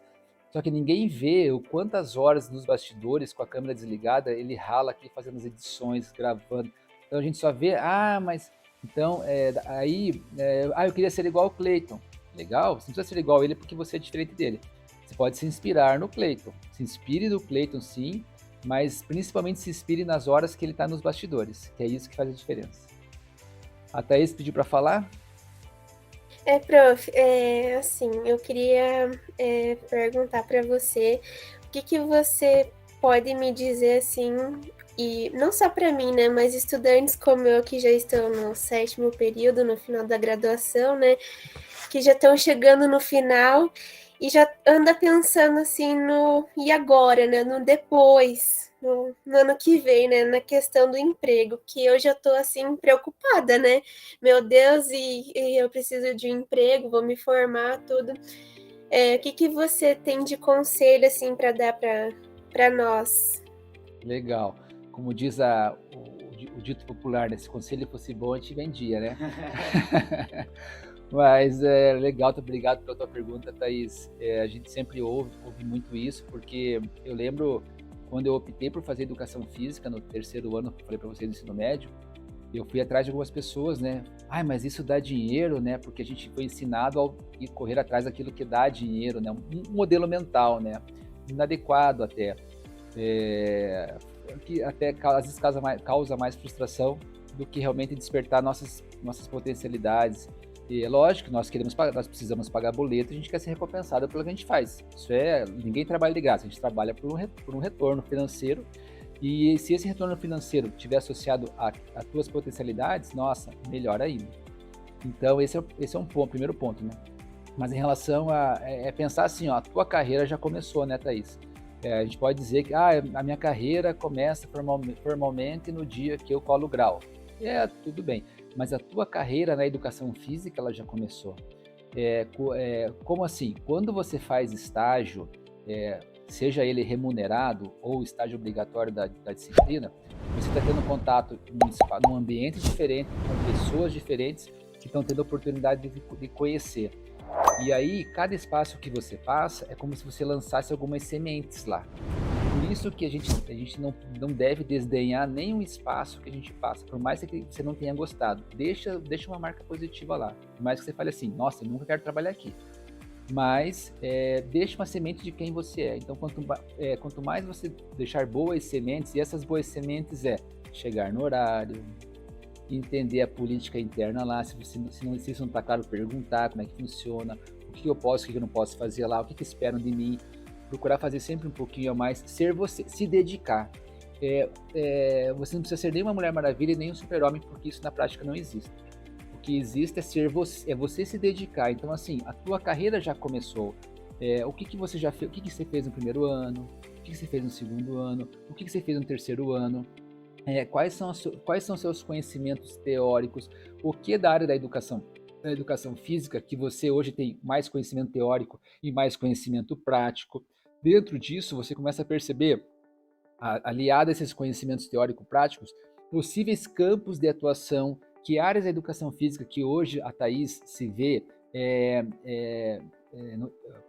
Só que ninguém vê o quantas horas nos bastidores, com a câmera desligada, ele rala aqui fazendo as edições, gravando. Então a gente só vê, eu queria ser igual ao Cleiton. Legal, você não precisa ser igual a ele porque você é diferente dele. Você pode se inspirar no Cleiton. Se inspire no Cleiton, sim, mas principalmente se inspire nas horas que ele está nos bastidores, que é isso que faz a diferença. A Thaís pediu para falar? Prof, assim, eu queria perguntar para você o que você pode me dizer, assim, e não só para mim, né, mas estudantes como eu que já estão no 7º período, no final da graduação, né, que já estão chegando no final e já anda pensando assim no e agora, né, no depois, no ano que vem, né, na questão do emprego, que eu já estou assim preocupada, né? Meu Deus, e eu preciso de um emprego, vou me formar, tudo. O que você tem de conselho assim para dar para nós? Legal. Como diz o dito popular, né? Se conselho fosse bom, a gente vendia, né? Mas é legal, obrigado pela tua pergunta, Thaís. A gente sempre ouve muito isso, porque eu lembro quando eu optei por fazer educação física no terceiro ano, falei para vocês do ensino médio, eu fui atrás de algumas pessoas, né? Mas isso dá dinheiro, né? Porque a gente foi ensinado a ir correr atrás daquilo que dá dinheiro, né? Um modelo mental, né? Inadequado até. Que até às vezes causa mais frustração do que realmente despertar nossas potencialidades. E é lógico que nós precisamos pagar boleto, a gente quer ser recompensado pelo que a gente faz. Ninguém trabalha de graça, a gente trabalha por um retorno financeiro. E se esse retorno financeiro estiver associado a tuas potencialidades, nossa, melhor ainda. Então esse é um ponto, primeiro ponto, né? Mas em relação a pensar assim, ó, a tua carreira já começou, né, Thaís? A gente pode dizer que a minha carreira começa formalmente no dia que eu colo o grau. Tudo bem, mas a tua carreira na educação física ela já começou. Como assim? Quando você faz estágio, seja ele remunerado ou estágio obrigatório da disciplina, você está tendo contato num ambiente diferente, com pessoas diferentes que estão tendo a oportunidade de conhecer. E aí, cada espaço que você passa é como se você lançasse algumas sementes lá. Por isso que a gente não deve desdenhar nenhum espaço que a gente passa, por mais que você não tenha gostado. Deixa uma marca positiva lá. Por mais que você fale assim, nossa, eu nunca quero trabalhar aqui. Mas deixa uma semente de quem você é. Então, quanto mais você deixar boas sementes, e essas boas sementes chegar no horário, entender a política interna lá, se isso não está claro, perguntar como é que funciona, o que eu posso, o que eu não posso fazer lá, o que esperam de mim, procurar fazer sempre um pouquinho a mais, ser você, se dedicar. Você não precisa ser nem uma Mulher Maravilha e nem um super-homem, porque isso na prática não existe. O que existe é você se dedicar. Então, assim, a tua carreira já começou. O que você já fez? O que você fez no primeiro ano? O que você fez no segundo ano? O que você fez no terceiro ano? Quais são os seus conhecimentos teóricos? O que da área da educação física que você hoje tem mais conhecimento teórico e mais conhecimento prático? Dentro disso, você começa a perceber, aliado a esses conhecimentos teórico-práticos, possíveis campos de atuação, que áreas da educação física que hoje a Thaís se vê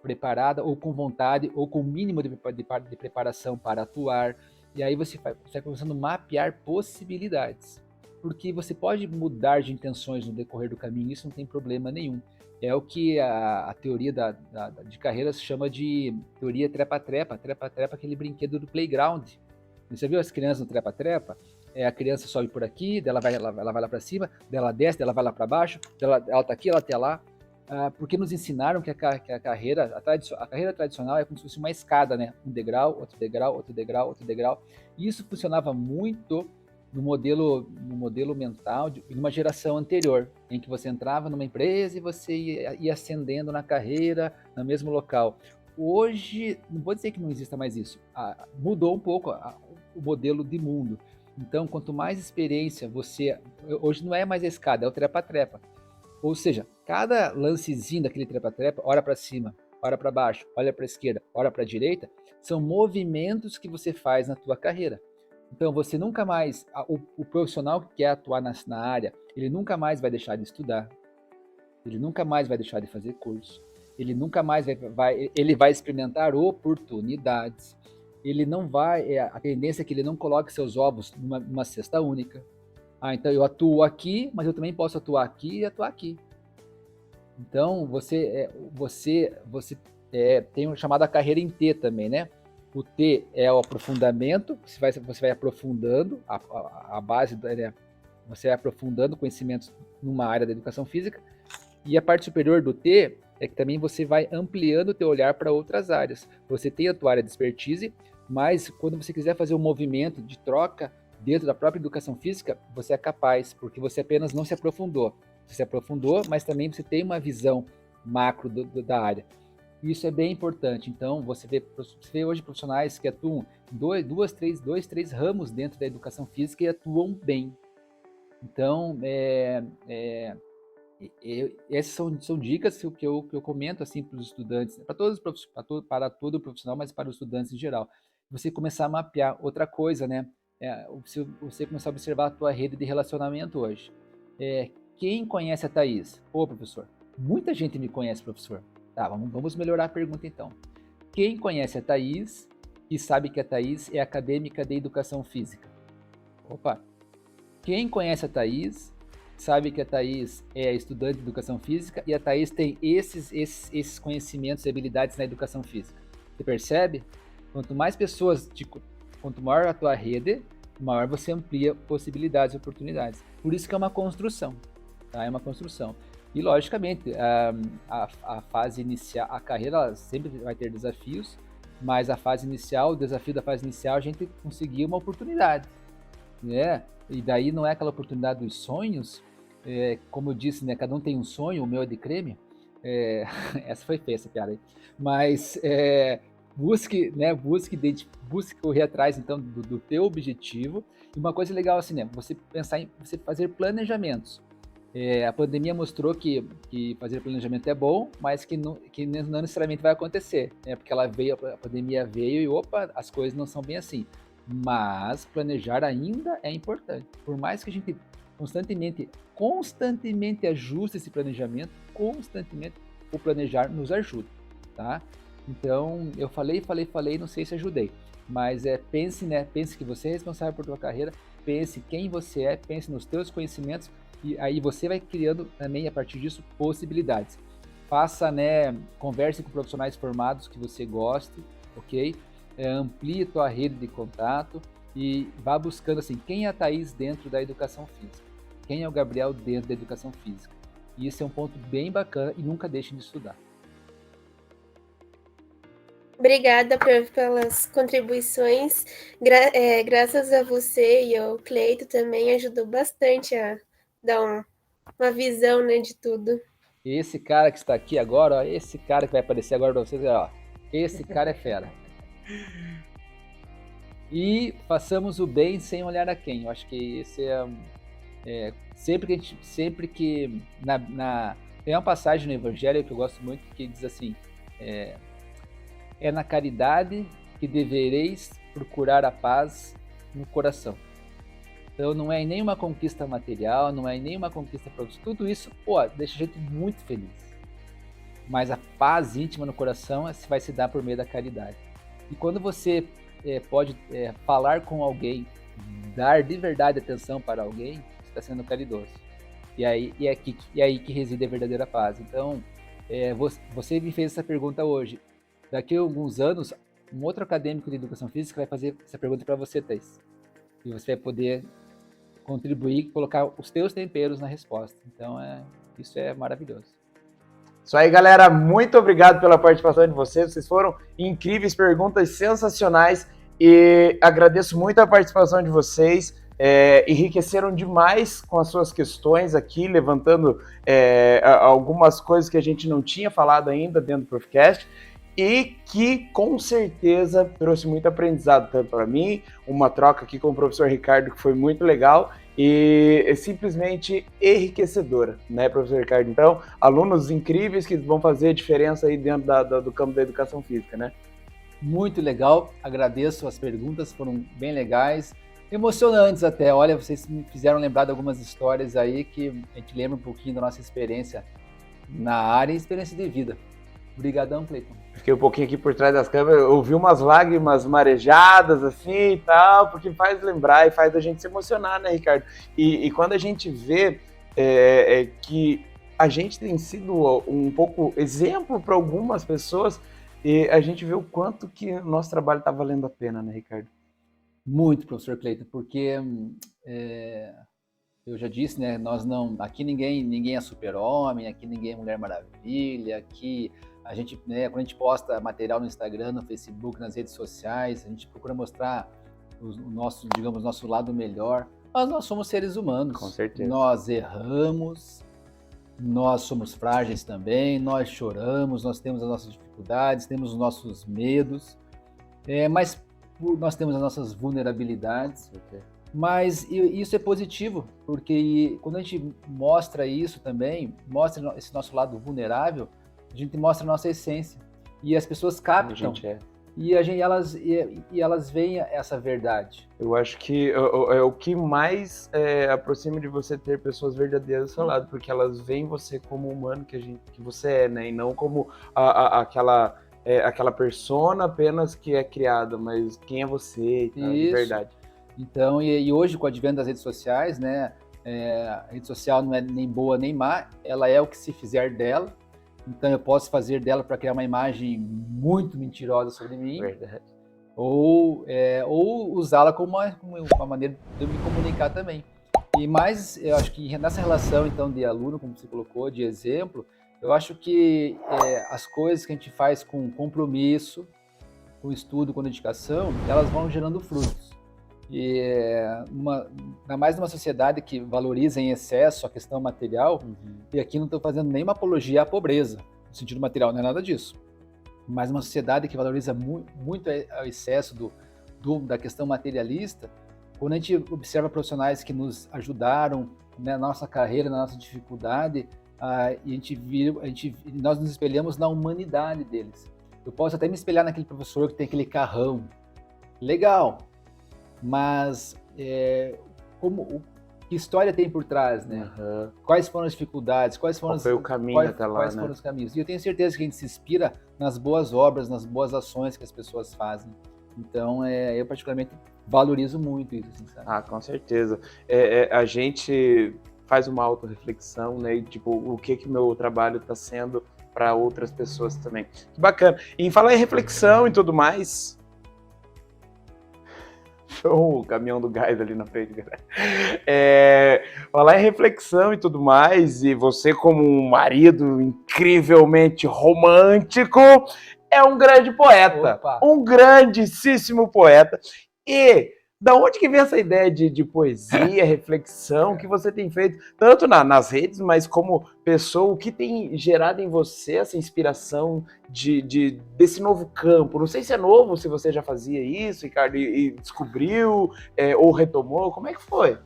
preparada ou com vontade ou com o mínimo de preparação para atuar. E aí você vai começando a mapear possibilidades, porque você pode mudar de intenções no decorrer do caminho, isso não tem problema nenhum. É o que a teoria de carreiras chama de teoria trepa-trepa. Trepa-trepa é aquele brinquedo do playground. Você viu as crianças no trepa-trepa? A criança sobe por aqui, ela vai lá para cima, ela desce, ela vai lá para baixo, ela tá aqui, ela tá lá. Porque nos ensinaram que a carreira tradicional é como se fosse uma escada, né? Um degrau, outro degrau, outro degrau, outro degrau. E isso funcionava muito no modelo mental de uma geração anterior, em que você entrava numa empresa e você ia ascendendo na carreira, no mesmo local. Hoje, não vou dizer que não exista mais isso, mudou um pouco o modelo de mundo. Então, quanto mais experiência hoje não é mais a escada, é o trepa-trepa. Ou seja, cada lancezinho daquele trepa-trepa, ora para cima, ora para baixo, olha para a esquerda, ora para a direita, são movimentos que você faz na tua carreira. Então, você nunca mais, o profissional que quer atuar na área, ele nunca mais vai deixar de estudar, ele nunca mais vai deixar de fazer curso, ele nunca mais ele vai experimentar oportunidades, ele não vai, a tendência é que ele não coloque seus ovos numa cesta única. Então eu atuo aqui, mas eu também posso atuar aqui e atuar aqui. Então você tem uma chamada carreira em T também, né? O T é o aprofundamento, você vai aprofundando a base, né? Você vai aprofundando conhecimentos numa área da educação física. E a parte superior do T é que também você vai ampliando o teu olhar para outras áreas. Você tem a tua área de expertise, mas quando você quiser fazer um movimento de troca dentro da própria educação física, você é capaz, porque você apenas não se aprofundou. Você se aprofundou, mas também você tem uma visão macro da área. Isso é bem importante. Então, você vê hoje profissionais que atuam em dois, três ramos dentro da educação física e atuam bem. Então, essas são dicas que eu comento assim para os estudantes, para todo profissional, mas para os estudantes em geral. Você começar a mapear outra coisa, né? Se você começar a observar a tua rede de relacionamento hoje. Quem conhece a Thaís? Ô, professor, Muita gente me conhece, professor. Tá, vamos melhorar a pergunta então. Quem conhece a Thaís e sabe que a Thaís é acadêmica de educação física? Opa! Quem conhece a Thaís sabe que a Thaís é estudante de educação física e a Thaís tem esses conhecimentos e habilidades na educação física. Você percebe? Quanto mais pessoas, quanto maior a tua rede, maior você amplia possibilidades e oportunidades. Por isso que é uma construção, tá? É uma construção. E, logicamente, a fase inicial, a carreira ela sempre vai ter desafios, mas a fase inicial, o desafio da fase inicial, a gente conseguir uma oportunidade, né? E daí não é aquela oportunidade dos sonhos, como eu disse, né? Cada um tem um sonho, o meu é de creme. Essa foi feia, essa piada aí. Mas busque correr atrás, então, do teu objetivo. E uma coisa legal, assim, né? Você pensar em você fazer planejamentos. A pandemia mostrou que fazer planejamento é bom, mas que não necessariamente vai acontecer, né? Porque a pandemia veio e, opa, as coisas não são bem assim. Mas planejar ainda é importante. Por mais que a gente constantemente ajuste esse planejamento, constantemente o planejar nos ajuda, tá? Então, eu falei, não sei se ajudei. Mas pense, né? Pense que você é responsável por tua carreira, pense quem você é, pense nos teus conhecimentos, e aí você vai criando também, a partir disso, possibilidades. Faça, né, converse com profissionais formados que você goste, ok? Amplie tua rede de contato e vá buscando, assim, quem é a Thaís dentro da educação física? Quem é o Gabriel dentro da educação física? E isso é um ponto bem bacana e nunca deixe de estudar. Obrigada pelas contribuições. Graças a você e ao Cleito também ajudou bastante a dar uma visão, né, de tudo. Esse cara que está aqui agora, ó, esse cara que vai aparecer agora para vocês, ó, esse cara é fera. E façamos o bem sem olhar a quem. Eu acho que esse sempre que tem uma passagem no Evangelho que eu gosto muito que diz assim: é na caridade que devereis procurar a paz no coração. Então não é nenhuma conquista material, não é nenhuma conquista profissional. Tudo isso, deixa a gente muito feliz. Mas a paz íntima no coração vai se dar por meio da caridade. E quando você pode falar com alguém, dar de verdade atenção para alguém, você está sendo caridoso. E aí que reside a verdadeira paz. Então, você me fez essa pergunta hoje. Daqui a alguns anos, um outro acadêmico de educação física vai fazer essa pergunta para você, Thaís. E você vai poder contribuir, colocar os teus temperos na resposta. Então, isso é maravilhoso. Isso aí, galera. Muito obrigado pela participação de vocês. Vocês foram incríveis, perguntas sensacionais. E agradeço muito a participação de vocês. Enriqueceram demais com as suas questões aqui, levantando algumas coisas que a gente não tinha falado ainda dentro do Profcast. E que, com certeza, trouxe muito aprendizado tanto para mim, uma troca aqui com o professor Ricardo que foi muito legal e simplesmente enriquecedora, né, professor Ricardo? Então, alunos incríveis que vão fazer a diferença aí dentro do campo da educação física, né? Muito legal, agradeço as perguntas, foram bem legais, emocionantes até. Olha, vocês me fizeram lembrar de algumas histórias aí que a gente lembra um pouquinho da nossa experiência na área e experiência de vida. Obrigadão, Cleiton. Fiquei um pouquinho aqui por trás das câmeras, ouvi umas lágrimas marejadas assim e tal, porque faz lembrar e faz a gente se emocionar, né, Ricardo? E quando a gente vê que a gente tem sido um pouco exemplo para algumas pessoas, e a gente vê o quanto que o nosso trabalho está valendo a pena, né, Ricardo? Muito, professor Cleiton, porque eu já disse, né, aqui ninguém é super-homem, aqui ninguém é Mulher Maravilha, aqui a gente, né, quando a gente posta material no Instagram, no Facebook, nas redes sociais, a gente procura mostrar o nosso lado melhor, mas nós somos seres humanos. Com certeza. Nós erramos, nós somos frágeis também, nós choramos, nós temos as nossas dificuldades, temos os nossos medos, mas nós temos as nossas vulnerabilidades. Okay. Mas isso é positivo, porque quando a gente mostra isso também, mostra esse nosso lado vulnerável, a gente mostra a nossa essência. E as pessoas captam. e elas veem essa verdade. Eu acho que é o que mais aproxima de você ter pessoas verdadeiras ao seu lado, porque elas veem você como humano que você é, né? E não como aquela persona apenas que é criada, mas quem é você e tal, de verdade. Então, e hoje com o advento das redes sociais, né? A rede social não é nem boa nem má, ela é o que se fizer dela. Então eu posso fazer dela para criar uma imagem muito mentirosa sobre mim. Verdade. Ou usá-la como uma maneira de eu me comunicar também. E mais, eu acho que nessa relação, então, de aluno, como você colocou, de exemplo, eu acho que as coisas que a gente faz com compromisso, com estudo, com dedicação, elas vão gerando frutos. E ainda mais numa sociedade que valoriza em excesso a questão material, e aqui não estou fazendo nenhuma apologia à pobreza, no sentido material, não é nada disso. Mas uma sociedade que valoriza muito o excesso da questão materialista, quando a gente observa profissionais que nos ajudaram na nossa carreira, na nossa dificuldade, nós nos espelhamos na humanidade deles. Eu posso até me espelhar naquele professor que tem aquele carrão. Legal, mas que história tem por trás, né? Quais foram as dificuldades, quais foram o caminho até lá, quais foram os caminhos. E eu tenho certeza que a gente se inspira nas boas obras, nas boas ações que as pessoas fazem. Então, eu particularmente valorizo muito isso, assim, sabe? Ah, com certeza. A gente faz uma autorreflexão, né? E, tipo, o que meu trabalho está sendo para outras pessoas também. Que bacana. E em falar em reflexão e tudo mais... o caminhão do gás ali na frente, galera. Falar em reflexão e tudo mais, e você como um marido incrivelmente romântico, é um grande poeta. Opa. Um grandíssimo poeta. E da onde que vem essa ideia de poesia, reflexão, que você tem feito, tanto nas redes, mas como pessoa, o que tem gerado em você essa inspiração desse novo campo? Não sei se é novo, se você já fazia isso, Ricardo, e descobriu, ou retomou, como é que foi?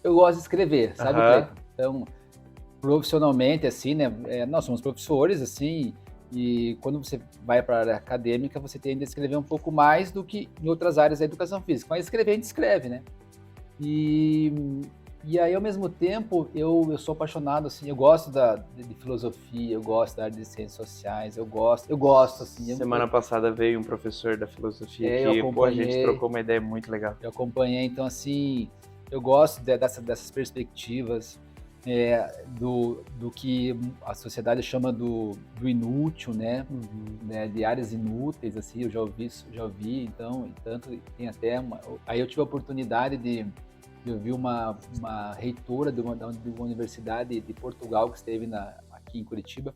Eu gosto de escrever, sabe, Cleiton? Então, profissionalmente, assim, né, nós somos professores, assim, e quando você vai para a área acadêmica, você tende a escrever um pouco mais do que em outras áreas da educação física. Mas escrever, a gente escreve, né? E aí, ao mesmo tempo, eu sou apaixonado, assim, eu gosto de filosofia, eu gosto da área de ciências sociais, eu gosto, assim... Semana passada veio um professor da filosofia que, a gente trocou uma ideia muito legal. Eu acompanhei, então, assim, eu gosto dessas perspectivas, do que a sociedade chama do inútil, né? Né? De áreas inúteis, assim, eu já ouvi, então, e tanto tem até aí eu tive a oportunidade de ouvir uma reitora de uma universidade de Portugal que esteve aqui em Curitiba,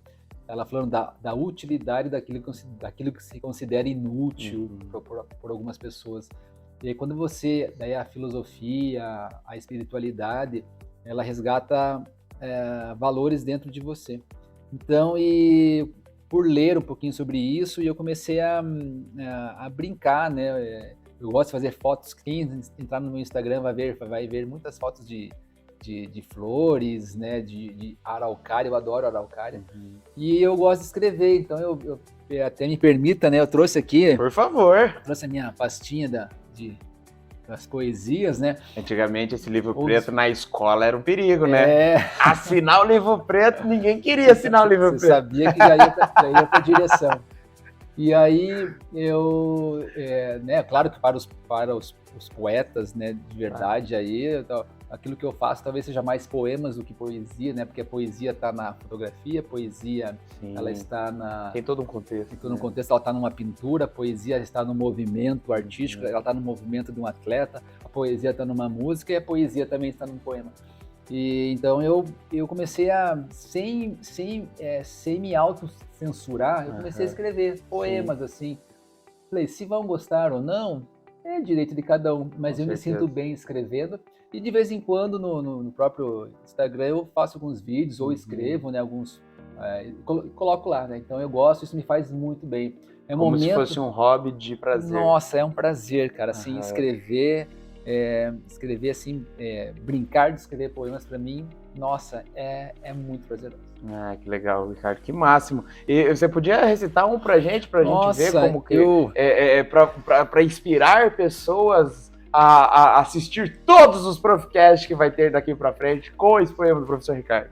ela falando da utilidade daquilo que se considera inútil por algumas pessoas. E aí quando daí a filosofia, a espiritualidade, ela resgata valores dentro de você. Então, e por ler um pouquinho sobre isso, eu comecei a brincar, né? Eu gosto de fazer fotos. Quem entrar no meu Instagram vai ver muitas fotos de flores, né? De araucária, eu adoro araucária. E eu gosto de escrever, então eu até me permita, né? Eu trouxe aqui... Por favor! Trouxe a minha pastinha das poesias, né? Antigamente esse livro preto na escola era um perigo, né? Assinar o livro preto, ninguém queria assinar o livro preto. Você sabia que já ia pra direção. E aí né, claro que para os poetas, né, de verdade, aí aquilo que eu faço talvez seja mais poemas do que poesia, né? Porque a poesia está na fotografia, a poesia ela está tem todo um contexto. Tem todo um contexto, ela está numa pintura, a poesia está no movimento artístico, ela está no movimento de um atleta, a poesia está numa música e a poesia também está num poema. E então eu comecei sem me autocensurar, eu comecei a escrever poemas assim. Falei, se vão gostar ou não, é direito de cada um, mas eu me sinto bem escrevendo. E de vez em quando no próprio Instagram eu faço alguns vídeos ou escrevo, né, alguns, coloco lá, né? Então eu gosto, isso me faz muito bem. Como se fosse um hobby de prazer. Nossa, é um prazer, cara, assim, escrever assim, brincar de escrever poemas para mim, nossa, é muito prazeroso. Ah, que legal, Ricardo, que máximo. E você podia recitar um pra gente Nossa, ver como que para inspirar pessoas a assistir todos os Profcasts que vai ter daqui pra frente com esse poema do professor Ricardo.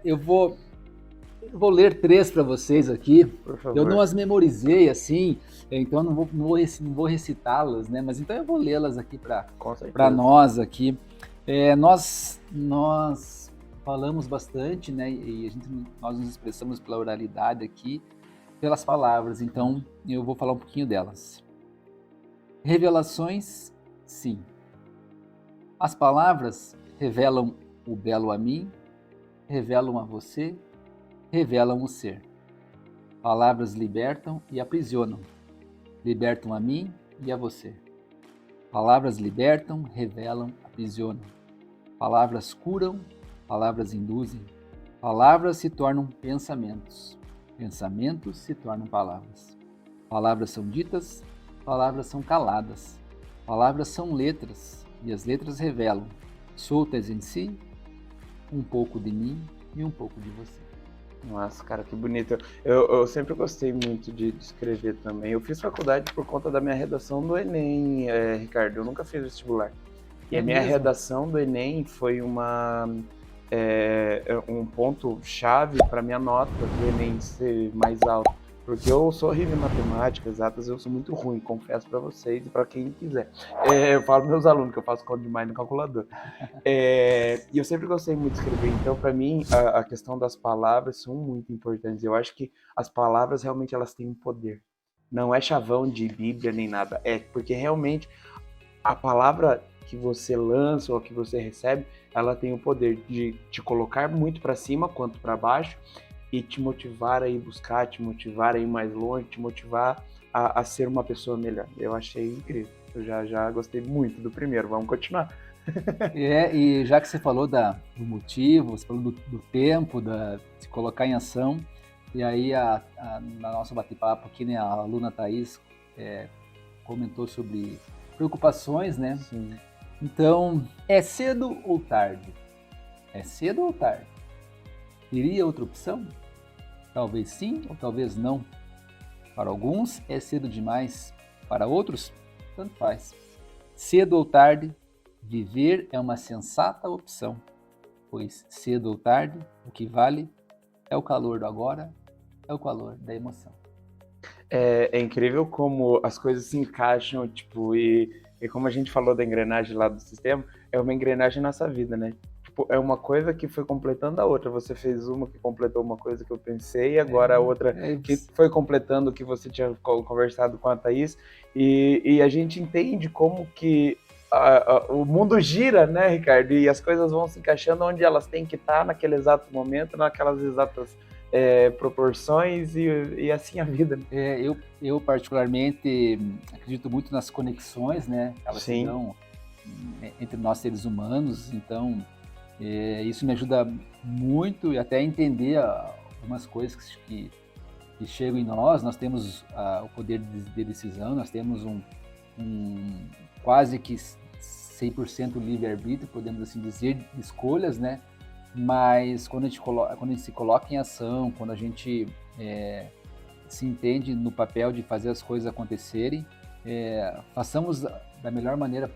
Eu vou ler 3 para vocês aqui. Por favor. Eu não as memorizei assim, então não vou recitá-las, né? Mas então eu vou lê-las aqui para nós aqui. Nós falamos bastante, né? E nós nos expressamos pela oralidade aqui, pelas palavras. Então eu vou falar um pouquinho delas. Revelações, sim. As palavras revelam o belo a mim, revelam a você, revelam o ser. Palavras libertam e aprisionam. Libertam a mim e a você. Palavras libertam, revelam, aprisionam. Palavras curam, palavras induzem. Palavras se tornam pensamentos. Pensamentos se tornam palavras. Palavras são ditas, palavras são caladas. Palavras são letras, e as letras revelam, soltas em si, um pouco de mim e um pouco de você. Nossa, cara, que bonito. Eu sempre gostei muito de escrever também. Eu fiz faculdade por conta da minha redação do Enem, Ricardo. Eu nunca fiz vestibular. E a minha redação do Enem foi um ponto-chave para minha nota do Enem ser mais alta. Porque eu sou horrível em matemática, exatas, eu sou muito ruim, confesso para vocês e para quem quiser. Eu falo para meus alunos que eu faço conta demais no calculador. E eu sempre gostei muito de escrever, então para mim a questão das palavras são muito importantes. Eu acho que as palavras realmente elas têm um poder. Não é chavão de Bíblia nem nada, porque realmente a palavra que você lança ou que você recebe, ela tem o poder de te colocar muito para cima quanto para baixo, e te motivar a ir buscar, te motivar a ir mais longe, te motivar a ser uma pessoa melhor. Eu achei incrível. Eu já gostei muito do primeiro. Vamos continuar. E já que você falou do motivo, você falou do tempo, de se colocar em ação, e aí na nossa bate-papo aqui, né, a aluna Thaís comentou sobre preocupações, né? Sim. Então, é cedo ou tarde? É cedo ou tarde? Teria outra opção? Talvez sim ou talvez não. Para alguns é cedo demais, para outros, tanto faz. Cedo ou tarde, viver é uma sensata opção, pois cedo ou tarde, o que vale é o calor do agora, é o calor da emoção. É incrível como as coisas se encaixam, tipo, e como a gente falou da engrenagem lá do sistema, é uma engrenagem na nossa vida, né? É uma coisa que foi completando a outra. Você fez uma que completou uma coisa que eu pensei, e agora a outra que foi completando o que você tinha conversado com a Thaís. E a gente entende como que o mundo gira, né, Ricardo? E as coisas vão se encaixando onde elas têm que estar naquele exato momento, naquelas exatas proporções, e assim a vida. Eu particularmente acredito muito nas conexões, né? Elas se dão entre nós seres humanos, então... isso me ajuda muito e até a entender algumas coisas que chegam em nós. Nós temos o poder de decisão, nós temos um quase que 100% livre-arbítrio, podemos assim dizer, de escolhas, né? Mas quando a gente se coloca em ação, quando a gente se entende no papel de fazer as coisas acontecerem, façamos da melhor maneira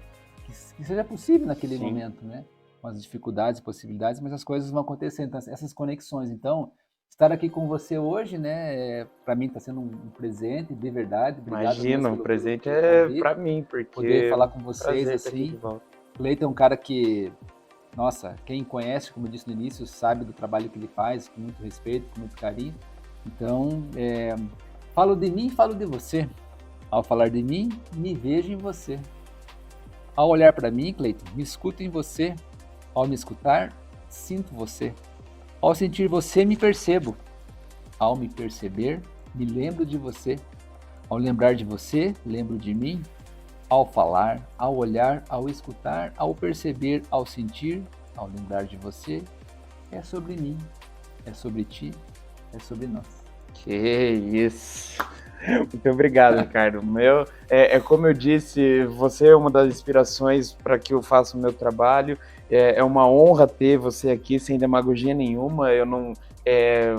que seja possível naquele momento, né? Com as dificuldades, possibilidades, mas as coisas vão acontecendo, então, essas conexões. Então, estar aqui com você hoje, né, para mim está sendo um presente, de verdade. Obrigado. Imagina, um presente para mim, porque... Poder falar com vocês, assim. O Cleiton é um cara que, nossa, quem conhece, como eu disse no início, sabe do trabalho que ele faz, com muito respeito, com muito carinho. Então, falo de mim, falo de você. Ao falar de mim, me vejo em você. Ao olhar para mim, Cleiton, me escuto em você. Ao me escutar, sinto você. Ao sentir você, me percebo. Ao me perceber, me lembro de você. Ao lembrar de você, lembro de mim. Ao falar, ao olhar, ao escutar, ao perceber, ao sentir, ao lembrar de você, é sobre mim, é sobre ti, é sobre nós. Que isso! Muito obrigado, Ricardo. Como eu disse, você é uma das inspirações para que eu faça o meu trabalho, É uma honra ter você aqui sem demagogia nenhuma. Eu não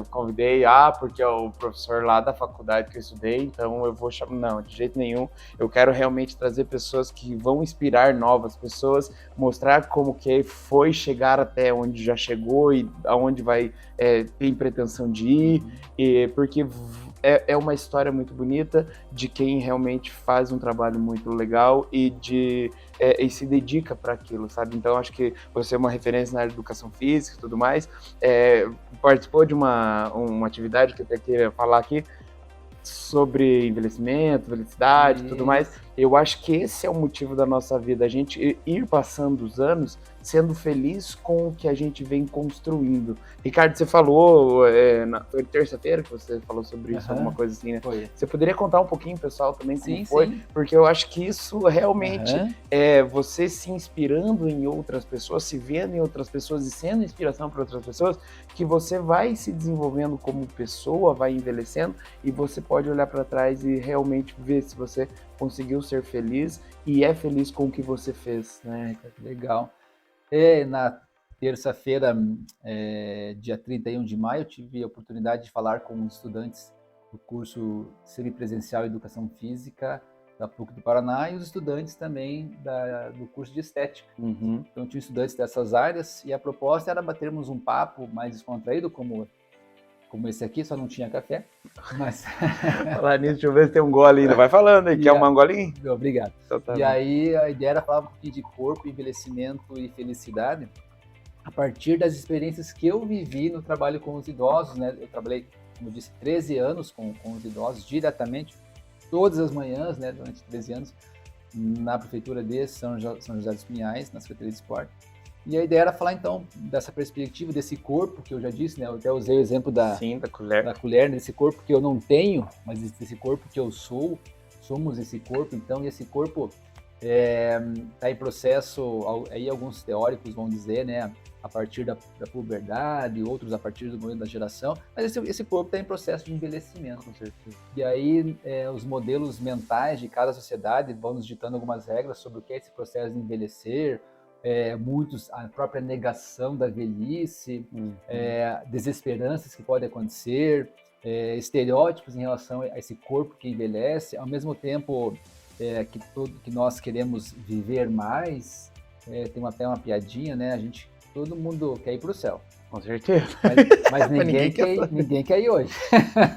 convidei, porque é o professor lá da faculdade que eu estudei, então eu vou chamar. Não, de jeito nenhum. Eu quero realmente trazer pessoas que vão inspirar novas pessoas, mostrar como que foi chegar até onde já chegou e aonde vai ter pretensão de ir, porque é uma história muito bonita de quem realmente faz um trabalho muito legal e se dedica para aquilo, sabe? Então, acho que você é uma referência na área de educação física e tudo mais. Participou de uma atividade que eu até queria falar aqui sobre envelhecimento, felicidade e tudo mais. Eu acho que esse é o motivo da nossa vida, a gente ir passando os anos sendo feliz com o que a gente vem construindo. Ricardo, você falou, foi terça-feira que você falou sobre isso, alguma coisa assim, né? Foi. Você poderia contar um pouquinho, pessoal, também como foi? Sim. Porque eu acho que isso realmente é você se inspirando em outras pessoas, se vendo em outras pessoas e sendo inspiração para outras pessoas, que você vai se desenvolvendo como pessoa, vai envelhecendo e você pode olhar para trás e realmente ver se você conseguiu ser feliz e é feliz com o que você fez, né? Legal. Na terça-feira, dia 31 de maio, eu tive a oportunidade de falar com estudantes do curso semipresencial Educação Física da PUC do Paraná e os estudantes também do curso de Estética. Então, tinha estudantes dessas áreas e a proposta era batermos um papo mais descontraído, como esse aqui, só não tinha café. Mas... Falar nisso, deixa eu ver se tem um gole ainda. Vai falando aí, quer um golinho? Obrigado. Então, tá e bem. Aí a ideia era falar um pouquinho de corpo, envelhecimento e felicidade a partir das experiências que eu vivi no trabalho com os idosos, né? Eu trabalhei, como eu disse, 13 anos com os idosos diretamente, todas as manhãs, né? Durante 13 anos, na prefeitura de São José dos Pinhais, na Secretaria de Esporte. E a ideia era falar, então, dessa perspectiva, desse corpo, que eu já disse, né? Eu até usei o exemplo da colher, desse corpo que eu não tenho, mas desse corpo que eu sou, somos esse corpo, então, e esse corpo está em processo, aí alguns teóricos vão dizer, né? A partir da puberdade, outros a partir do momento da geração, mas esse corpo está em processo de envelhecimento, com certeza. E aí, os modelos mentais de cada sociedade vão nos ditando algumas regras sobre o que é esse processo de envelhecer, muitos, a própria negação da velhice, desesperanças que podem acontecer, estereótipos em relação a esse corpo que envelhece, ao mesmo tempo que nós queremos viver mais, tem até uma piadinha, né? Todo mundo quer ir para o céu. Com certeza. Mas ninguém quer ir hoje.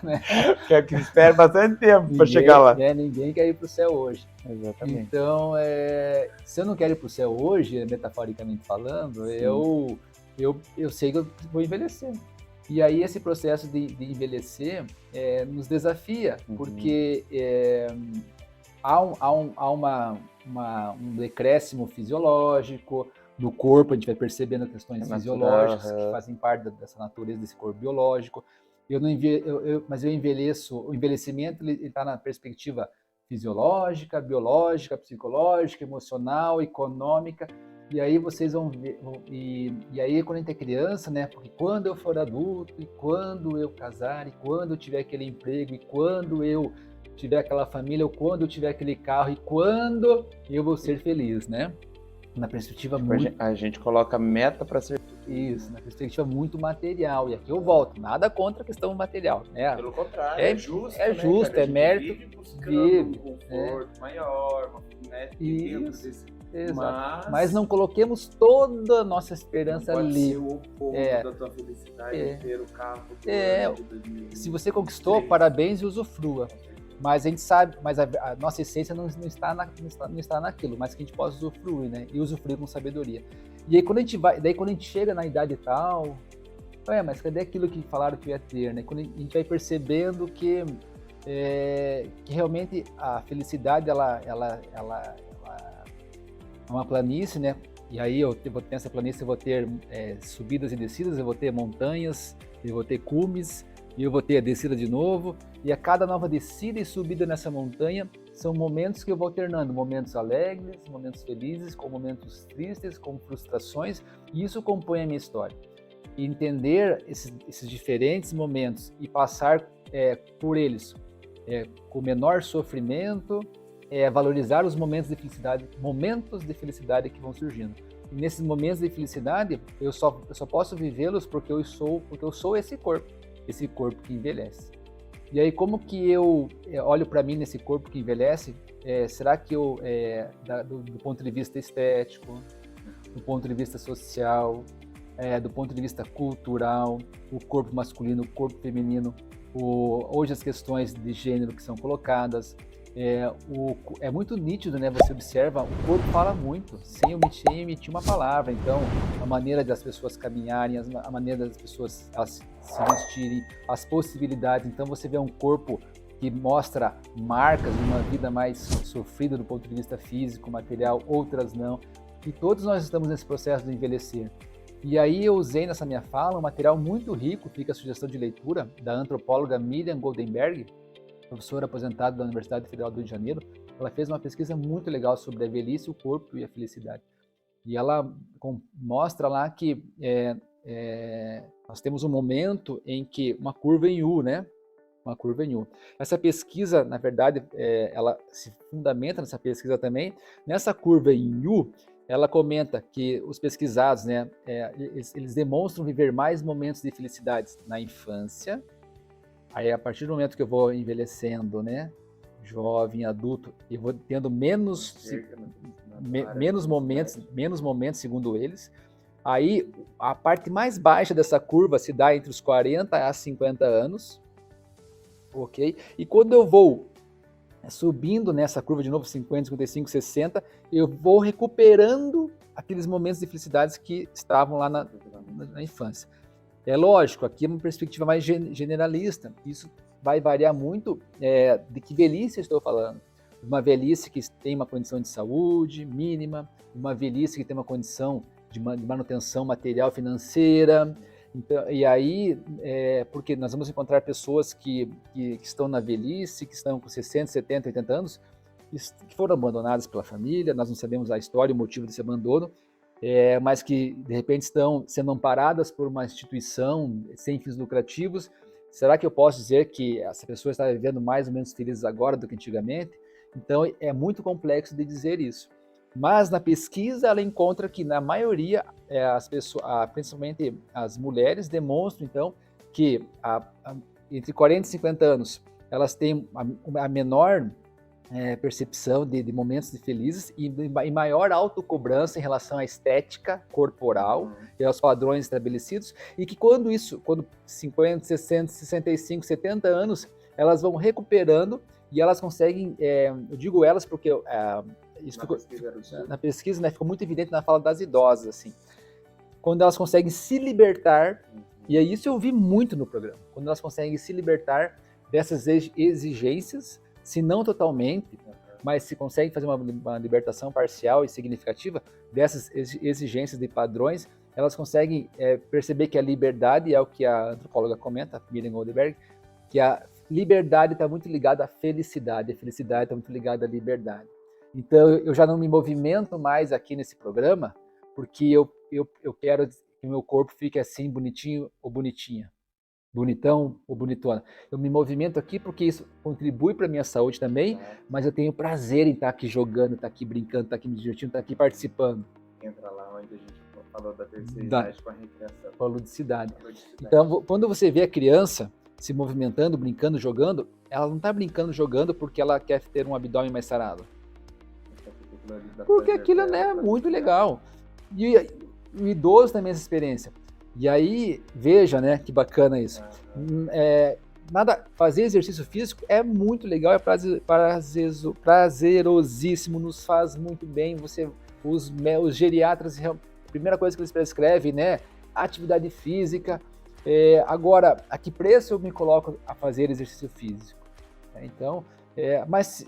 Né? Quer que espere bastante tempo para chegar lá. Ninguém quer ir para o céu hoje. Exatamente. Então, se eu não quero ir para o céu hoje, metaforicamente falando, eu sei que eu vou envelhecer. E aí esse processo de envelhecer nos desafia, porque há um decréscimo fisiológico do corpo, a gente vai percebendo questões fisiológicas que fazem parte dessa natureza desse corpo biológico. Mas eu envelheço, o envelhecimento está na perspectiva fisiológica, biológica, psicológica, emocional, econômica. E aí vocês vão ver, e aí quando a gente é criança, né? Porque quando eu for adulto, e quando eu casar, e quando eu tiver aquele emprego, e quando eu tiver aquela família, ou quando eu tiver aquele carro, e quando eu vou ser feliz, né? Na perspectiva a gente coloca meta para ser isso, na perspectiva muito material. E aqui eu volto, nada contra a questão material, né? Pelo contrário, é justo, é mérito, vive um conforto maior, né? Isso. Mas não coloquemos toda a nossa esperança não pode ali. Ser o oposto da tua felicidade ter o carro se você conquistou, parabéns e usufrua. Mas a gente sabe, mas a nossa essência não está naquilo, mas que a gente possa usufruir, né? E usufruir com sabedoria. E aí quando a gente chega na idade tal, mas cadê aquilo que falaram que ia ter, né? Quando a gente vai percebendo que realmente a felicidade ela é uma planície, né? E aí eu vou ter essa planície, eu vou ter subidas e descidas, eu vou ter montanhas, eu vou ter cumes, e eu vou ter a descida de novo, e a cada nova descida e subida nessa montanha são momentos que eu vou alternando, momentos alegres, momentos felizes, com momentos tristes, com frustrações, e isso compõe a minha história. E entender esses diferentes momentos e passar por eles com menor sofrimento, valorizar os momentos de felicidade que vão surgindo. E nesses momentos de felicidade, eu só posso vivê-los porque eu sou esse corpo que envelhece. E aí, como que eu olho para mim nesse corpo que envelhece? Será que eu, do ponto de vista estético, do ponto de vista social, do ponto de vista cultural, o corpo masculino, o corpo feminino, hoje as questões de gênero que são colocadas, é muito nítido, né? Você observa, o corpo fala muito, sem emitir uma palavra. Então, a maneira das pessoas caminharem, a maneira das pessoas se vestirem, as possibilidades. Então, você vê um corpo que mostra marcas de uma vida mais sofrida do ponto de vista físico, material, outras não. E todos nós estamos nesse processo de envelhecer. E aí eu usei nessa minha fala um material muito rico, fica a sugestão de leitura, da antropóloga Miriam Goldenberg, professora aposentada da Universidade Federal do Rio de Janeiro. Ela fez uma pesquisa muito legal sobre a velhice, o corpo e a felicidade. E ela mostra lá que nós temos um momento em que uma curva em U, né? Uma curva em U. Essa pesquisa, na verdade, ela se fundamenta nessa pesquisa também. Nessa curva em U, ela comenta que os pesquisados, né, eles demonstram viver mais momentos de felicidade na infância. Aí, a partir do momento que eu vou envelhecendo, né, jovem, adulto, eu vou tendo menos momentos, segundo eles. Aí, a parte mais baixa dessa curva se dá entre os 40 a 50 anos, ok? E quando eu vou subindo nessa curva de novo, 50, 55, 60, eu vou recuperando aqueles momentos de felicidade que estavam lá na infância. É lógico, aqui é uma perspectiva mais generalista. Isso vai variar muito de que velhice eu estou falando. Uma velhice que tem uma condição de saúde mínima, uma velhice que tem uma condição de manutenção material financeira. Então, e aí, porque nós vamos encontrar pessoas que estão na velhice, que estão com 60, 70, 80 anos, que foram abandonadas pela família, nós não sabemos a história e o motivo desse abandono, mas que de repente estão sendo amparadas por uma instituição sem fins lucrativos. Será que eu posso dizer que essa pessoa está vivendo mais ou menos feliz agora do que antigamente? Então é muito complexo de dizer isso. Mas na pesquisa ela encontra que na maioria as pessoas, principalmente as mulheres, demonstram então que entre 40 e 50 anos elas têm a menor percepção de momentos de felizes e maior autocobrança em relação à estética corporal e aos padrões estabelecidos, e que quando 50, 60, 65, 70 anos, elas vão recuperando e elas conseguem, eu digo elas porque isso na pesquisa, né, ficou muito evidente na fala das idosas, assim, quando elas conseguem se libertar, e isso eu vi muito no programa, quando elas conseguem se libertar dessas exigências, se não totalmente, mas se consegue fazer uma libertação parcial e significativa dessas exigências de padrões, elas conseguem perceber que a liberdade, é o que a antropóloga comenta, Miriam Goldenberg, que a liberdade está muito ligada à felicidade, a felicidade está muito ligada à liberdade. Então, eu já não me movimento mais aqui nesse programa, porque eu quero que o meu corpo fique assim, bonitinho ou bonitinha. Bonitão ou bonitona. Eu me movimento aqui porque isso contribui para a minha saúde também, mas eu tenho prazer em estar aqui jogando, estar aqui brincando, estar aqui me divertindo, estar aqui participando. Entra lá onde a gente falou da terceira idade com a recreação. Com a ludicidade. Então, quando você vê a criança se movimentando, brincando, jogando, ela não está brincando, jogando porque ela quer ter um abdômen mais sarado. Porque aquilo é muito legal. E o idoso também essa experiência. E aí, veja, né, que bacana isso. Fazer exercício físico é muito legal, é prazerosíssimo, nos faz muito bem. Os geriatras, a primeira coisa que eles prescrevem, né, atividade física. Agora, a que preço eu me coloco a fazer exercício físico? Então, mas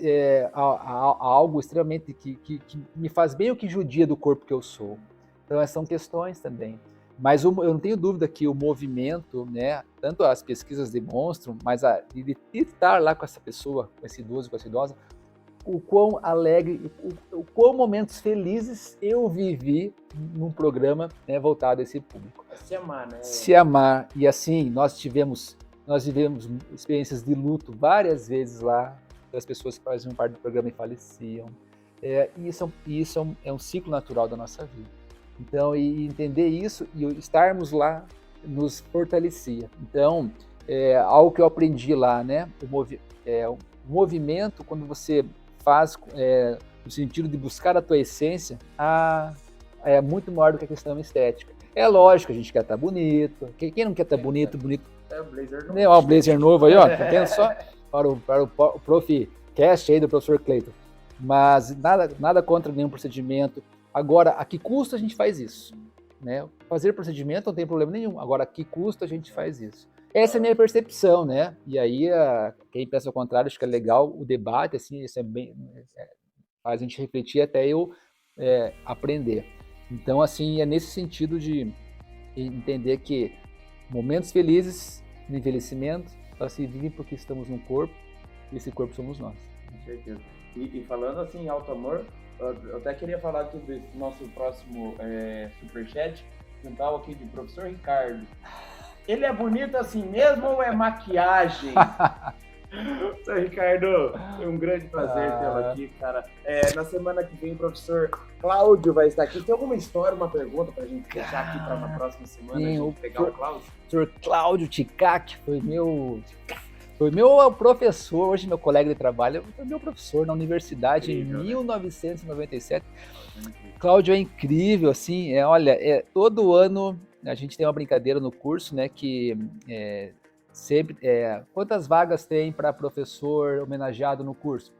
há algo extremamente que me faz bem ou que judia do corpo que eu sou. Então, essas são questões também. Mas eu não tenho dúvida que o movimento, né, tanto as pesquisas demonstram, mas de estar lá com essa pessoa, com esse idoso, com essa idosa, o quão alegre, o quão momentos felizes eu vivi num programa, né, voltado a esse público. Se amar, né? Se amar. E assim, nós vivemos experiências de luto várias vezes lá. das pessoas que faziam parte do programa e faleciam. Isso é um ciclo natural da nossa vida. Então, e entender isso e estarmos lá nos fortalecia. Então, algo que eu aprendi lá, né? O movimento, quando você faz no sentido de buscar a tua essência, é muito maior do que a questão estética. É lógico, a gente quer estar bonito. Quem não quer estar bonito? É o blazer novo. Ó, o blazer novo aí, ó. Tá vendo só? Para o Prof. Cast aí do professor Cleiton. Mas nada contra nenhum procedimento. Agora, a que custo a gente faz isso? Né? Fazer procedimento não tem problema nenhum. Agora, a que custo a gente faz isso? Essa é a minha percepção, né? E aí, quem pensa ao contrário, acho que é legal o debate, assim, isso faz a gente refletir até eu aprender. Então, assim, é nesse sentido de entender que momentos felizes no envelhecimento só se vivem porque estamos num corpo e esse corpo somos nós. Com certeza. E falando assim em alto amor, eu até queria falar aqui do nosso próximo superchat, um tal aqui de professor Ricardo. Ele é bonito assim mesmo ou é maquiagem? Professor Ricardo, foi um grande prazer tê-lo aqui, cara. Na semana que vem o professor Cláudio vai estar aqui. Tem alguma história, uma pergunta pra gente deixar aqui para na próxima semana? Sim, a gente pegar o Cláudio? O professor Cláudio Ticac foi meu professor, hoje meu colega de trabalho, foi meu professor na universidade em 1997. Cláudio é incrível, assim, todo ano a gente tem uma brincadeira no curso, né, que sempre, quantas vagas tem para professor homenageado no curso?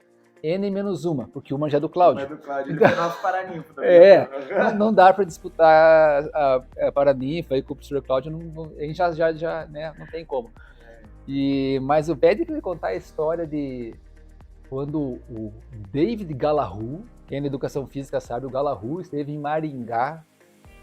N-1, porque uma já é do Cláudio. Uma é do Cláudio, ele foi nosso paraninfo também. Não dá para disputar a paraninfo aí com o professor Cláudio, a gente já né, não tem como. Mas o Pedro queria contar a história de quando o David Galahu, quem é na educação física sabe, o Galahu esteve em Maringá.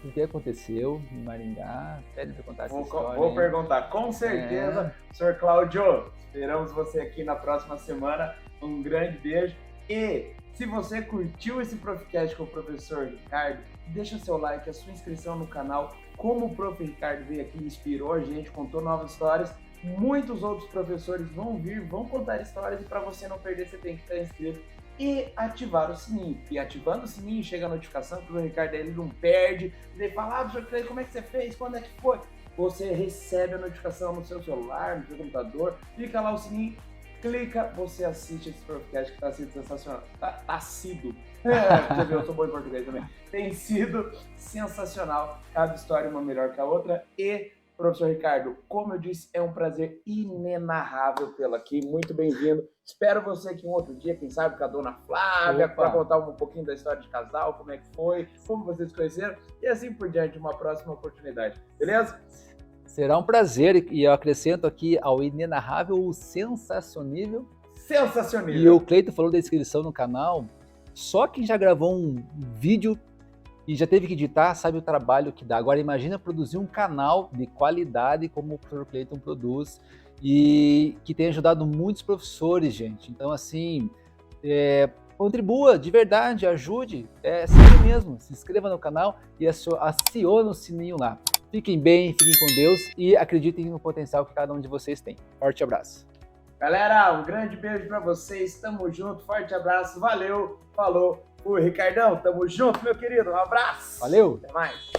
O que aconteceu em Maringá? Pedro vai contar essa história. Vou perguntar, com certeza. Senhor Cláudio, esperamos você aqui na próxima semana. Um grande beijo. E se você curtiu esse Profcast com o professor Ricardo, deixa seu like, a sua inscrição no canal. Como o Prof. Ricardo veio aqui, inspirou a gente, contou novas histórias. Muitos outros professores vão vir, vão contar histórias e para você não perder, você tem que estar inscrito e ativar o sininho. E ativando o sininho, chega a notificação que o Ricardo ele não perde. Ele fala, professor Cleiton, como é que você fez? Quando é que foi? Você recebe a notificação no seu celular, no seu computador, clica lá o sininho, clica, você assiste esse podcast que está sendo sensacional. Tá sido. Você viu, eu sou bom em português também. Tem sido sensacional. Cada história uma melhor que a outra. E professor Ricardo, como eu disse, é um prazer inenarrável tê-lo aqui, muito bem-vindo. Espero você aqui um outro dia, quem sabe com a dona Flávia, para contar um pouquinho da história de casal, como é que foi, como vocês se conheceram, e assim por diante, uma próxima oportunidade, beleza? Será um prazer, e eu acrescento aqui ao inenarrável o sensacionível. Sensacionível! E o Cleiton falou da inscrição no canal, só quem já gravou um vídeo e já teve que editar, sabe o trabalho que dá. Agora imagina produzir um canal de qualidade como o professor Cleiton produz e que tem ajudado muitos professores, gente. Então, assim, contribua de verdade, ajude, sério mesmo. Se inscreva no canal e acione o sininho lá. Fiquem bem, fiquem com Deus e acreditem no potencial que cada um de vocês tem. Forte abraço. Galera, um grande beijo para vocês. Tamo junto, forte abraço. Valeu, falou. Ricardão, tamo junto, meu querido. Um abraço. Valeu. Até mais.